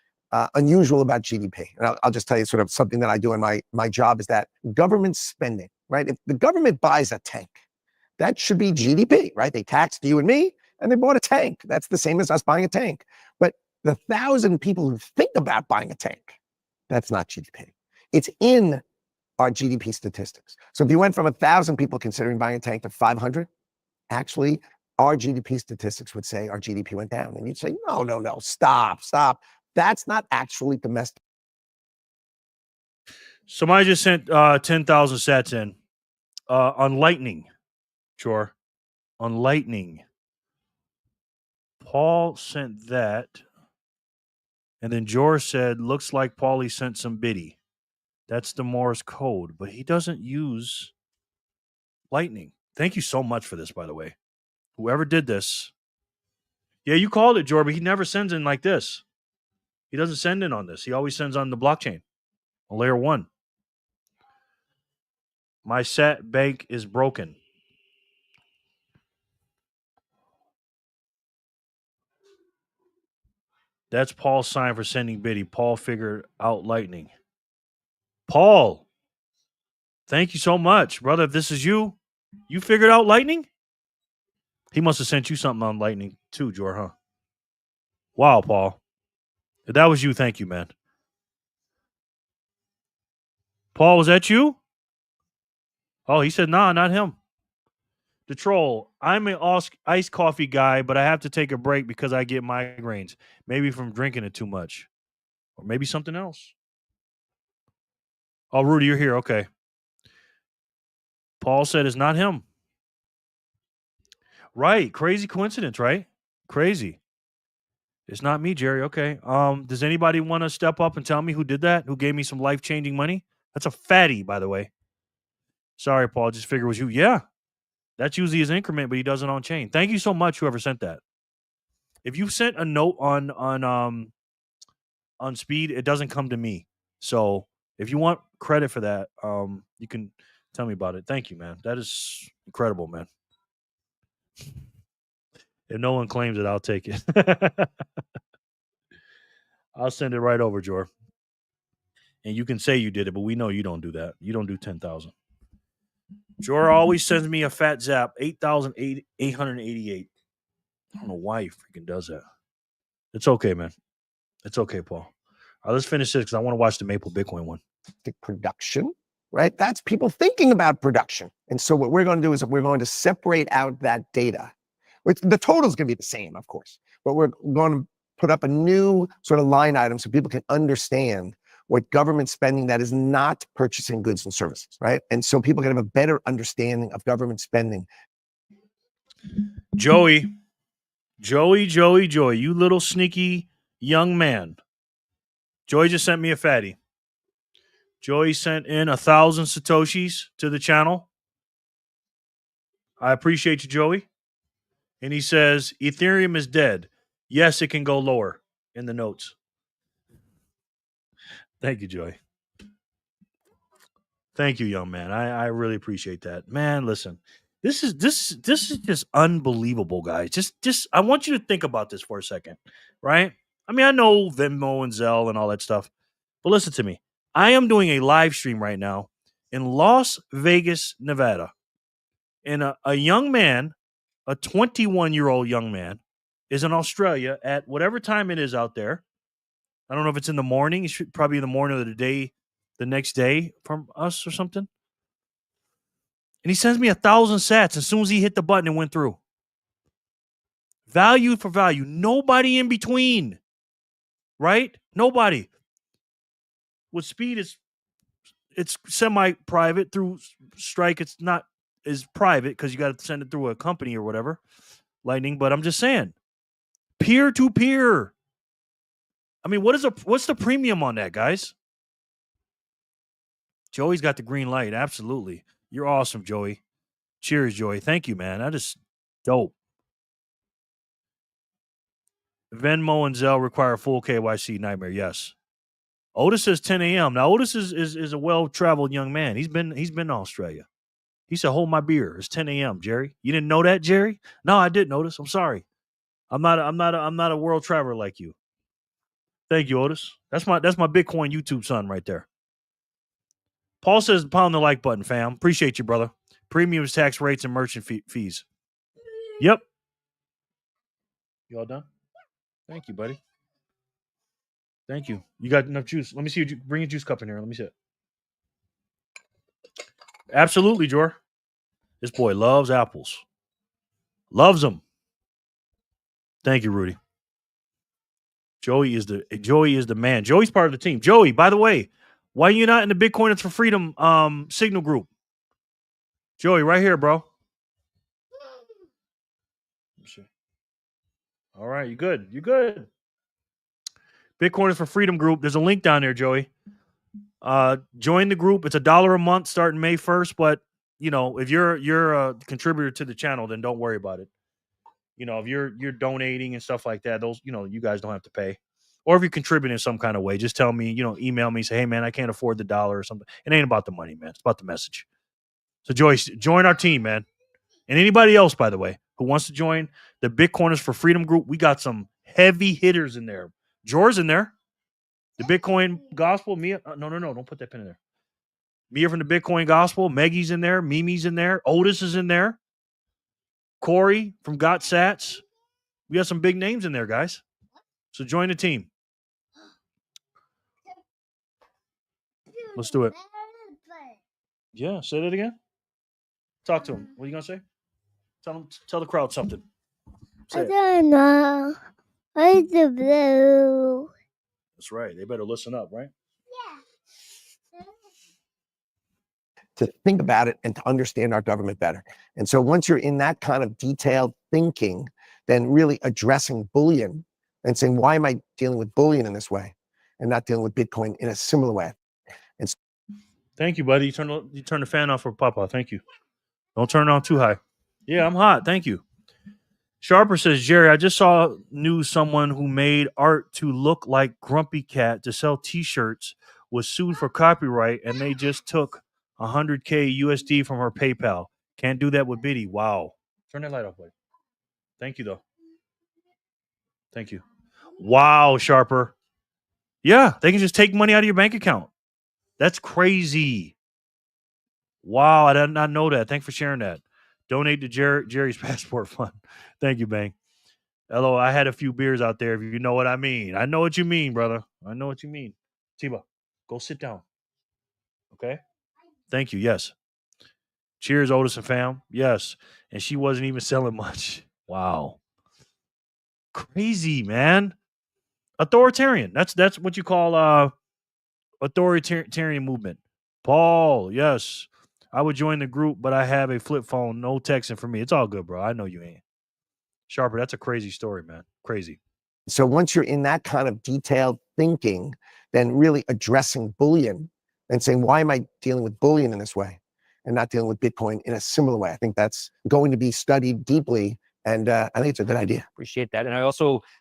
unusual about GDP, and I'll just tell you sort of something that I do in my job, is that government spending, right? If the government buys a tank, that should be GDP, right? They taxed you and me, and they bought a tank. That's the same as us buying a tank. But the 1,000 people who think about buying a tank, that's not GDP. It's in our GDP statistics. So if you went from 1,000 people considering buying a tank to 500, actually, our GDP statistics would say our GDP went down. And you'd say, no, stop. That's not actually domestic. Somebody just sent 10,000 sats in on Lightning. Sure. On Lightning. Paul sent that. And then George said, looks like Paulie sent some biddy. That's the Morse code, but he doesn't use Lightning. Thank you so much for this, by the way. Whoever did this. Yeah, you called it, Jorby. He never sends in like this. He doesn't send in on this. He always sends on the blockchain, on layer 1. My SAT bank is broken. That's Paul's sign for sending Biddy. Paul figured out Lightning. Paul, thank you so much, brother. If this is you, you figured out Lightning? He must have sent you something on Lightning too, Jor, huh? Wow, Paul. If that was you, thank you, man. Paul, was that you? Oh, he said, nah, not him. The troll, I'm an iced coffee guy, but I have to take a break because I get migraines. Maybe from drinking it too much. Or maybe something else. Oh, Rudy, you're here. Okay. Paul said it's not him. Right. Crazy coincidence, right? Crazy. It's not me, Jerry. Okay. Does anybody want to step up and tell me who did that? Who gave me some life-changing money? That's a fatty, by the way. Sorry, Paul. Just figured it was you. Yeah. That's usually his increment, but he does it on chain. Thank you so much, whoever sent that. If you sent a note on Speed, it doesn't come to me. So if you want credit for that, you can tell me about it. Thank you, man. That is incredible, man. If no one claims it, I'll take it. I'll send it right over, Jor. And you can say you did it, but we know you don't do that. You don't do 10,000. Jor always sends me a fat zap, 8,888. I don't know why he freaking does that. It's okay, man. It's okay, Paul. All right, let's finish this because I want to watch the Maple Bitcoin one. Production, right? That's people thinking about production. And so what we're going to do is we're going to separate out that data. The total is going to be the same, of course, but we're going to put up a new sort of line item so people can understand what government spending that is not purchasing goods and services, right? And so people can have a better understanding of government spending. Joey, you little sneaky young man. Joey just sent me a fatty. Joey sent in 1,000 Satoshis to the channel. I appreciate you, Joey. And he says, Ethereum is dead. Yes, it can go lower in the notes. Thank you, Joey. Thank you, young man. I really appreciate that. Man, listen. This is just unbelievable, guys. Just I want you to think about this for a second, right? I mean, I know Venmo and Zelle and all that stuff, but listen to me. I am doing a live stream right now in Las Vegas, Nevada. And a young man, a 21-year-old young man, is in Australia at whatever time it is out there. I don't know if it's in the morning. It should probably in the morning of the day, the next day from us or something. And he sends me 1,000 sats as soon as he hit the button and went through. Value for value. Nobody in between. Right? Nobody. With Speed, it's semi-private. Through Strike, it's not as private because you got to send it through a company or whatever. Lightning. But I'm just saying. Peer-to-peer. I mean, what's the premium on that, guys? Joey's got the green light. Absolutely. You're awesome, Joey. Cheers, Joey. Thank you, man. That is dope. Venmo and Zelle require full KYC. Nightmare. Yes. Otis says 10 a.m. Now, Otis is a well-traveled young man. He's been to Australia. He said, hold my beer. It's 10 a.m., Jerry. You didn't know that, Jerry? No, I didn't notice. I'm sorry. I'm not a world traveler like you. Thank you, Otis. That's my Bitcoin YouTube son right there. Paul says, pound the like button, fam. Appreciate you, brother. Premiums, tax rates, and merchant fees. Yep. You all done? Thank you, buddy. Thank you. You got enough juice. Let me see you. Bring a juice cup in here. Let me see it. Absolutely, Jor. This boy loves apples. Loves them. Thank you, Rudy. Joey is the man. Joey's part of the team. Joey, by the way, why are you not in the Bitcoiners for Freedom signal group? Joey, right here, bro. All right, you good. You good. Bitcoiners for Freedom group. There's a link down there, Joey. Join the group. It's $1 a month starting May 1st. But if you're a contributor to the channel, then don't worry about it. If you're donating and stuff like that, those you guys don't have to pay. Or if you contribute in some kind of way, just tell me, email me, say, hey man, I can't afford the dollar or something. It ain't about the money, man. It's about the message. So Joyce, join our team, man. And anybody else, by the way, who wants to join the Bitcoiners for Freedom group, we got some heavy hitters in there. Jor's in there. The Bitcoin Gospel, Mia. No, don't put that pin in there. Mia from the Bitcoin Gospel. Maggie's in there. Mimi's in there. Otis is in there. Corey from Got Sats. We got some big names in there, guys. So join the team. Let's do it. Yeah, say that again. Talk to him. What are you gonna say? Tell the crowd something. Say I it. don't know. Where's the blue? That's right. They better listen up, right? To think about it and to understand our government better. And so once you're in that kind of detailed thinking, then really addressing bullion and saying, why am I dealing with bullion in this way and not dealing with Bitcoin in a similar way? And Thank you, buddy. You turn the fan off for Papa. Thank you. Don't turn it on too high. Yeah, I'm hot. Thank you. Sharper says, Jerry, I just knew someone who made art to look like Grumpy Cat to sell T-shirts was sued for copyright, and they just took $100K USD from her PayPal. Can't do that with Biddy. Wow. Turn that light off, buddy. Thank you, though. Thank you. Wow, Sharper. Yeah, they can just take money out of your bank account. That's crazy. Wow, I did not know that. Thanks for sharing that. Donate to Jerry's Passport Fund. Thank you, Bang. Hello, I had a few beers out there, if you know what I mean. I know what you mean, brother. I know what you mean. Tiba, go sit down. Okay? Thank you. Yes. Cheers, Otis and fam. Yes. And she wasn't even selling much. Wow. Crazy, man. Authoritarian. That's what you call authoritarian movement. Paul, yes. I would join the group, but I have a flip phone. No texting for me. It's all good, bro. I know you ain't. Sharper, that's a crazy story, man. Crazy. so once you're in that kind of detailed thinking, then really addressing bullion and saying, why am I dealing with bullion in this way and not dealing with Bitcoin in a similar way? I think that's going to be studied deeply. And I think it's a good idea. Appreciate that. And I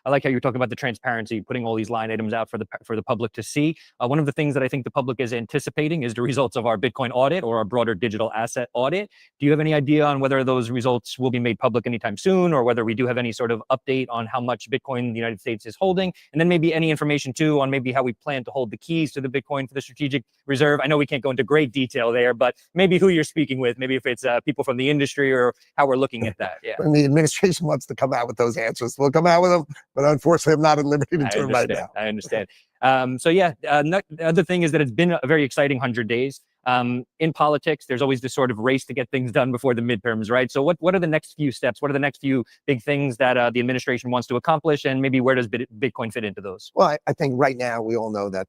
like how you're talking about the transparency, putting all these line items out for the public to see. One of the things that I think the public is anticipating is the results of our Bitcoin audit or our broader digital asset audit. Do you have any idea on whether those results will be made public anytime soon, or whether we do have any sort of update on how much Bitcoin the United States is holding? And then maybe any information too on maybe how we plan to hold the keys to the Bitcoin for the strategic reserve. I know we can't go into great detail there, but maybe who you're speaking with, maybe if it's people from the industry or how we're looking at that. Yeah. And the administration wants to come out with those answers. We'll come out with them, but unfortunately, I'm not at liberty to do it right now. I understand. The other thing is that it's been a very exciting 100 days. In politics, there's always this sort of race to get things done before the midterms, right? So what are the next few steps? What are the next few big things that the administration wants to accomplish? And maybe where does Bitcoin fit into those? Well, I think right now we all know that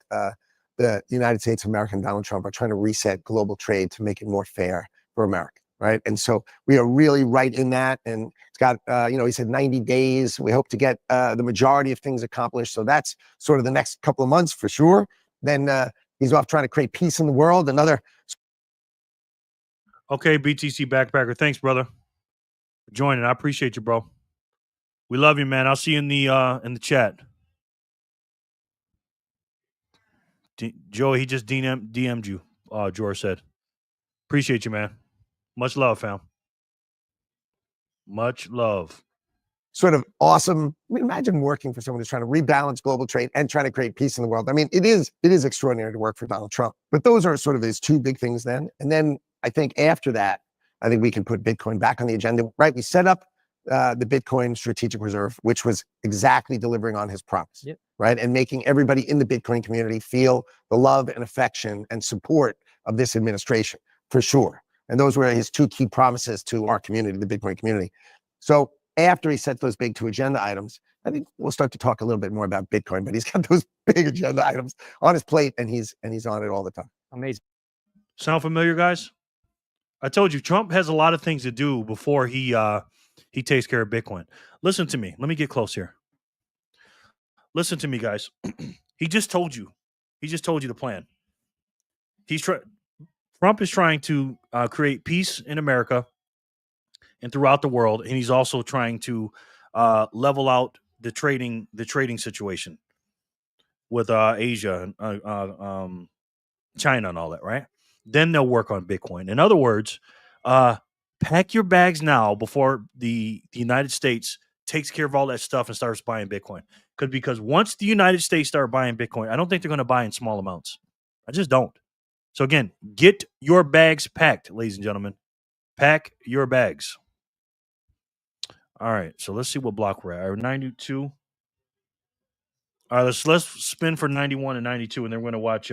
the United States of America and Donald Trump are trying to reset global trade to make it more fair for America. Right. And so we are really right in that. And it's got, he said 90 days. We hope to get the majority of things accomplished. So that's sort of the next couple of months for sure. Then he's off trying to create peace in the world. Okay, BTC Backpacker. Thanks, brother, for joining. I appreciate you, bro. We love you, man. I'll see you in the chat. Joey, he just DM'd you, George said. Appreciate you, man. Much love, fam. Much love. Sort of awesome. I mean, imagine working for someone who's trying to rebalance global trade and trying to create peace in the world. I mean, it is extraordinary to work for Donald Trump. But those are sort of his two big things then. And then I think after that, I think we can put Bitcoin back on the agenda. Right? We set up the Bitcoin strategic reserve, which was exactly delivering on his promise. Yep. Right? And making everybody in the Bitcoin community feel the love and affection and support of this administration, for sure. And those were his two key promises to our community, the Bitcoin community. So after he set those big two agenda items, I think we'll start to talk a little bit more about Bitcoin, but he's got those big agenda items on his plate and he's on it all the time. Amazing. Sound familiar, guys? I told you, Trump has a lot of things to do before he takes care of Bitcoin. Listen to me. Let me get close here. Listen to me, guys. He just told you the plan. Trump is trying to create peace in America and throughout the world, and he's also trying to level out the trading situation with Asia and China and all that, right? Then they'll work on Bitcoin. In other words, pack your bags now before the United States takes care of all that stuff and starts buying Bitcoin. Because once the United States start buying Bitcoin, I don't think they're going to buy in small amounts. I just don't. So again, get your bags packed, ladies and gentlemen. Pack your bags. All right, so let's see what block we're at. 92. All right, let's spin for 91 and 92, and then we're going to watch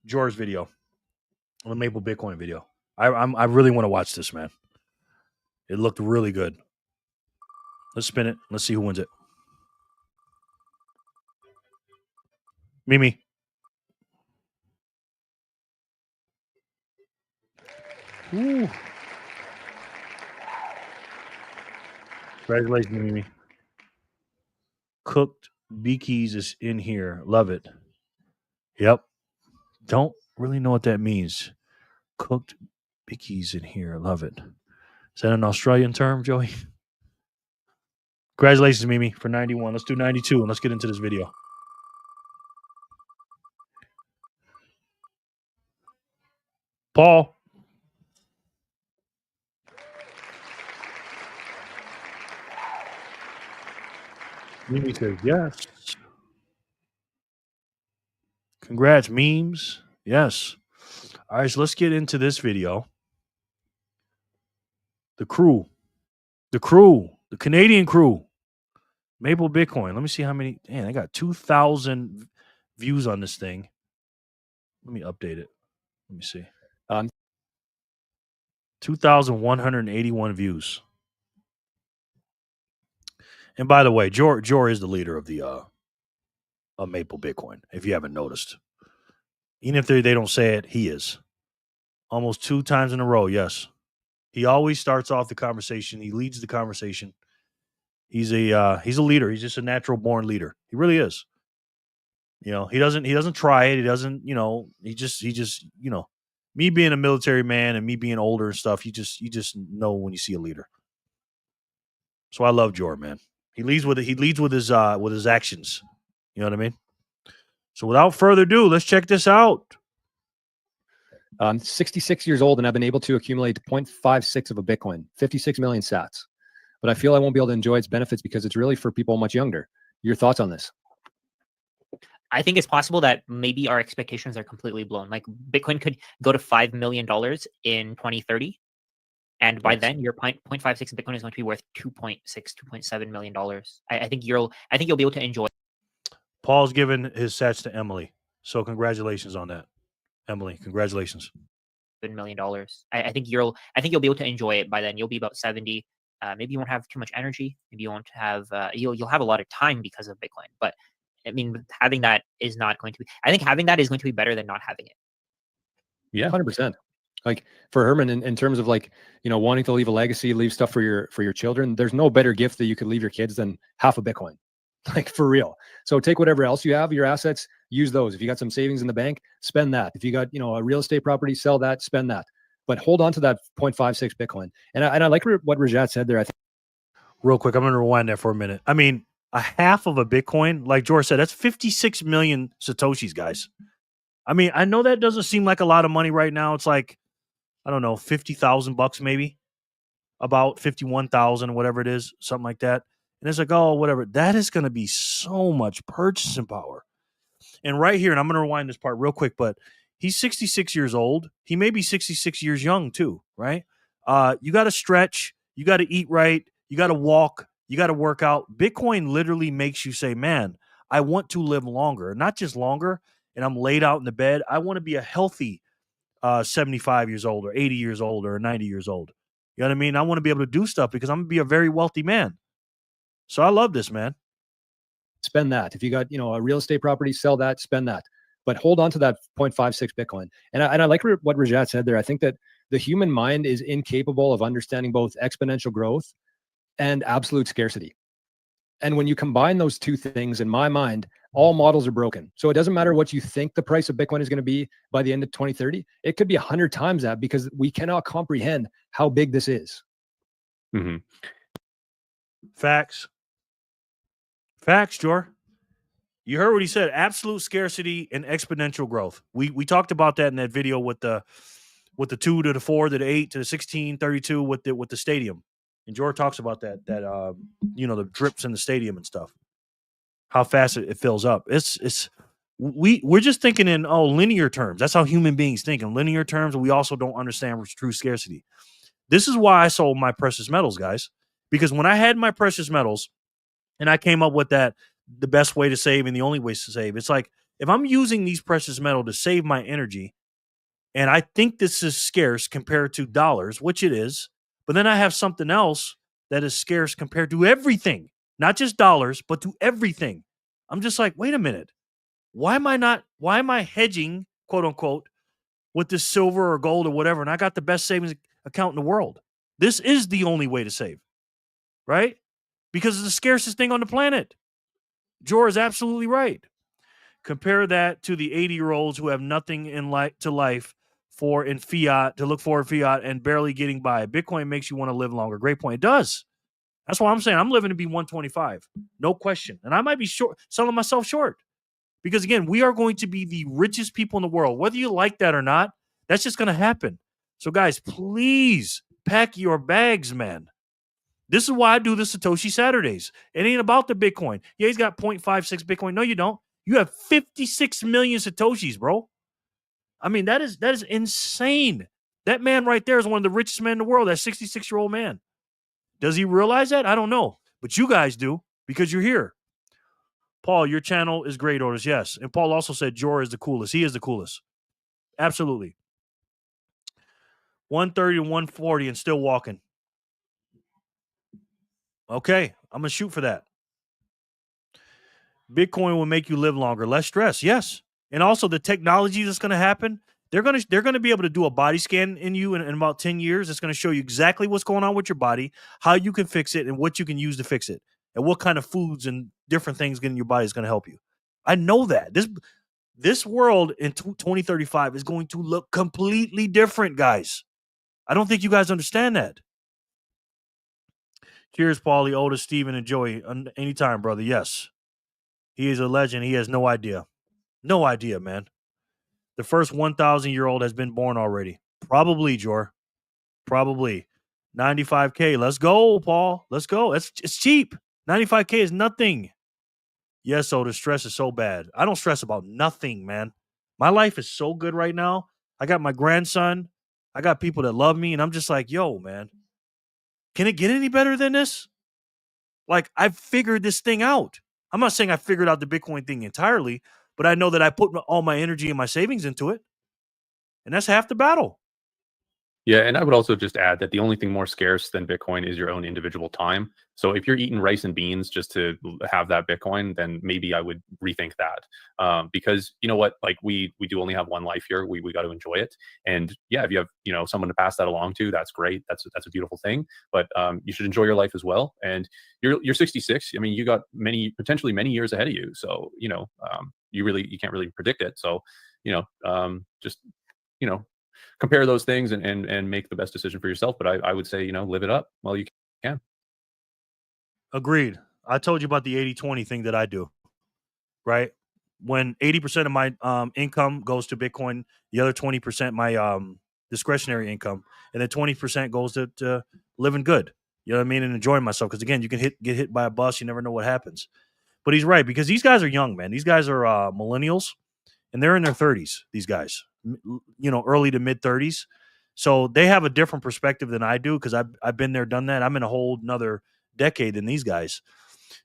George's video, the Maple Bitcoin video. I really want to watch this, man. It looked really good. Let's spin it. Let's see who wins it. Mimi. Ooh. Congratulations, Mimi. Cooked Beakies is in here. Love it. Yep. Don't really know what that means. Cooked Beakies in here. Love it. Is that an Australian term, Joey? Congratulations, Mimi, for 91. Let's do 92 and let's get into this video. Paul. Mimi says yes. Congrats, memes. Yes. All right, so let's get into this video. The Canadian crew, Maple Bitcoin. Let me see how many. Man, I got 2,000 views on this thing. Let me update it. Let me see. 2,181 views. And by the way, Jor is the leader of the Maple Bitcoin, if you haven't noticed. Even if they don't say it, he is. Almost 2 times in a row, yes. He always starts off the conversation. He leads the conversation. He's a leader. He's just a natural born leader. He really is. You know, he doesn't try it. He doesn't, you know, he just, you know, me being a military man and me being older and stuff, you just know when you see a leader. So I love Jor, man. He leads with his actions. You know what I mean? So without further ado, let's check this out. I'm 66 years old and I've been able to accumulate 0.56 of a Bitcoin, 56 million sats. But I feel I won't be able to enjoy its benefits because it's really for people much younger. Your thoughts on this? I think it's possible that maybe our expectations are completely blown. Like Bitcoin could go to $5 million in 2030. And by then your 0.56 Bitcoin is going to be worth $2.7 million. I think you'll be able to enjoy. Paul's given his sats to Emily. So congratulations on that. Emily, congratulations. $1 million. I think you'll be able to enjoy it by then. You'll be about 70. Maybe you won't have too much energy. Maybe you won't have you'll have a lot of time because of Bitcoin. But I mean, having that is not going to be. I think having that is going to be better than not having it. Yeah, 100%. Like for Herman, in terms of like, you know, wanting to leave a legacy, leave stuff for your children. There's no better gift that you could leave your kids than half a Bitcoin. Like for real. So take whatever else you have, your assets, use those. If you got some savings in the bank, spend that. If you got, you know, a real estate property, sell that, spend that. But hold on to that 0.56 Bitcoin. And I like what Rajat said there. I think. Real quick, I'm going to rewind that for a minute. I mean, a half of a Bitcoin, like George said, that's 56 million Satoshis, guys. I mean, I know that doesn't seem like a lot of money right now. It's like, I don't know, $50,000 maybe, about 51,000, whatever it is, something like that. And it's like, oh, whatever. That is going to be so much purchasing power. And right here, and I'm going to rewind this part real quick, but he's 66 years old. He may be 66 years young too, right? You got to stretch. You got to eat right. You got to walk. You got to work out. Bitcoin literally makes you say, man, I want to live longer, not just longer. And I'm laid out in the bed. I want to be a healthy 75 years old or 80 years old or 90 years old. You know what I mean? I want to be able to do stuff because I'm going to be a very wealthy man. So I love this, man. Spend that. If you got, you know, a real estate property, sell that, spend that. But hold on to that 0.56 Bitcoin. And I like what Rajat said there. I think that the human mind is incapable of understanding both exponential growth and absolute scarcity. And when you combine those two things, in my mind, all models are broken. So it doesn't matter what you think the price of Bitcoin is going to be by the end of 2030. It could be 100 times that, because we cannot comprehend how big this is. Mm-hmm. Facts, Jor. You heard what he said. Absolute scarcity and exponential growth. We talked about that in that video with the 2 to the 4 to the 8 to the 16, 32 with the stadium. And Jor talks about that the drips in the stadium and stuff. How fast it fills up. We're just thinking in linear terms. That's how human beings think, in linear terms, and we also don't understand true scarcity. This is why I sold my precious metals, guys. Because when I had my precious metals and I came up with the best way to save and the only way to save, it's like, if I'm using these precious metals to save my energy, and I think this is scarce compared to dollars, which it is, but then I have something else that is scarce compared to everything, not just dollars, but to everything. I'm just like, wait a minute. Why am I hedging, quote unquote, with this silver or gold or whatever, and I got the best savings account in the world? This is the only way to save, right? Because it's the scarcest thing on the planet. Jor is absolutely right. Compare that to the 80-year-olds who have nothing in life to look for fiat and barely getting by. Bitcoin makes you want to live longer. Great point. It does. That's why I'm saying I'm living to be 125. No question. And I might be selling myself short. Because again, we are going to be the richest people in the world. Whether you like that or not, that's just going to happen. So guys, please pack your bags, man. This is why I do the Satoshi Saturdays. It ain't about the Bitcoin. Yeah, he's got 0.56 Bitcoin. No, you don't. You have 56 million Satoshis, bro. I mean, that is insane. That man right there is one of the richest men in the world, that 66-year-old man. Does he realize that? I don't know. But you guys do, because you're here. Paul, your channel is great, Otis. Yes. And Paul also said Jor is the coolest. He is the coolest. Absolutely. 130 to 140 and still walking. Okay. I'm going to shoot for that. Bitcoin will make you live longer, less stress. Yes. And also the technology that's going to happen, they're going to be able to do a body scan in you in about 10 years. It's going to show you exactly what's going on with your body, how you can fix it, and what you can use to fix it, and what kind of foods and different things in your body is going to help you. I know that. This world in 2035 is going to look completely different, guys. I don't think you guys understand that. Cheers, Paulie, Otis, Steven, and Joey. Anytime, brother. Yes. He is a legend. He has no idea. No idea, man. The first 1,000-year-old has been born already. Probably, Jor. Probably. 95K. Let's go, Paul. Let's go. It's cheap. 95K is nothing. Yes, so the stress is so bad. I don't stress about nothing, man. My life is so good right now. I got my grandson. I got people that love me, and I'm just like, yo, man, can it get any better than this? Like, I've figured this thing out. I'm not saying I figured out the Bitcoin thing entirely, but I know that I put all my energy and my savings into it, and that's half the battle. Yeah, and I would also just add that the only thing more scarce than Bitcoin is your own individual time. So if you're eating rice and beans just to have that Bitcoin, then maybe I would rethink that. Because you know what, like we do only have one life here. We got to enjoy it. And yeah, if you have someone to pass that along to, that's great. That's a beautiful thing. But you should enjoy your life as well. And you're 66. I mean, you got potentially many years ahead of you. So you can't really predict it. So just compare those things and make the best decision for yourself. But I would say, live it up while you can. Agreed. I told you about the 80-20 thing that I do, right? When 80% of my income goes to Bitcoin, the other 20% my discretionary income, and then 20% goes to living good. You know what I mean? And enjoying myself. Because again, you can get hit by a bus. You never know what happens. But he's right, because these guys are young, man. These guys are millennials, and they're in their 30s, these guys. Early to mid 30s. So they have a different perspective than I do, because I've been there, done that. I'm in a whole another decade than these guys.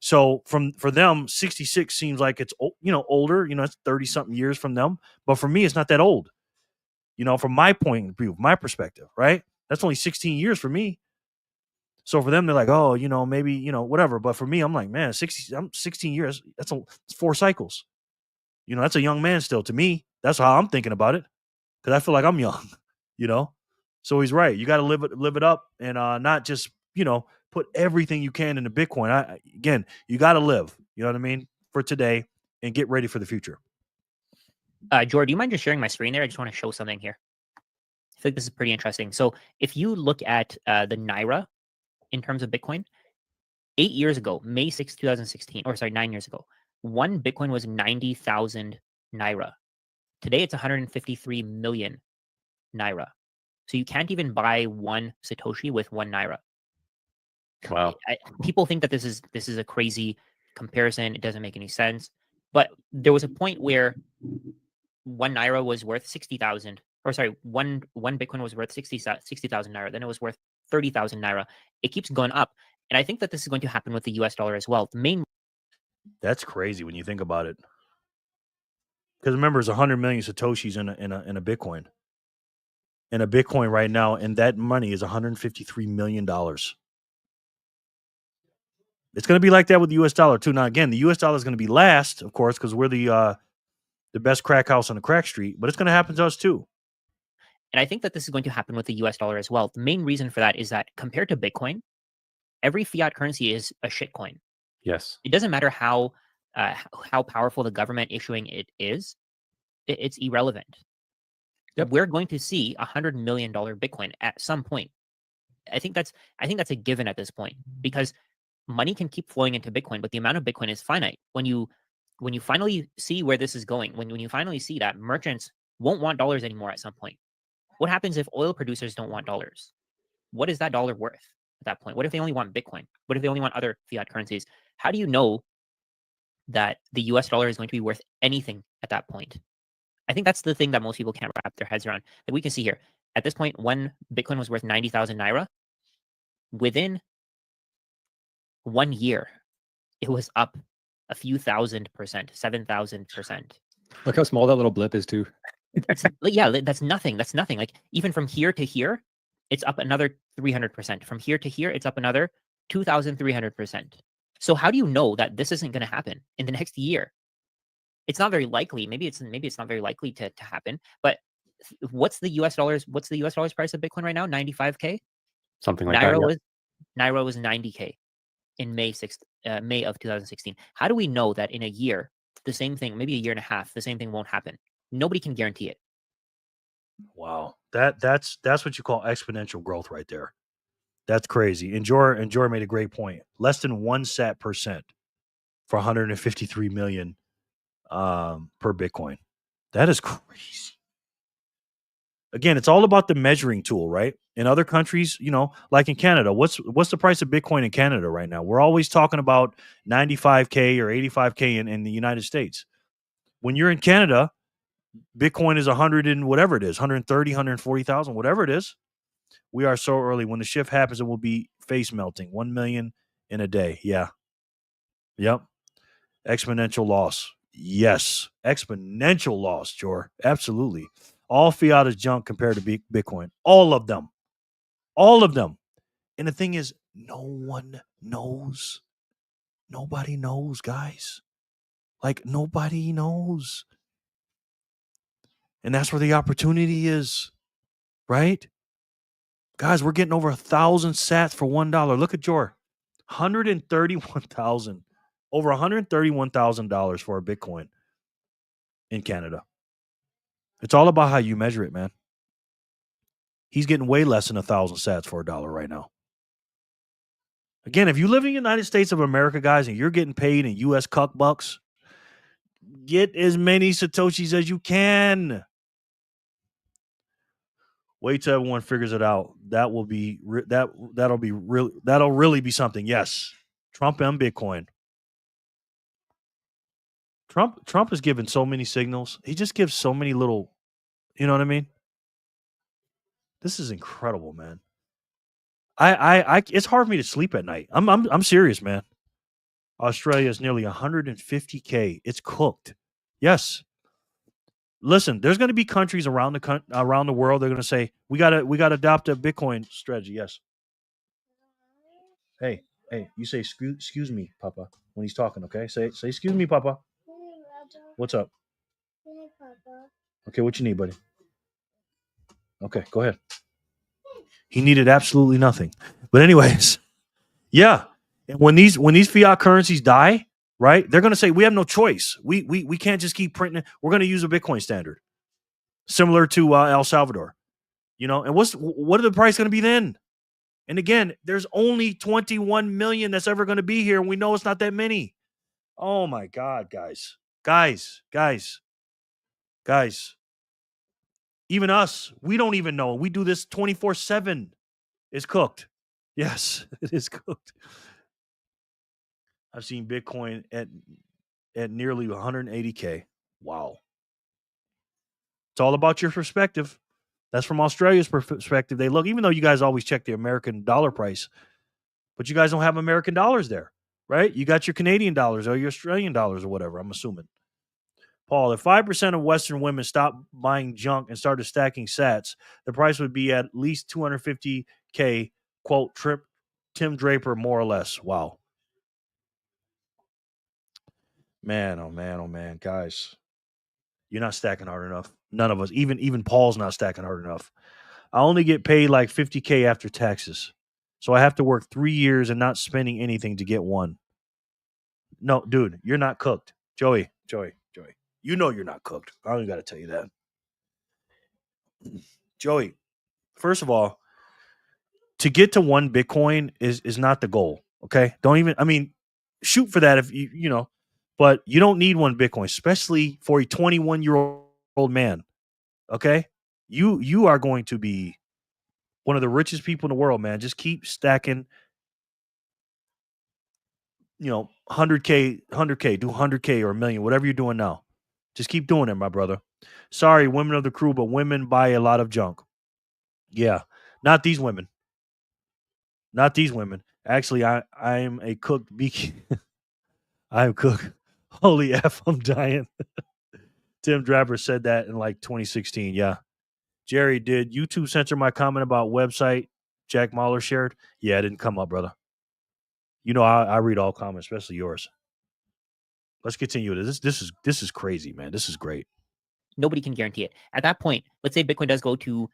So for them, 66 seems like it's older. It's 30 something years from them. But for me, it's not that old. From my point of view, my perspective, right? That's only 16 years for me. So for them, they're like, oh, maybe whatever. But for me, I'm like, man, 16 years. That's 4 cycles. That's a young man still to me. That's how I'm thinking about it, because I feel like I'm young, So he's right. You got to live it up, and not just put everything you can into Bitcoin. Again, you got to live. You know what I mean? For today, and get ready for the future. George, do you mind just sharing my screen there? I just want to show something here. I think this is pretty interesting. So if you look at the Naira in terms of Bitcoin, 8 years ago, May 6, 2016, or sorry, 9 years ago, one Bitcoin was 90,000 Naira. Today, it's 153 million Naira. So you can't even buy one Satoshi with 1 Naira. Wow. People think that this is a crazy comparison. It doesn't make any sense. But there was a point where 1 Naira was worth 60,000, or sorry, one Bitcoin was worth 60,000 Naira. Then it was worth 30,000 Naira. It keeps going up. And I think that this is going to happen with the US dollar as well. The main That's crazy when you think about it. Because remember, it's 100 million Satoshis in a Bitcoin. In a Bitcoin right now, and that money is $153 million. It's going to be like that with the US dollar too. Now, again, the US dollar is going to be last, of course, because we're the best crack house on the crack street, but it's going to happen to us too. And I think that this is going to happen with the US dollar as well. The main reason for that is that compared to Bitcoin, every fiat currency is a shitcoin. Yes. It doesn't matter how powerful the government issuing it is, it's irrelevant. Yep. We're going to see $100 million Bitcoin at some point. I think that's a given at this point, because money can keep flowing into Bitcoin, but the amount of Bitcoin is finite. When you finally see where this is going, when you finally see that merchants won't want dollars anymore at some point, what happens if oil producers don't want dollars? What is that dollar worth at that point? What if they only want Bitcoin? What if they only want other fiat currencies? How do you know that the US dollar is going to be worth anything at that point? I think that's the thing that most people can't wrap their heads around. That we can see here. At this point, when Bitcoin was worth 90,000 Naira, within 1 year, it was up a few thousand %, 7,000%. Look how small that little blip is too. Yeah, that's nothing. That's nothing. Like, even from here to here, it's up another 300%. From here to here, it's up another 2,300%. So how do you know that this isn't going to happen in the next year? It's not very likely. Maybe it's not very likely to happen. But what's the US dollars price of Bitcoin right now? 95K. Something like that. Yeah. Naira was 90K in May of 2016. How do we know that in a year, the same thing, maybe a year and a half, the same thing won't happen? Nobody can guarantee it. Wow. That's what you call exponential growth right there. That's crazy. And Jor made a great point. Less than 1 sat % for 153 million per Bitcoin. That is crazy. Again, it's all about the measuring tool, right? In other countries, like in Canada, what's the price of Bitcoin in Canada right now? We're always talking about 95K or 85K in the United States. When you're in Canada, Bitcoin is 100 and whatever it is, 130, 140,000, whatever it is. We are so early. When the shift happens, it will be face melting. 1 million in a day. Yeah. Yep. Exponential loss. Yes. Exponential loss, Jor. Absolutely. All fiat is junk compared to Bitcoin. All of them. All of them. And the thing is, no one knows. Nobody knows, guys. Like, nobody knows. And that's where the opportunity is, right? Guys, we're getting over 1,000 sats for $1. Look at Jor. 131,000. Over $131,000 for a Bitcoin in Canada. It's all about how you measure it, man. He's getting way less than 1,000 sats for $1 right now. Again, if you live in the United States of America, guys, and you're getting paid in U.S. cuck bucks, get as many Satoshis as you can. Wait till everyone figures it out. That'll really be something. Yes, Trump and Bitcoin. Trump is giving so many signals. He just gives so many little, you know what I mean? This is incredible, man. I it's hard for me to sleep at night. I'm serious, man. Australia is nearly 150K. It's cooked. Yes. Listen, there's going to be countries around the world. They're going to say we got to adopt a Bitcoin strategy. Yes. Hey, you say excuse me, Papa, when he's talking. Okay, say excuse me, Papa. What's up? Okay, what you need, buddy? Okay, go ahead. He needed absolutely nothing. But anyways, yeah. And when these fiat currencies die, right? They're going to say we have no choice. We can't just keep printing. We're going to use a Bitcoin standard, similar to El Salvador. And what are the price going to be then? And again, there's only 21 million that's ever going to be here, and we know it's not that many. Oh my God, guys. Even us, we don't even know. We do this 24/7. It's cooked. Yes, it is cooked. I've seen Bitcoin at nearly 180K. Wow. It's all about your perspective. That's from Australia's perspective. They look, even though you guys always check the American dollar price, but you guys don't have American dollars there, right? You got your Canadian dollars or your Australian dollars or whatever, I'm assuming. Paul, if 5% of Western women stopped buying junk and started stacking sats, the price would be at least 250K, quote, Tim Draper, more or less. Wow. Man, oh man, guys. You're not stacking hard enough. None of us. Even Paul's not stacking hard enough. I only get paid like 50K after taxes. So I have to work 3 years and not spending anything to get one. No, dude, you're not cooked. Joey. You know you're not cooked. I don't even got to tell you that. Joey, first of all, to get to 1 Bitcoin is not the goal. Okay? Shoot for that if but you don't need 1 Bitcoin, especially for a 21-year-old man. Okay? You are going to be one of the richest people in the world, man. Just keep stacking 100K, do 100K or a million, whatever you're doing now. Just keep doing it, my brother. Sorry, women of the crew, but women buy a lot of junk. Yeah, not these women. Actually, I am a cooked beaky. I am cooked. Holy F, I'm dying. Tim Draper said that in like 2016. Yeah. Jerry, did YouTube censor my comment about website Jack Mahler shared? Yeah, it didn't come up, brother. I read all comments, especially yours. Let's continue with this. This is crazy, man. This is great. Nobody can guarantee it. At that point, let's say Bitcoin does go to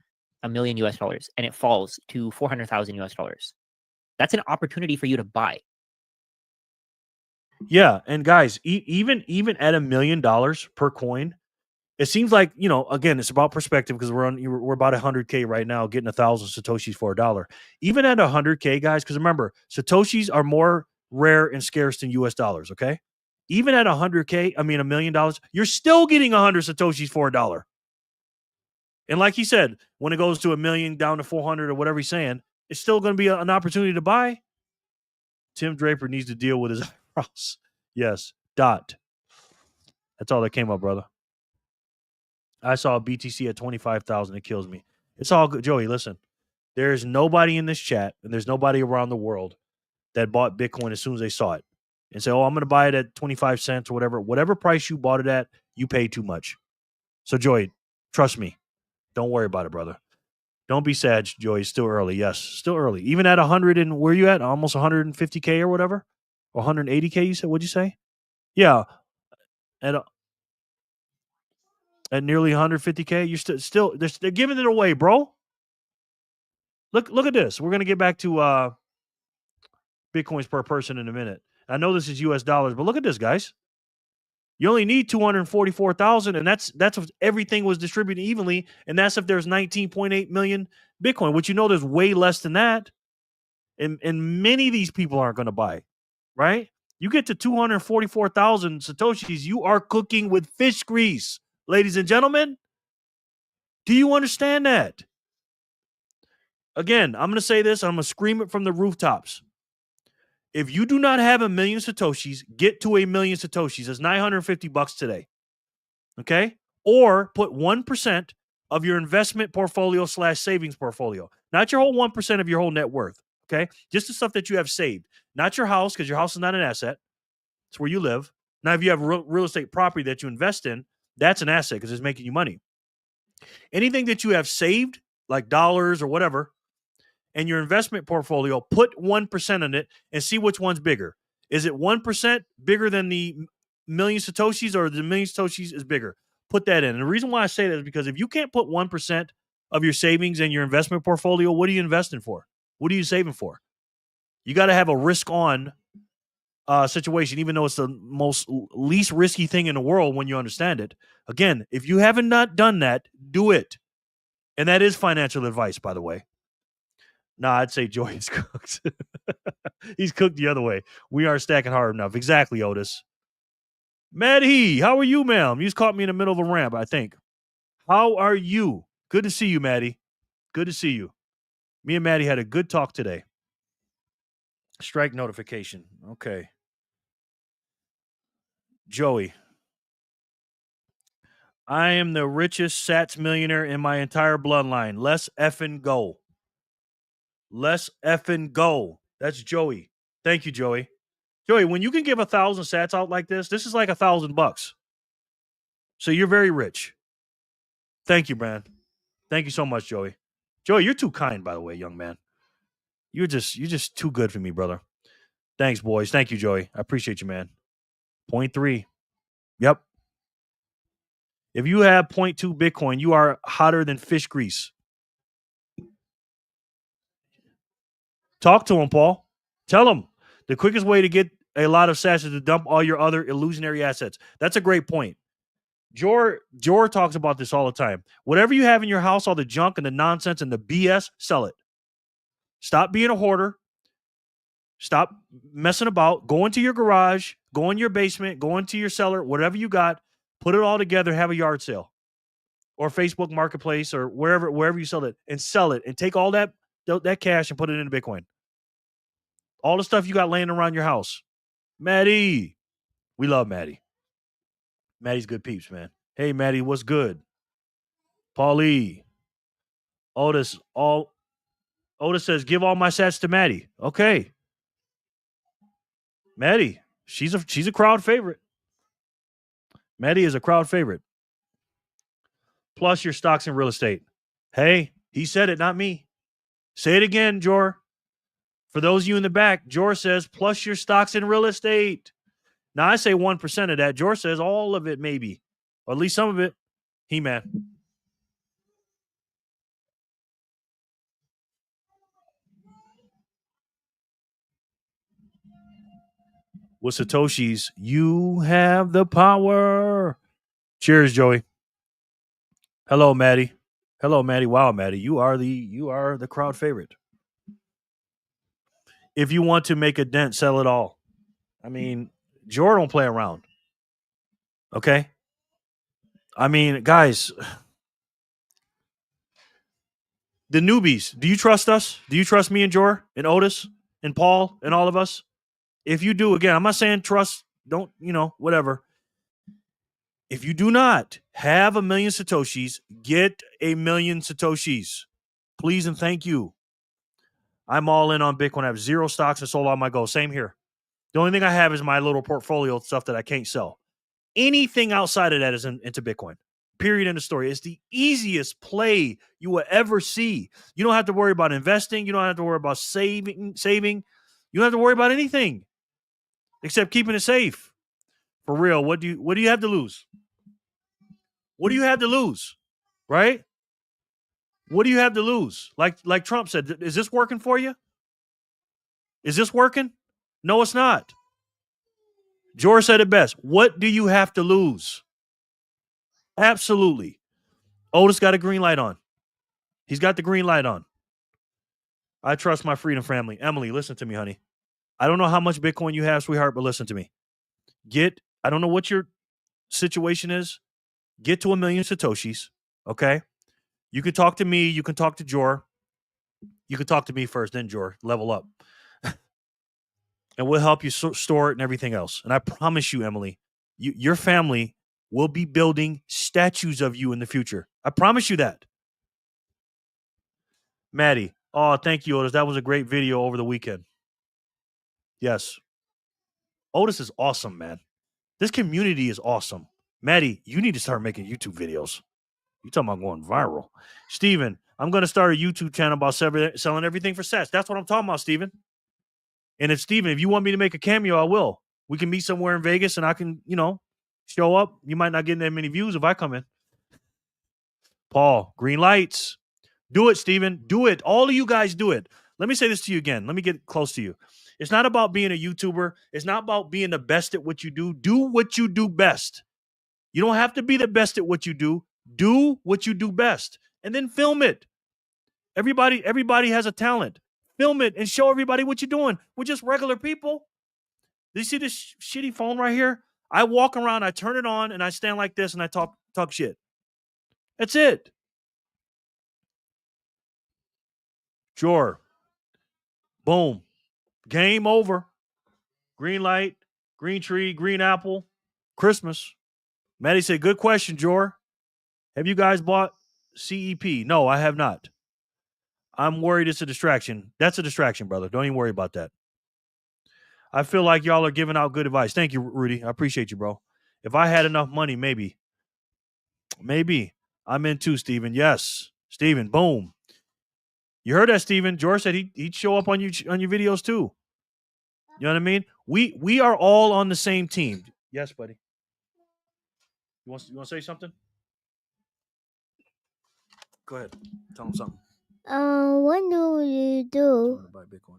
$1 million and it falls to $400,000. That's an opportunity for you to buy. Yeah, and guys, even at $1 million per coin, it seems like again, it's about perspective because we're about 100K right now, getting 1,000 satoshis for $1. Even at 100K, guys, because remember, satoshis are more rare and scarce than US dollars. Okay, even at 100K, $1 million, you're still getting 100 satoshis for $1. And like he said, when it goes to 1 million down to 400 or whatever he's saying, it's still going to be an opportunity to buy. Tim Draper needs to deal with his eyebrows. Yes, dot. That's all that came up, brother. I saw a BTC at 25,000. It kills me. It's all good. Joey, listen. There's nobody in this chat and there's nobody around the world that bought Bitcoin as soon as they saw it and say, I'm going to buy it at 25 cents or whatever. Whatever price you bought it at, you paid too much. So, Joey, trust me. Don't worry about it, brother. Don't be sad, Joey. It's still early. Yes, still early. Even at 100 and where you at? Almost 150K or whatever? Or 180K, you said? What'd you say? Yeah. At nearly 150K, you're still they're giving it away, bro. Look at this. We're gonna get back to Bitcoins per person in a minute. I know this is US dollars, but look at this, guys. You only need 244,000, and that's if everything was distributed evenly, and that's if there's 19.8 million Bitcoin, which there's way less than that. And many of these people aren't going to buy, right? You get to 244,000 Satoshis, you are cooking with fish grease, ladies and gentlemen. Do you understand that? Again, I'm going to say this. I'm going to scream it from the rooftops. If you do not have 1 million Satoshis, get to 1 million Satoshis. It's $950 today. Okay? Or put 1% of your investment portfolio / savings portfolio. Not your whole 1% of your whole net worth. Okay? Just the stuff that you have saved. Not your house, because your house is not an asset. It's where you live. Now, if you have real estate property that you invest in, that's an asset because it's making you money. Anything that you have saved, like dollars or whatever, and your investment portfolio, put 1% in it and see which one's bigger. Is it 1% bigger than the million Satoshis, or the million Satoshis is bigger? Put that in. And the reason why I say that is because if you can't put 1% of your savings in your investment portfolio, what are you investing for? What are you saving for? You got to have a risk on situation, even though it's the least risky thing in the world when you understand it. Again, if you haven't not done that, do it. And that is financial advice, by the way. Nah, I'd say Joy is cooked. He's cooked the other way. We aren't stacking hard enough. Exactly, Otis. Maddie, how are you, ma'am? You just caught me in the middle of a ramp, I think. How are you? Good to see you, Maddie. Good to see you. Me and Maddie had a good talk today. Strike notification. Okay. Joey. I am the richest Sats millionaire in my entire bloodline. Let's effing go. Let's effing go. That's Joey. Thank you, Joey. Joey, when you can give 1,000 Sats out like this is like $1,000. So you're very rich. Thank you, man. Thank you so much, Joey. Joey, you're too kind, by the way, young man. You're just too good for me, brother. Thanks, boys. Thank you, Joey. I appreciate you, man. 0.3. Yep. If you have 0.2 Bitcoin, you are hotter than fish grease. Talk to him, Paul. Tell him the quickest way to get a lot of sats is to dump all your other illusionary assets. That's a great point. Jor talks about this all the time. Whatever you have in your house, all the junk and the nonsense and the BS, sell it. Stop being a hoarder. Stop messing about. Go into your garage, go in your basement, go into your cellar, whatever you got, put it all together, have a yard sale or Facebook Marketplace or wherever you sell it and take all that cash and put it into Bitcoin. All the stuff you got laying around your house. Maddie. We love Maddie. Maddie's good peeps, man. Hey, Maddie, what's good? Paulie. Otis says, give all my sats to Maddie. Okay. Maddie, she's a crowd favorite. Maddie is a crowd favorite. Plus your stocks in real estate. Hey, he said it, not me. Say it again, Jor. For those of you in the back, Jor says, plus your stocks in real estate. Now, I say 1% of that. Jor says all of it, maybe. Or at least some of it. He-Man. With Satoshi's, you have the power. Cheers, Joey. Hello, Maddie. Wow, Maddie, you are the crowd favorite. If you want to make a dent, sell it all. I mean, Jor don't play around. Okay? I mean, guys, the newbies, do you trust us? Do you trust me and Jor and Otis and Paul and all of us? If you do, again, I'm not saying trust, don't, whatever. If you do not have 1 million Satoshis, get 1 million Satoshis. Please and thank you. I'm all in on Bitcoin. I have 0 stocks and sold all my gold. Same here. The only thing I have is my little portfolio of stuff that I can't sell. Anything outside of that is into Bitcoin. Period. End of story. It's the easiest play you will ever see. You don't have to worry about investing. You don't have to worry about saving. You don't have to worry about anything except keeping it safe. For real. What do you have to lose? What do you have to lose? Right? What do you have to lose? Like Trump said, is this working for you? Is this working? No, it's not. George said it best. What do you have to lose? Absolutely. Otis got a green light on. He's got the green light on. I trust my freedom family. Emily, listen to me, honey. I don't know how much Bitcoin you have, sweetheart, but listen to me. I don't know what your situation is. Get to 1 million Satoshis, okay? You can talk to me. You can talk to Jor. You can talk to me first, then Jor. Level up. And we'll help you store it and everything else. And I promise you, Emily, your family will be building statues of you in the future. I promise you that. Maddie. Oh, thank you, Otis. That was a great video over the weekend. Yes. Otis is awesome, man. This community is awesome. Maddie, you need to start making YouTube videos. You talking about going viral. Steven, I'm going to start a YouTube channel about selling everything for sats. That's what I'm talking about, Steven. And if you want me to make a cameo, I will. We can meet somewhere in Vegas and I can, show up. You might not get that many views if I come in. Paul, green lights. Do it, Steven. Do it. All of you guys do it. Let me say this to you again. Let me get close to you. It's not about being a YouTuber. It's not about being the best at what you do. Do what you do best. You don't have to be the best at what you do. Do what you do best, and then film it. Everybody has a talent. Film it and show everybody what you're doing. We're just regular people. Do you see this shitty phone right here? I walk around, I turn it on, and I stand like this and I talk shit. That's it. Sure. Boom. Game over. Green light, green tree, green apple, Christmas. Maddie said, good question, Jor. Have you guys bought CEP? No, I have not. I'm worried it's a distraction. That's a distraction, brother. Don't even worry about that. I feel like y'all are giving out good advice. Thank you, Rudy. I appreciate you, bro. If I had enough money, maybe. I'm in too, Steven. Yes. Steven, boom. You heard that, Steven. George said he'd show up on your videos too. You know what I mean? We are all on the same team. Yes, buddy. You want to say something? Go ahead. Tell him something. What do you do? Buy Bitcoin.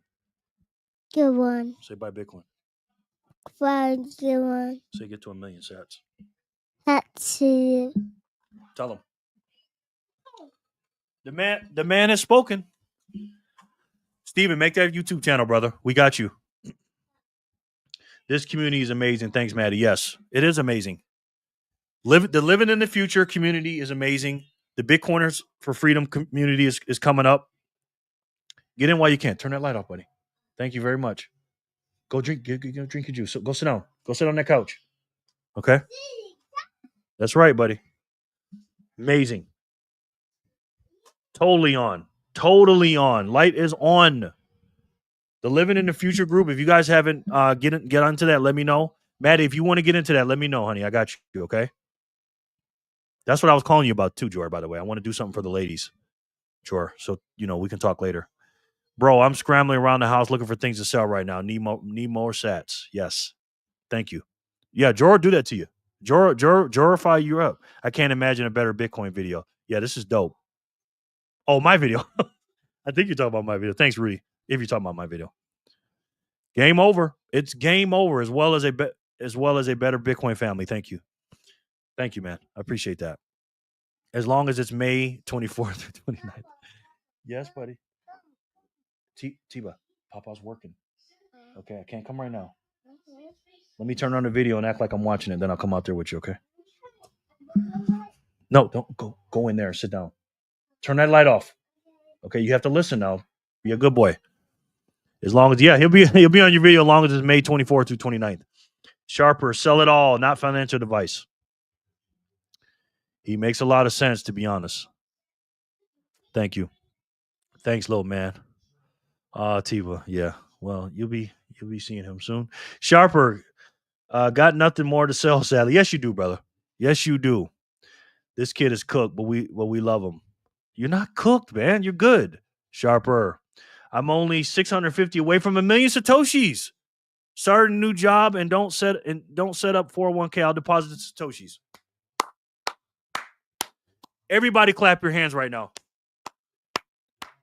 Get one. Say buy Bitcoin. Find one. Say get to 1 million sats. That's it. Tell him. The man has spoken. Steven, make that YouTube channel, brother. We got you. This community is amazing. Thanks, Maddie. Yes, it is amazing. The Living in the Future community is amazing. The Bitcoiners for Freedom community is coming up. Get in while you can. Turn that light off, buddy. Thank you very much. Go drink your juice. So go sit down. Go sit on that couch. Okay? That's right, buddy. Amazing. Totally on. Totally on. Light is on. The Living in the Future group. If you guys haven't get onto that, let me know. Maddie, if you want to get into that, let me know, honey. I got you, okay? That's what I was calling you about too, Jor, by the way. I want to do something for the ladies. Jor. So, we can talk later. Bro, I'm scrambling around the house looking for things to sell right now. Need more sats. Yes. Thank you. Yeah, Jor, do that to you. Jorify you up. I can't imagine a better Bitcoin video. Yeah, this is dope. Oh, my video. I think you're talking about my video. Thanks, Rudy. If you're talking about my video. Game over. It's game over as well as a better Bitcoin family. Thank you. Thank you, man. I appreciate that. As long as it's May 24th through 29th. Yes, buddy. Tiba, Papa's working. Okay, I can't come right now. Let me turn on the video and act like I'm watching it. Then I'll come out there with you, okay? No, don't go in there. Sit down. Turn that light off. Okay, you have to listen now. Be a good boy. As long as, he'll be on your video as long as it's May 24th through 29th. Sharper, sell it all, not financial advice. He makes a lot of sense, to be honest. Thank you. Thanks, little man. Tiva, yeah. Well, you'll be seeing him soon. Sharper, got nothing more to sell, sadly. Yes, you do, brother. Yes, you do. This kid is cooked, but we love him. You're not cooked, man. You're good. Sharper. I'm only 650 away from 1 million Satoshis. Start a new job and don't set up 401k. I'll deposit the Satoshis. Everybody clap your hands right now.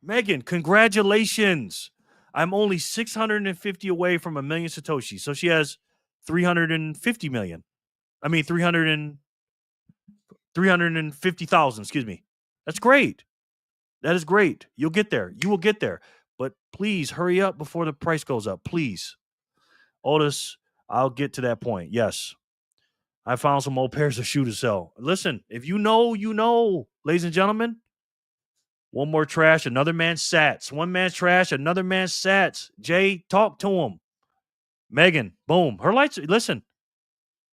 Megan, congratulations. I'm only 650 away from 1 million Satoshis. So she has 350 million. I mean, 350,000, excuse me. That's great. That is great. You'll get there. You will get there. But please hurry up before the price goes up. Please. Otis, I'll get to that point. Yes. I found some old pairs of shoe to sell. Listen, if you know, you know, ladies and gentlemen. One more trash, another man's sats. One man's trash, another man's sats. Jay, talk to him. Megan, boom. Her lights, listen.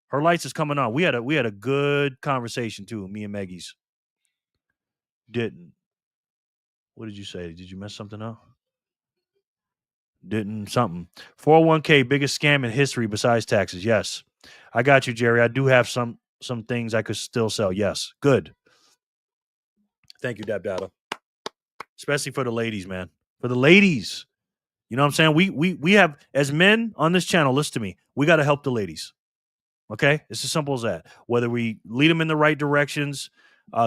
Her lights is coming on. We had a good conversation too, me and Maggie's. Didn't. What did you say? Did you mess something up? Didn't something. 401k, biggest scam in history besides taxes. Yes. I got you, Jerry. I do have some things I could still sell. Yes. Good. Thank you, Dab Data. Especially for the ladies, man. For the ladies. You know what I'm saying? We have, as men on this channel, listen to me. We got to help the ladies. Okay? It's as simple as that. Whether we lead them in the right directions,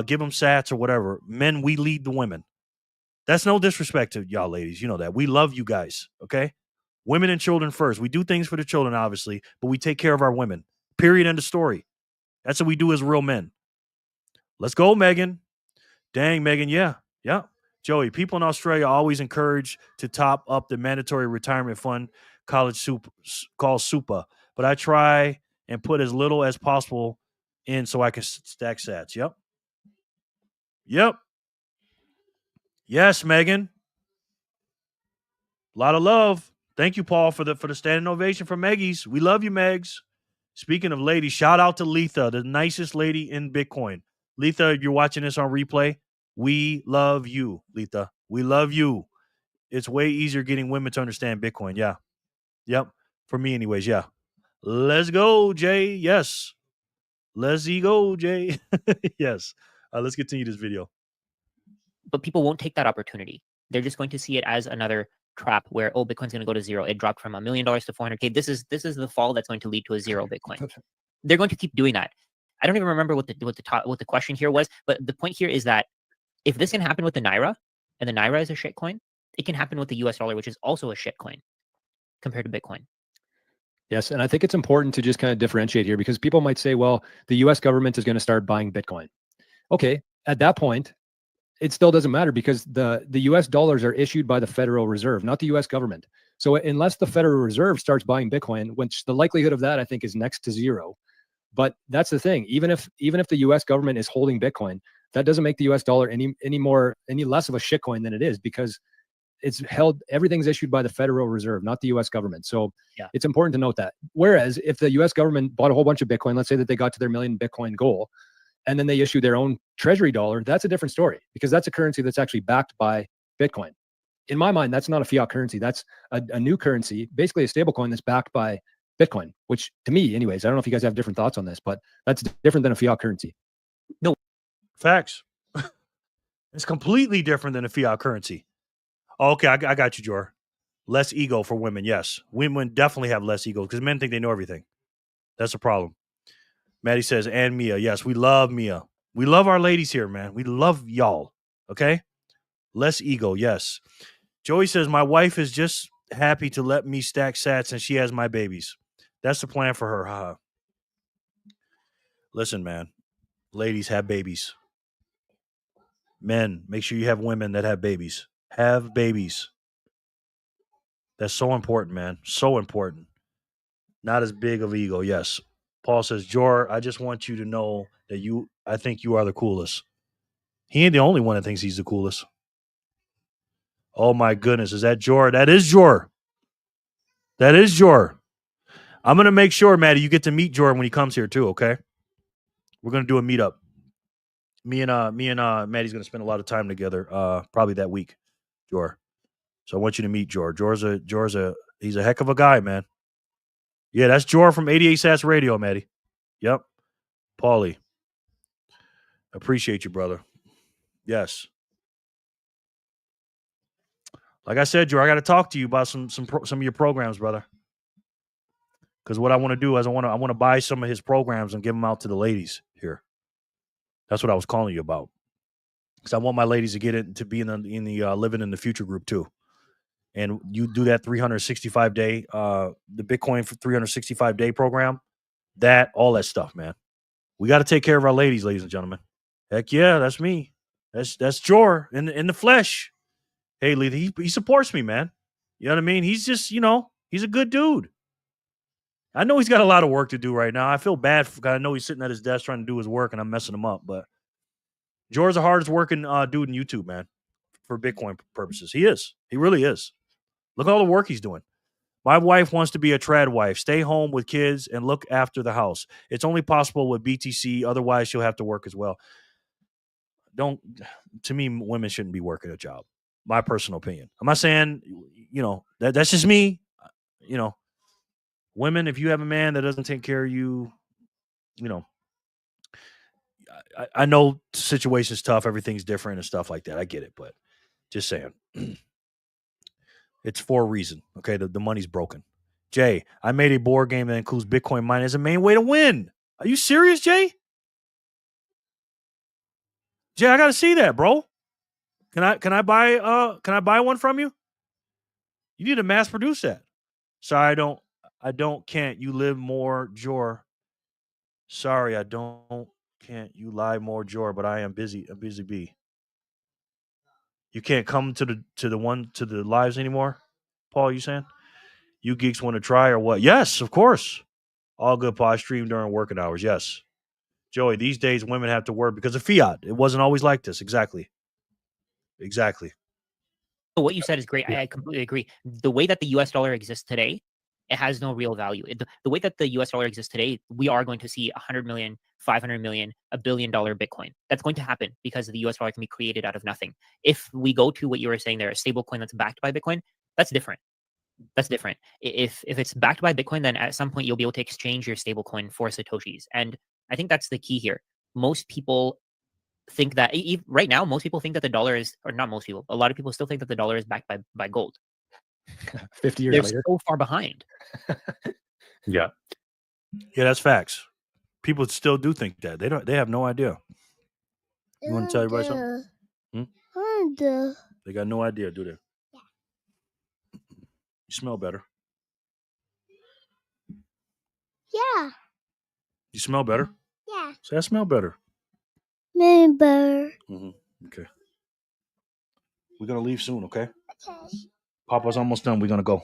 give them sats or whatever. Men, we lead the women. That's no disrespect to y'all ladies. You know that. We love you guys. Okay? Women and children first. We do things for the children, obviously, but we take care of our women. Period. End of story. That's what we do as real men. Let's go, Megan. Dang, Megan. Yeah. Yeah. Joey, people in Australia are always encouraged to top up the mandatory retirement fund called SUPA, but I try and put as little as possible in so I can stack sats. Yep. Yep. Yes, Megan. A lot of love. Thank you, Paul, for the standing ovation for Meggies. We love you, Megs. Speaking of ladies, shout out to Letha, the nicest lady in Bitcoin. Letha, if you're watching this on replay, we love you, Letha. We love you. It's way easier getting women to understand Bitcoin. Yeah. Yep. For me, anyways. Yeah. Let's go, Jay. Yes. Let's go, Jay. Yes. Let's continue this video. But people won't take that opportunity. They're just going to see it as another trap where, oh, Bitcoin's going to go to zero. It dropped from $1 million to 400K. This is the fall that's going to lead to a zero Bitcoin. They're going to keep doing that. I don't even remember what the question here was, but the point here is that if this can happen with the Naira, and the Naira is a shit coin, it can happen with the US dollar, which is also a shit coin compared to Bitcoin. Yes, and I think it's important to just kind of differentiate here because people might say, well, the US government is going to start buying Bitcoin. Okay, at that point, it still doesn't matter because the US dollars are issued by the Federal Reserve, not the US government. So unless the Federal Reserve starts buying Bitcoin, which the likelihood of that I think is next to zero. But that's the thing. Even if the US government is holding Bitcoin, that doesn't make the US dollar any less of a shitcoin than it is because it's held, everything's issued by the Federal Reserve, not the US government. So yeah, it's important to note that. Whereas if the US government bought a whole bunch of Bitcoin, let's say that they got to their 1 million Bitcoin goal, and then they issue their own treasury dollar, that's a different story because that's a currency that's actually backed by Bitcoin. In my mind, that's not a fiat currency. That's a new currency, basically a stable coin that's backed by Bitcoin, which to me anyways, I don't know if you guys have different thoughts on this, but that's different than a fiat currency. No. Facts. It's completely different than a fiat currency. Oh, okay, I got you, Jor. Less ego for women, yes. Women definitely have less ego because men think they know everything. That's the problem. Maddie says, and Mia. Yes, we love Mia. We love our ladies here, man. We love y'all. Okay? Less ego, yes. Joey says, my wife is just happy to let me stack sats and she has my babies. That's the plan for her. Haha. Listen, man. Ladies, have babies. Men, make sure you have women that have babies. Have babies. That's so important, man. So important. Not as big of ego, yes. Paul says, Jor, I just want you to know that I think you are the coolest. He ain't the only one that thinks he's the coolest. Oh my goodness. Is that Jor? That is Jor. That is Jor. I'm going to make sure, Maddie, you get to meet Jor when he comes here too, okay? We're going to do a meetup. Me and Maddie's going to spend a lot of time together, probably that week, Jor. So I want you to meet Jor. He's a heck of a guy, man. Yeah, that's Jor from 88 Sats Radio, Maddie. Yep. Paulie. Appreciate you, brother. Yes. Like I said, Jor, I got to talk to you about some of your programs, brother. Because what I want to do is I want to buy some of his programs and give them out to the ladies here. That's what I was calling you about. Because I want my ladies to get it to be in the living in the future group too. And you do that 365 day, the Bitcoin for 365 day program, all that stuff, man. We got to take care of our ladies and gentlemen. Heck yeah, that's me. That's Jor in the flesh. Hey, Lee, he supports me, man. You know what I mean? He's just, he's a good dude. I know he's got a lot of work to do right now. I feel bad because I know he's sitting at his desk trying to do his work and I'm messing him up. But Jor's the hardest working dude in YouTube, man, for Bitcoin purposes. He is. He really is. Look at all the work he's doing. My wife wants to be a trad wife, stay home with kids and look after the house. It's only possible with BTC. Otherwise, she'll have to work as well. To me, women shouldn't be working a job. My personal opinion. I'm not saying, that's just me. Women, if you have a man that doesn't take care of you, I know the situation's tough. Everything's different and stuff like that. I get it, but just saying. It's for a reason. Okay, the money's broken. Jay, I made a board game that includes Bitcoin mining as a main way to win. Are you serious, Jay? Jay, I gotta see that, bro. Can I buy one from you? You need to mass produce that. Sorry, can't. You live more, Jor. Sorry, I don't, can't. You lie more, Jor, but I am busy. A busy bee. You can't come to the lives anymore, Paul. You saying you geeks want to try or what? Yes, of course. All good, Paul. I stream during working hours. Yes, Joey. These days, women have to work because of fiat. It wasn't always like this. Exactly. So what you said is great. I completely agree. The way that the US dollar exists today, it has no real value. The way that the US dollar exists today, we are going to see 100 million, 500 million, $1 billion Bitcoin. That's going to happen because the US dollar can be created out of nothing. If we go to what you were saying there, a stable coin that's backed by Bitcoin, that's different. That's different. If it's backed by Bitcoin, then at some point you'll be able to exchange your stable coin for Satoshis. And I think that's the key here. Most people think that right now, most people think that the dollar is, or not most people, a lot of people still think that the dollar is backed by gold. 50 years They're later. so far behind. Yeah. Yeah, that's facts. People still do think that. They have no idea. You want to tell everybody something? They got no idea, do they? You smell better. Yeah. You smell better? Yeah. Say, I smell better. Member. Okay. We're going to leave soon, okay? Okay. Papa's almost done. We're going to go.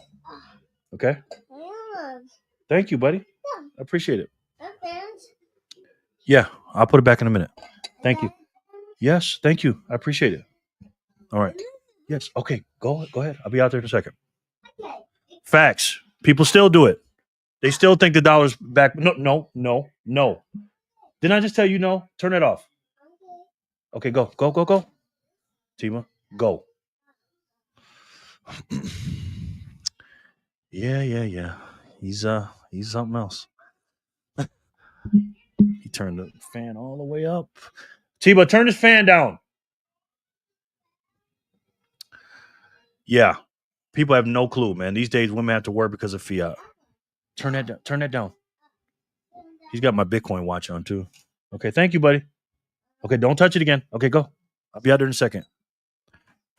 Okay? Yeah. Thank you, buddy. Yeah. I appreciate it. Okay. Yeah, I'll put it back in a minute. Thank you. Yes, thank you. I appreciate it. All right. Yes. Okay. Go ahead. I'll be out there in a second. Facts. People still do it. They still think the dollar's back. No. Didn't I just tell you no? Turn it off. Okay, go. Tima, go. Yeah. He's something else. He turned the fan all the way up. Tima, turn his fan down. Yeah. People have no clue, man. These days women have to work because of fiat. Turn that down. He's got my Bitcoin watch on too. Okay, thank you, buddy. Okay, don't touch it again. Okay, go. I'll be out there in a second.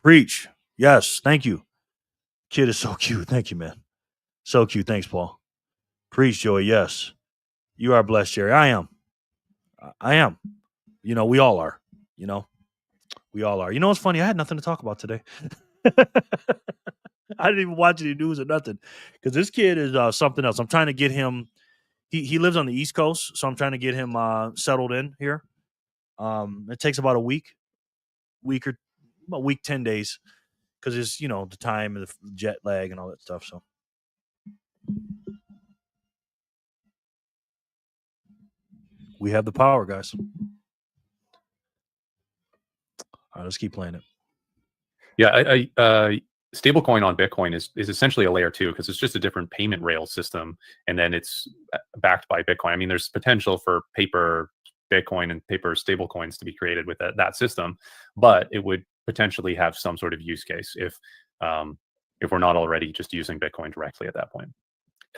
Preach. Yes, thank you. Kid is so cute. Thank you, man. So cute. Thanks, Paul. Preach, Joey. Yes. You are blessed, Jerry. I am. You know, we all are. You know, we all are. You know what's funny? I had nothing to talk about today. I didn't even watch any news or nothing because this kid is something else. I'm trying to get him. He lives on the East Coast, so I'm trying to get him settled in here. It takes about a week, 10 days, because it's the time and the jet lag and all that stuff. So we have the power, guys. All right, let's keep playing it. Yeah, I stablecoin on Bitcoin is essentially a layer 2 because it's just a different payment rail system, and then it's backed by Bitcoin. I mean, there's potential for paper Bitcoin and paper stablecoins to be created with that system, but it would potentially have some sort of use case if we're not already just using Bitcoin directly at that point.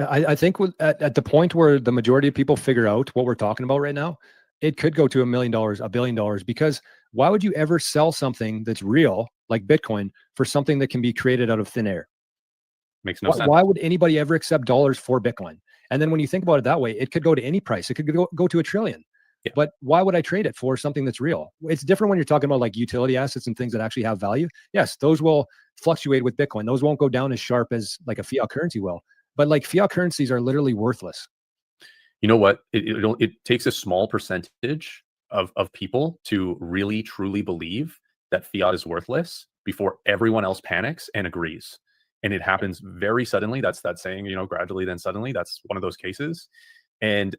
I think at the point where the majority of people figure out what we're talking about right now, it could go to $1 million, $1 billion, because why would you ever sell something that's real like Bitcoin for something that can be created out of thin air? Makes no sense. Why would anybody ever accept dollars for Bitcoin? And then when you think about it that way, it could go to any price. It could go to $1 trillion. Yeah. But why would I trade it for something that's real? It's different when you're talking about like utility assets and things that actually have value. Yes, those will fluctuate with Bitcoin. Those won't go down as sharp as like a fiat currency will. But like fiat currencies are literally worthless. You know what? It takes a small percentage of people to really truly believe that fiat is worthless before everyone else panics and agrees. And it happens very suddenly. That's that saying, gradually then suddenly. That's one of those cases. And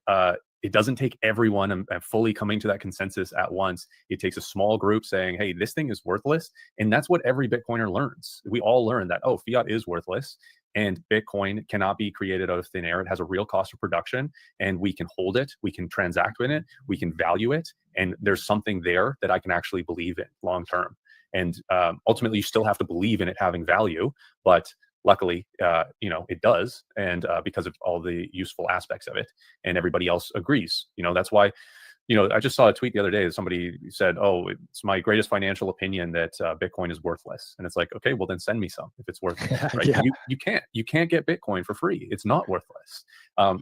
it doesn't take everyone and fully coming to that consensus at once. It takes a small group saying, hey, this thing is worthless. And that's what every Bitcoiner learns. We all learn that, oh, fiat is worthless. And Bitcoin cannot be created out of thin air. It has a real cost of production, and we can hold it. We can transact with it. We can value it. And there's something there that I can actually believe in long term. And ultimately, you still have to believe in it having value. But luckily, it does. And because of all the useful aspects of it, and everybody else agrees. That's why I just saw a tweet the other day that somebody said, "Oh, it's my greatest financial opinion that Bitcoin is worthless." And it's like, okay, well then send me some if it's worthless, right? Yeah. You can't get Bitcoin for free. It's not worthless.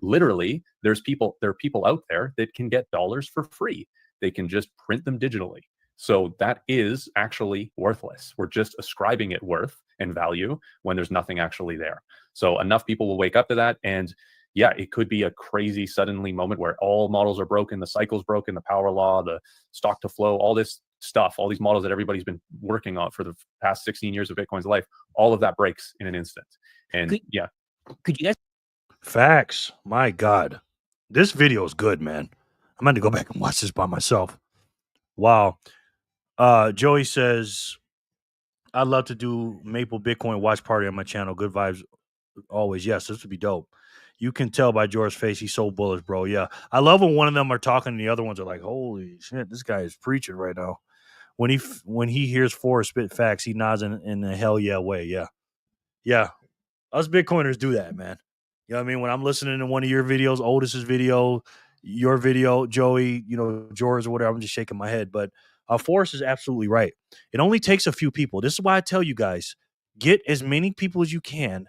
Literally, there are people out there that can get dollars for free. They can just print them digitally. So that is actually worthless. We're just ascribing it worth and value when there's nothing actually there. So enough people will wake up to that, and yeah, it could be a crazy suddenly moment where all models are broken, the cycle's broken, the power law, the stock to flow, all this stuff, all these models that everybody's been working on for the past 16 years of Bitcoin's life, all of that breaks in an instant. And Could you guys? Facts. My God. This video is good, man. I'm going to go back and watch this by myself. Wow. Joey says, I'd love to do Maple Bitcoin watch party on my channel. Good vibes always. Yes, this would be dope. You can tell by George's face he's so bullish, bro. Yeah. I love when one of them are talking and the other ones are like, holy shit, this guy is preaching right now. When he hears Forrest spit facts, he nods in a hell yeah way. Yeah. Yeah. Us Bitcoiners do that, man. You know what I mean? When I'm listening to one of your videos, Otis's video, your video, Joey, George or whatever, I'm just shaking my head. But Forrest is absolutely right. It only takes a few people. This is why I tell you guys, get as many people as you can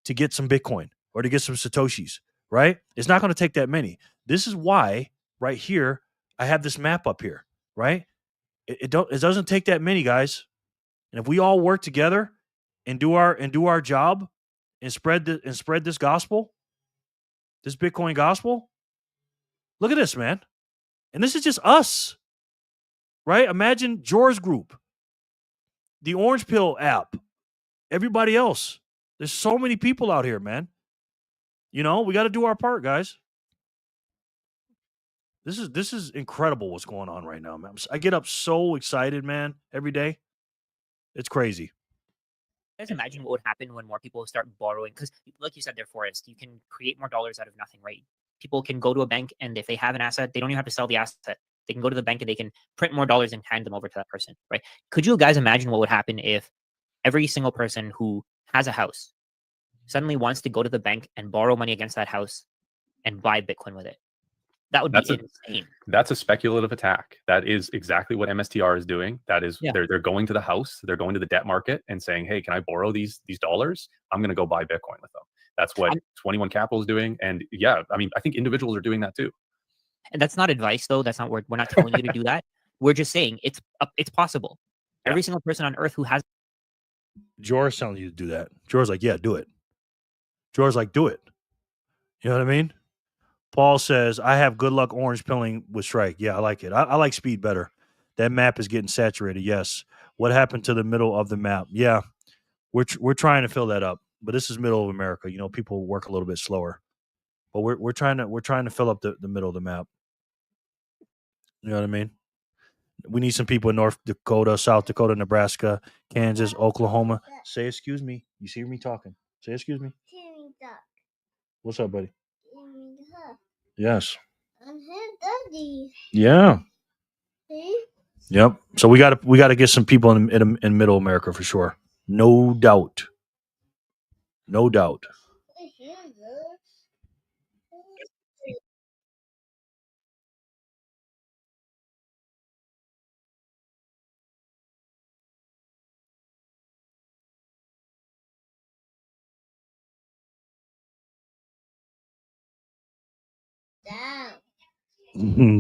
to get some Bitcoin or to get some Satoshis, right? It's not going to take that many. This is why right here, I have this map up here, right? It doesn't take that many, guys. And if we all work together and do our job and spread this gospel, this Bitcoin gospel, look at this, man. And this is just us, right? Imagine George's group, the Orange Pill app, everybody else. There's so many people out here, man. We got to do our part, guys. This is incredible what's going on right now, man. I get up so excited, man, every day. It's crazy. Guys, imagine what would happen when more people start borrowing, because like you said there, Forrest, you can create more dollars out of nothing, right? People can go to a bank, and if they have an asset, they don't even have to sell the asset. They can go to the bank and they can print more dollars and hand them over to that person, right? Could you guys imagine what would happen if every single person who has a house suddenly wants to go to the bank and borrow money against that house and buy Bitcoin with it? That would be insane. That's a speculative attack. That is exactly what MSTR is doing. That is, they're going to the house, they're going to the debt market and saying, hey, can I borrow these dollars? I'm going to go buy Bitcoin with them. That's what 21 Capital is doing. And yeah, I mean, I think individuals are doing that too. And that's not advice, though. That's not we're not telling you to do that. We're just saying it's possible. Yeah. Every single person on earth who has. George telling you to do that. George's like, yeah, do it. George's like, do it. You know what I mean? Paul says, I have good luck orange pilling with Strike. Yeah, I like it. I like speed better. That map is getting saturated. Yes. What happened to the middle of the map? Yeah, we're trying to fill that up. But this is middle of America. People work a little bit slower. But we're trying to fill up the middle of the map. You know what I mean? We need some people in North Dakota, South Dakota, Nebraska, Kansas, Oklahoma. Say excuse me. You see me talking. Say excuse me. What's up, buddy? Yes. Yeah. Yep. So we got to get some people in Middle America for sure. No doubt. No doubt.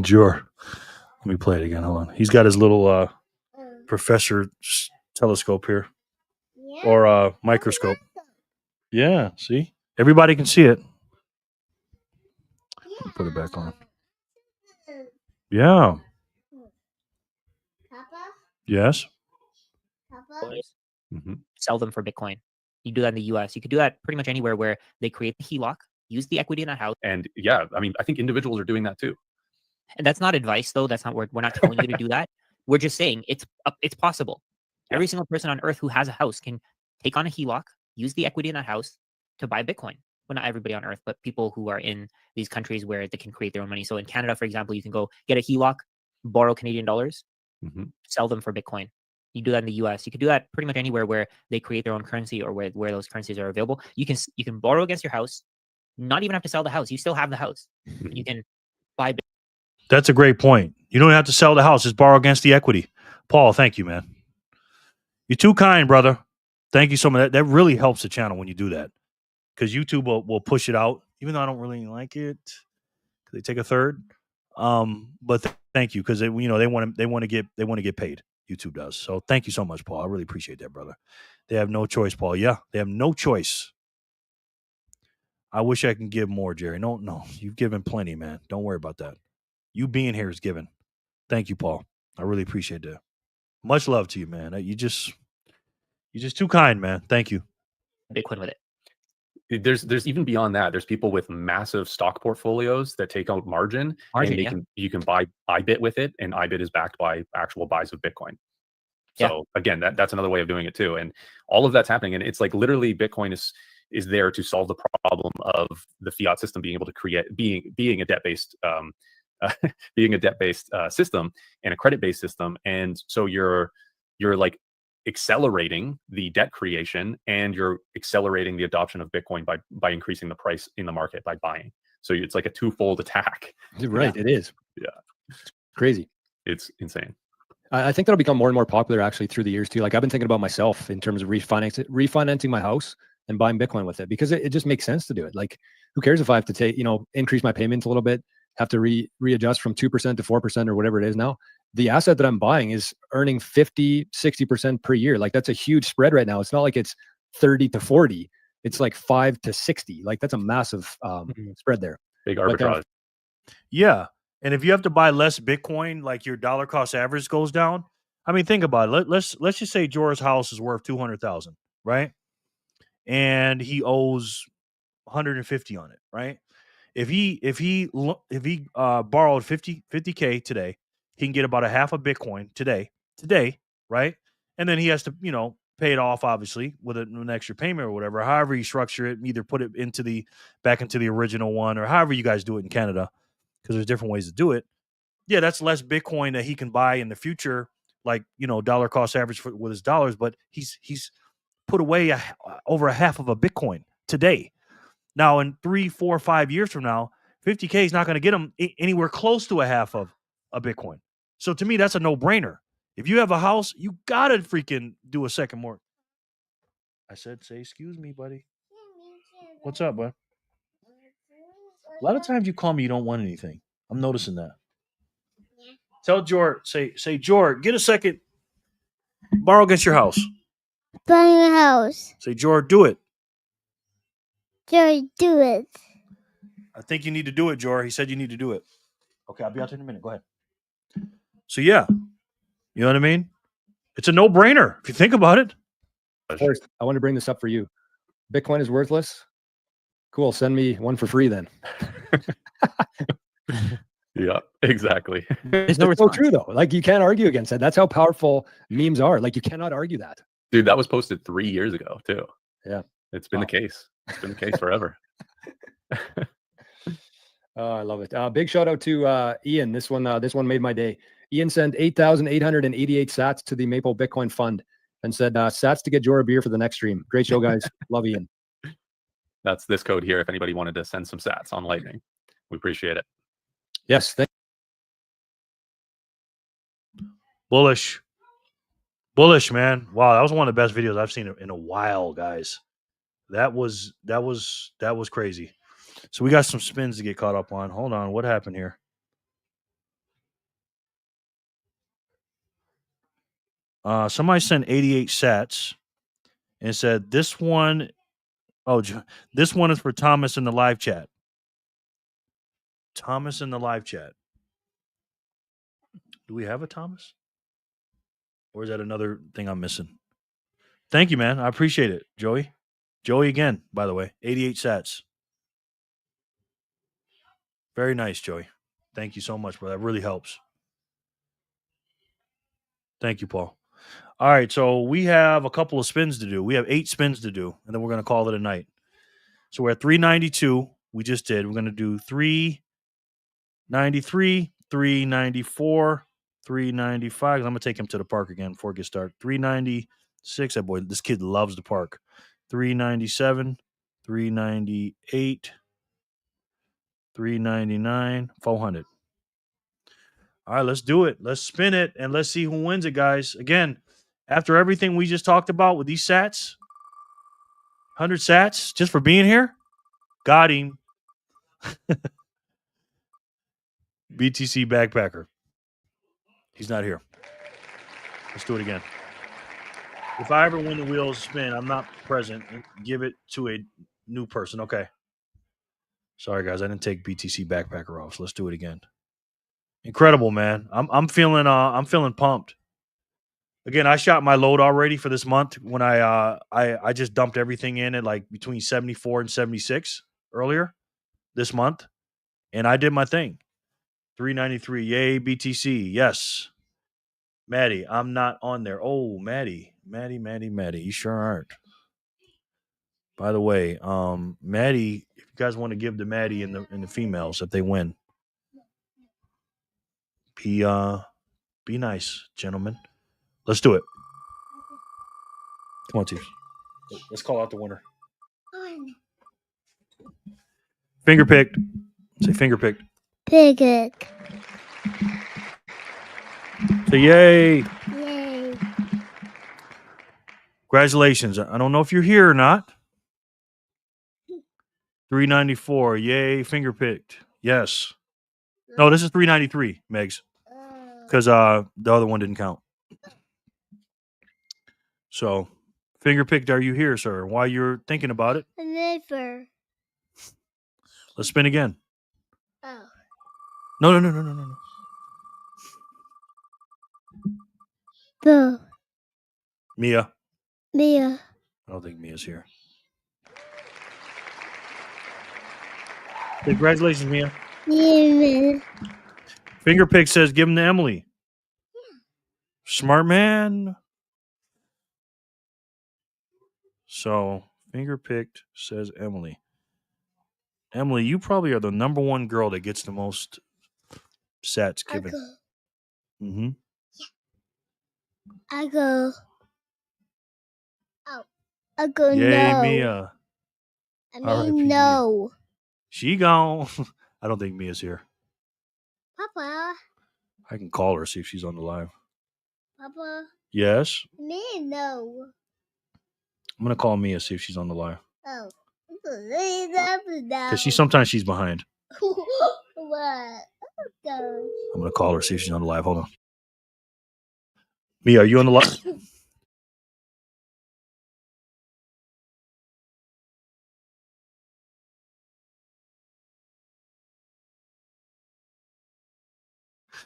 Sure. Let me play it again. Hold on. He's got his little professor telescope here, or microscope. Yeah. See, everybody can see it. Put it back on. Yeah. Yes. Sell them for Bitcoin. You do that in the US. You could do that pretty much anywhere where they create the HELOC, use the equity in that house. And yeah, I mean, I think individuals are doing that too. And that's not advice, though. That's not we're not telling you to do that. We're just saying it's possible. Yeah. Every single person on earth who has a house can take on a HELOC, use the equity in that house to buy Bitcoin. Well, not everybody on earth, but people who are in these countries where they can create their own money. So in Canada, for example, you can go get a HELOC, borrow Canadian dollars, sell them for Bitcoin. You do that in the US. You could do that pretty much anywhere where they create their own currency or where those currencies are available. You can borrow against your house, not even have to sell the house. You still have the house. You can buy Bitcoin. That's a great point. You don't have to sell the house; just borrow against the equity. Paul, thank you, man. You're too kind, brother. Thank you so much. That really helps the channel when you do that, because YouTube will push it out, even though I don't really like it. They take a third, but thank you, because they want to get paid. YouTube does. So thank you so much, Paul. I really appreciate that, brother. They have no choice, Paul. Yeah, they have no choice. I wish I can give more, Jerry. No, you've given plenty, man. Don't worry about that. You being here is given. Thank you, Paul. I really appreciate that. Much love to you, man. You're just too kind, man. Thank you. Bitcoin with it. There's even beyond that. There's people with massive stock portfolios that take out margin, and you can buy IBIT with it, and IBIT is backed by actual buys of Bitcoin. So again, that's another way of doing it too. And all of that's happening. And it's like literally Bitcoin is there to solve the problem of the fiat system being able to create being a debt-based being a debt-based system and a credit-based system. And so you're like accelerating the debt creation, and you're accelerating the adoption of Bitcoin by increasing the price in the market by buying. So it's like a twofold attack. Right. It is. Yeah. It's crazy. It's insane. I think that'll become more and more popular actually through the years too. Like I've been thinking about myself in terms of refinancing my house and buying Bitcoin with it, because it just makes sense to do it. Like who cares if I have to take, increase my payments a little bit, have to readjust from 2% to 4% or whatever it is now. The asset that I'm buying is earning 50, 60% per year. Like that's a huge spread right now. It's not like it's 30 to 40. It's like 5 to 60. Like that's a massive spread there. Big arbitrage. Yeah. And if you have to buy less Bitcoin, like your dollar cost average goes down. I mean, think about it. Let's just say Jorah's house is worth 200,000, right? And he owes 150 on it, right? If he borrowed 50K today, he can get about a half a Bitcoin today, right? And then he has to, pay it off obviously with an extra payment or whatever. However you structure it, either put it back into the original one, or however you guys do it in Canada, because there's different ways to do it. Yeah, that's less Bitcoin that he can buy in the future, like dollar cost average with his dollars. But he's put away over a half of a Bitcoin today. Now, in 3, 4, 5 years from now, 50K is not going to get him anywhere close to a half of a Bitcoin. So to me, that's a no-brainer. If you have a house, you got to freaking do a second mortgage. I said, say, excuse me, buddy. What's up, bud? A lot of times you call me, you don't want anything. I'm noticing that. Tell Jor, say, Jor, get a second. Borrow against your house. Buy a house. Say, Jor, do it. Jor, do it. I think you need to do it, Jor. He said you need to do it. Okay, I'll be out there in a minute. Go ahead. So yeah, you know what I mean? It's a no-brainer if you think about it. Of course, I want to bring this up for you. Bitcoin is worthless. Cool. Send me one for free then. Yeah, exactly. It's so true though. Like you can't argue against that. That's how powerful memes are. Like you cannot argue that. Dude, that was posted 3 years ago too. Yeah. It's been the case. It's been the case forever. Oh, I love it. Big shout out to Ian. This one made my day. Ian sent 8,888 sats to the Maple Bitcoin Fund and said, sats to get Jorah a beer for the next stream. Great show, guys. Love Ian. That's this code here if anybody wanted to send some sats on Lightning. We appreciate it. Yes. Bullish, man. Wow, that was one of the best videos I've seen in a while, guys. That was crazy. So we got some spins to get caught up on. Hold on, what happened here? Somebody sent 88 sats and said this one. Oh, this one is for Thomas in the live chat. Thomas in the live chat. Do we have a Thomas? Or is that another thing I'm missing? Thank you, man. I appreciate it, Joey. Joey again, by the way. 88 sats. Very nice, Joey. Thank you so much, bro. That really helps. Thank you, Paul. All right, so we have a couple of spins to do. We have 8 spins to do, and then we're going to call it a night. So we're at 392. We just did. We're going to do 393, 394, 395. I'm going to take him to the park again before it gets started. 396. That boy, this kid loves the park. 397, 398, 399, 400. All right, let's do it. Let's spin it and let's see who wins it, guys. Again, after everything we just talked about with these sats, 100 sats just for being here, got him. BTC backpacker. He's not here. Let's do it again. If I ever win the wheels spin, I'm not present. Give it to a new person. Okay. Sorry, guys. I didn't take BTC backpacker off. So let's do it again. Incredible, man. I'm feeling pumped. Again, I shot my load already for this month when I just dumped everything in at like between 74 and 76 earlier this month. And I did my thing. 393. Yay, BTC. Yes. Maddie, I'm not on there. Oh, Maddie. You sure aren't. By the way, Maddie, if you guys want to give to Maddie and the females if they win, be nice, gentlemen. Let's do it. Come on, Teams. Let's call out the winner. Finger picked. Say finger picked. Pick it. Say yay. Yay. Congratulations. I don't know if you're here or not. 394. Yay, finger picked. Yes. No, this is 393, Megs. Because the other one didn't count. So, finger picked, are you here, sir? While you're thinking about it, Never. let's spin again. Oh. No. Go. Mia. Mia. I don't think Mia's here. Congratulations, Mia. Yeah. Finger pick says give him to Emily. Smart man. So, finger picked says Emily. Emily, you probably are the number one girl that gets the most sats given. Mm-hmm. I go. Oh. I go Yay, no. Mia. I R.I.P. mean no. She gone. I don't think Mia's here. Papa. I can call her, see if she's on the live. Papa. Yes? Me no. I'm going to call Mia, see if she's on the live. Oh. Because sometimes she's behind. What? Go. I'm going to call her, see if she's on the live. Hold on. Mia, are you on the live?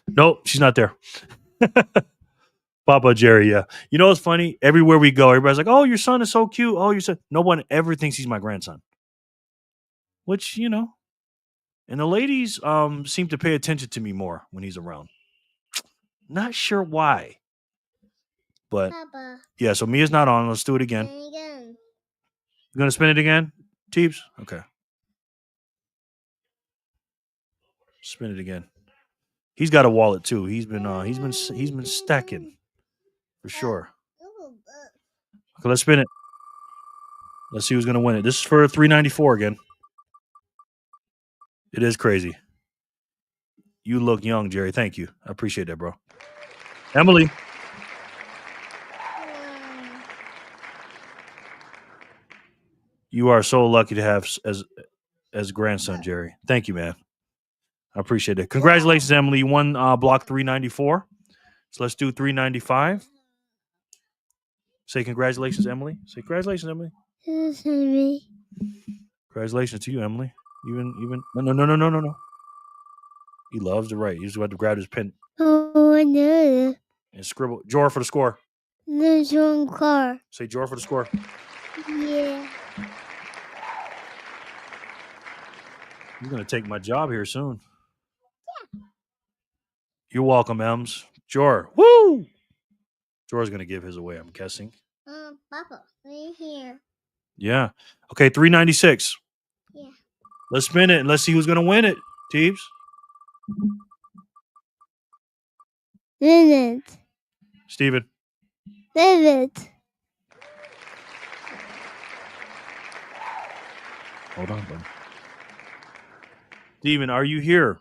Nope, she's not there. Papa Jerry, yeah. You know what's funny? Everywhere we go, everybody's like, oh, your son is so cute. Oh, your son. No one ever thinks he's my grandson. Which, and the ladies seem to pay attention to me more when he's around. Not sure why. But, Papa. yeah, so Mia's not on. Let's do it again. Again. You going to spin it again, Teeps? Okay. Spin it again. He's got a wallet, too. He's been stacking. For sure. Okay, let's spin it. Let's see who's going to win it. This is for 394 again. It is crazy. You look young, Jerry. Thank you. I appreciate that, bro. Emily. You are so lucky to have as grandson, Jerry. Thank you, man. I appreciate it. Congratulations, Emily. You won block 394. So let's do 395. Say congratulations, Emily. Say congratulations, Emily. Congratulations to you, Emily. Even no. He loves to write. He's about to grab his pen. Oh, no. And scribble. Jor for the score. There's one car. Say Jor for the score. Yeah. You're going to take my job here soon. Yeah. You're welcome, Ems. Jor. Woo! Jor's going to give his away, I'm guessing. Papa, right here. Yeah. Okay, 396. Yeah. Let's spin it and let's see who's going to win it, Teeps. Minute. Steven. Minute. Hold on, buddy. Steven, are you here?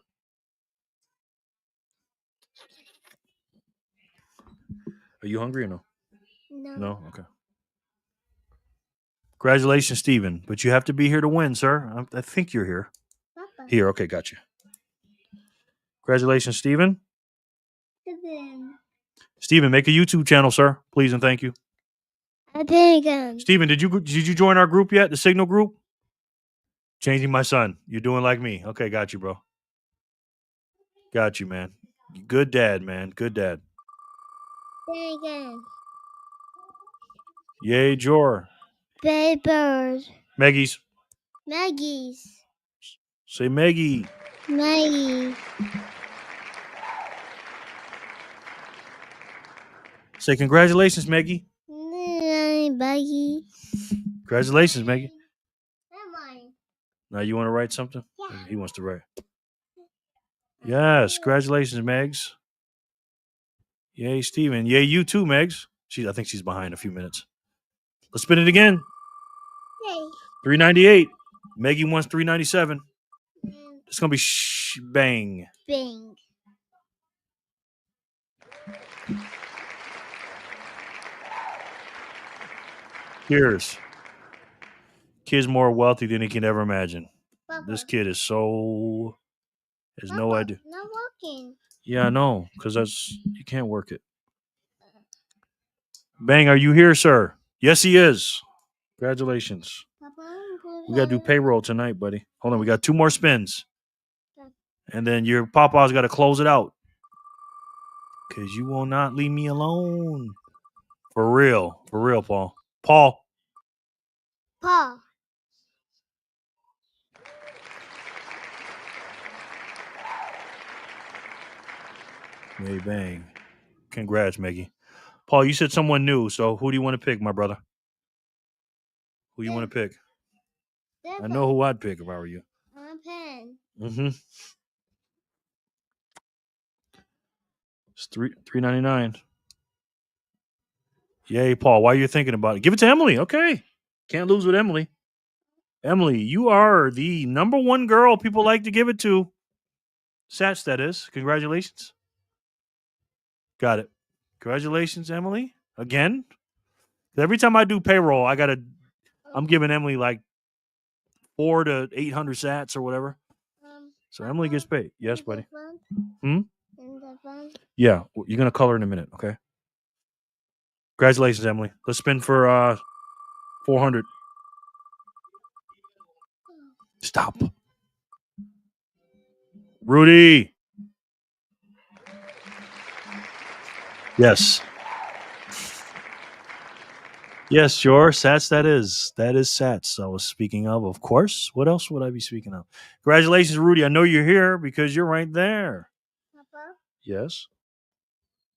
Are you hungry or no? No. No? Okay. Congratulations, Steven. But you have to be here to win, sir. I think you're here. Papa. Here, okay, got you. Congratulations, Steven. Steven. Steven, make a YouTube channel, sir. Please and thank you. I think again. Steven, did you join our group yet? The Signal group? Changing my son. You're doing like me. Okay, got you, bro. Got you, man. Good dad, man. Good dad. Think again. Yay, Jor. Papers. Maggie's. Maggie's. Say Maggie. Maggie. Say congratulations, Maggie. Maggie. Congratulations, Maggie. Am Now you want to write something? Yeah. He wants to write. Yes, congratulations, Megs. Yay, Steven. Yay, you too, Megs. I think she's behind a few minutes. Let's spin it again. Yay. 398. Maggie wants 397. And It's gonna be bang. bing. Cheers. Kid's more wealthy than he can ever imagine. Papa. This kid is so has no Papa, idea. not walking. Yeah, I know, because you can't work it. Bang, are you here, sir? Yes, he is. Congratulations. Papa, We gotta do payroll tonight, buddy. Hold on, we got 2 more spins. And then your papa's gotta close it out. Cause you will not leave me alone. For real, Paul. Paul. Paw. Hey, bang. Congrats, Maggie. Paul, you said someone new, so who do you want to pick, my brother? Who you want to pick? I know who I'd pick if I were you. A pen. Mm-hmm. It's $3.99. Yay, Paul. Why are you thinking about it? Give it to Emily. Okay. Can't lose with Emily. Emily, you are the number 1 girl people like to give it to. Sats, that is. Congratulations. Got it. Congratulations, Emily. Again. Every time I do payroll, I'm giving Emily like 400 to 800 sats or whatever. So Emily gets paid. Yes, buddy. Hmm? Yeah, you're gonna color in a minute, okay? Congratulations, Emily. Let's spin for 400. Stop. Rudy. Yes. Yes, sure. Sats, that is. That is Sats I was speaking of course. What else would I be speaking of? Congratulations, Rudy. I know you're here because you're right there. Papa. Yes.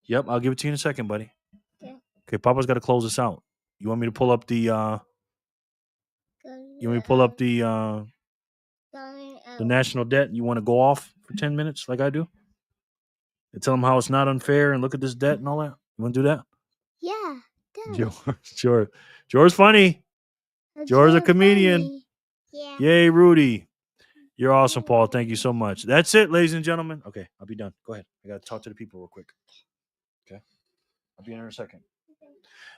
Yep, I'll give it to you in a second, buddy. Okay. Okay, Papa's got to close this out. You want me to pull up the the national debt? You want to go off for 10 minutes like I do? And tell them how it's not unfair and look at this debt and all that? You want to do that? Yeah. Sure. George's funny. George's a comedian. Funny. Yeah. Yay, Rudy. You're awesome, Paul. Thank you so much. That's it, ladies and gentlemen. Okay, I'll be done. Go ahead. I got to talk to the people real quick. Okay. I'll be in a second.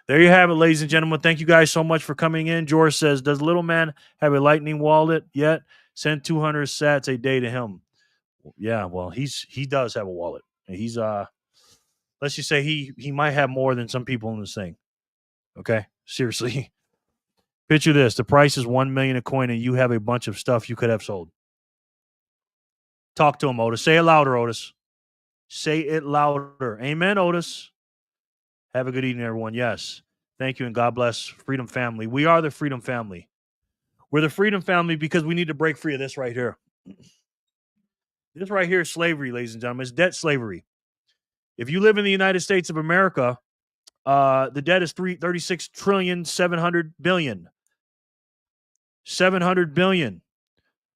There you have it, ladies and gentlemen. Thank you guys so much for coming in. George says, does little man have a Lightning wallet yet? Send 200 sats a day to him. Yeah, well, he does have a wallet. He's let's just say he might have more than some people in this thing. Okay? Seriously. Picture this. The price is $1 million a coin and you have a bunch of stuff you could have sold. Talk to him, Otis. Say it louder, Otis. Say it louder. Amen, Otis. Have a good evening, everyone. Yes. Thank you, and God bless Freedom Family. We are the Freedom Family. We're the Freedom Family because we need to break free of this right here. This right here is slavery, ladies and gentlemen. It's debt slavery. If you live in the United States of America, the debt is $36,700,000,000,000. 700 billion.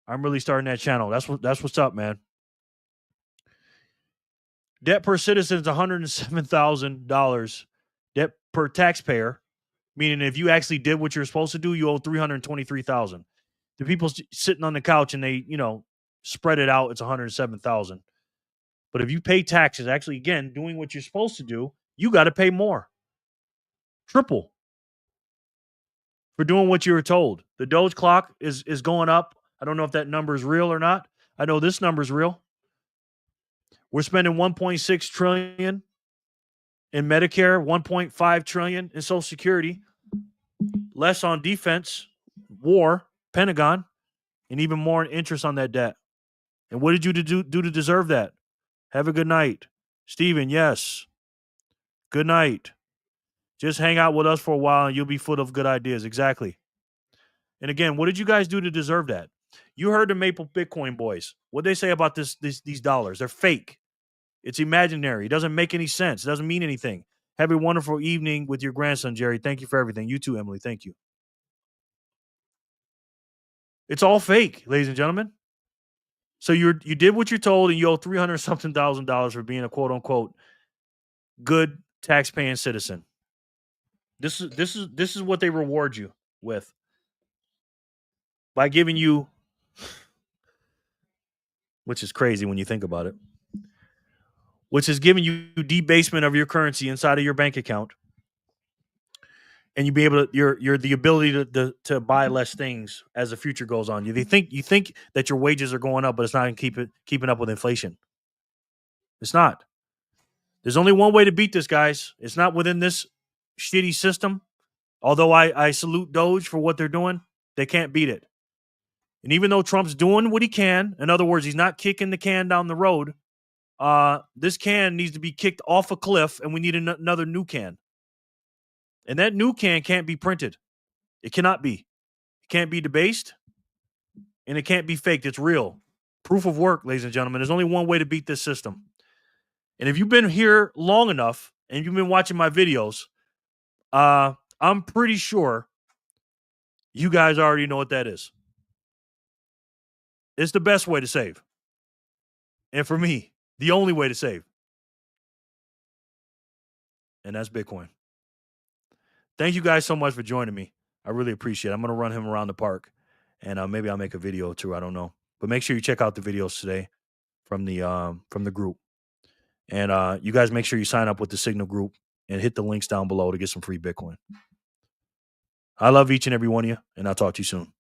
I'm really starting that channel. That's what's up, man. Debt per citizen is $107,000. Debt per taxpayer, meaning if you actually did what you're supposed to do, you owe $323,000. The people sitting on the couch and they, spread it out, it's $107,000. But if you pay taxes, actually, again, doing what you're supposed to do, you got to pay more. Triple for doing what you were told. The Doge clock is going up. I don't know if that number is real or not. I know this number is real. We're spending 1.6 trillion in Medicare, 1.5 trillion in Social Security, less on defense, war, Pentagon, and even more in interest on that debt. And what did you do to deserve that? Have a good night. Steven, yes. Good night. Just hang out with us for a while and you'll be full of good ideas. Exactly. And again, what did you guys do to deserve that? You heard the Maple Bitcoin boys. What they say about these dollars? They're fake. It's imaginary. It doesn't make any sense. It doesn't mean anything. Have a wonderful evening with your grandson, Jerry. Thank you for everything. You too, Emily. Thank you. It's all fake, ladies and gentlemen. So you did what you're told, and you owe $300-something thousand for being a quote unquote good tax-paying citizen. This is what they reward you with by giving you, which is crazy when you think about it, which is giving you debasement of your currency inside of your bank account, and you be able to you're the ability to buy less things as the future goes on. You think that your wages are going up, but it's not keeping up with inflation. It's not. There's only one way to beat this, guys. It's not within this shitty system. Although I salute Doge for what they're doing, they can't beat it. And even though Trump's doing what he can, in other words, he's not kicking the can down the road, this can needs to be kicked off a cliff, and we need another new can. And that new can can't be printed. It cannot be. It can't be debased, and it can't be faked. It's real. Proof of work, ladies and gentlemen. There's only one way to beat this system. And if you've been here long enough and you've been watching my videos, I'm pretty sure you guys already know what that is. It's the best way to save. And for me, the only way to save. And that's Bitcoin. Thank you guys so much for joining me. I really appreciate it. I'm going to run him around the park, and maybe I'll make a video too. I don't know. But make sure you check out the videos today from the group. And you guys make sure you sign up with the Signal group and hit the links down below to get some free Bitcoin. I love each and every one of you, and I'll talk to you soon.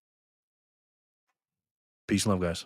Peace and love, guys.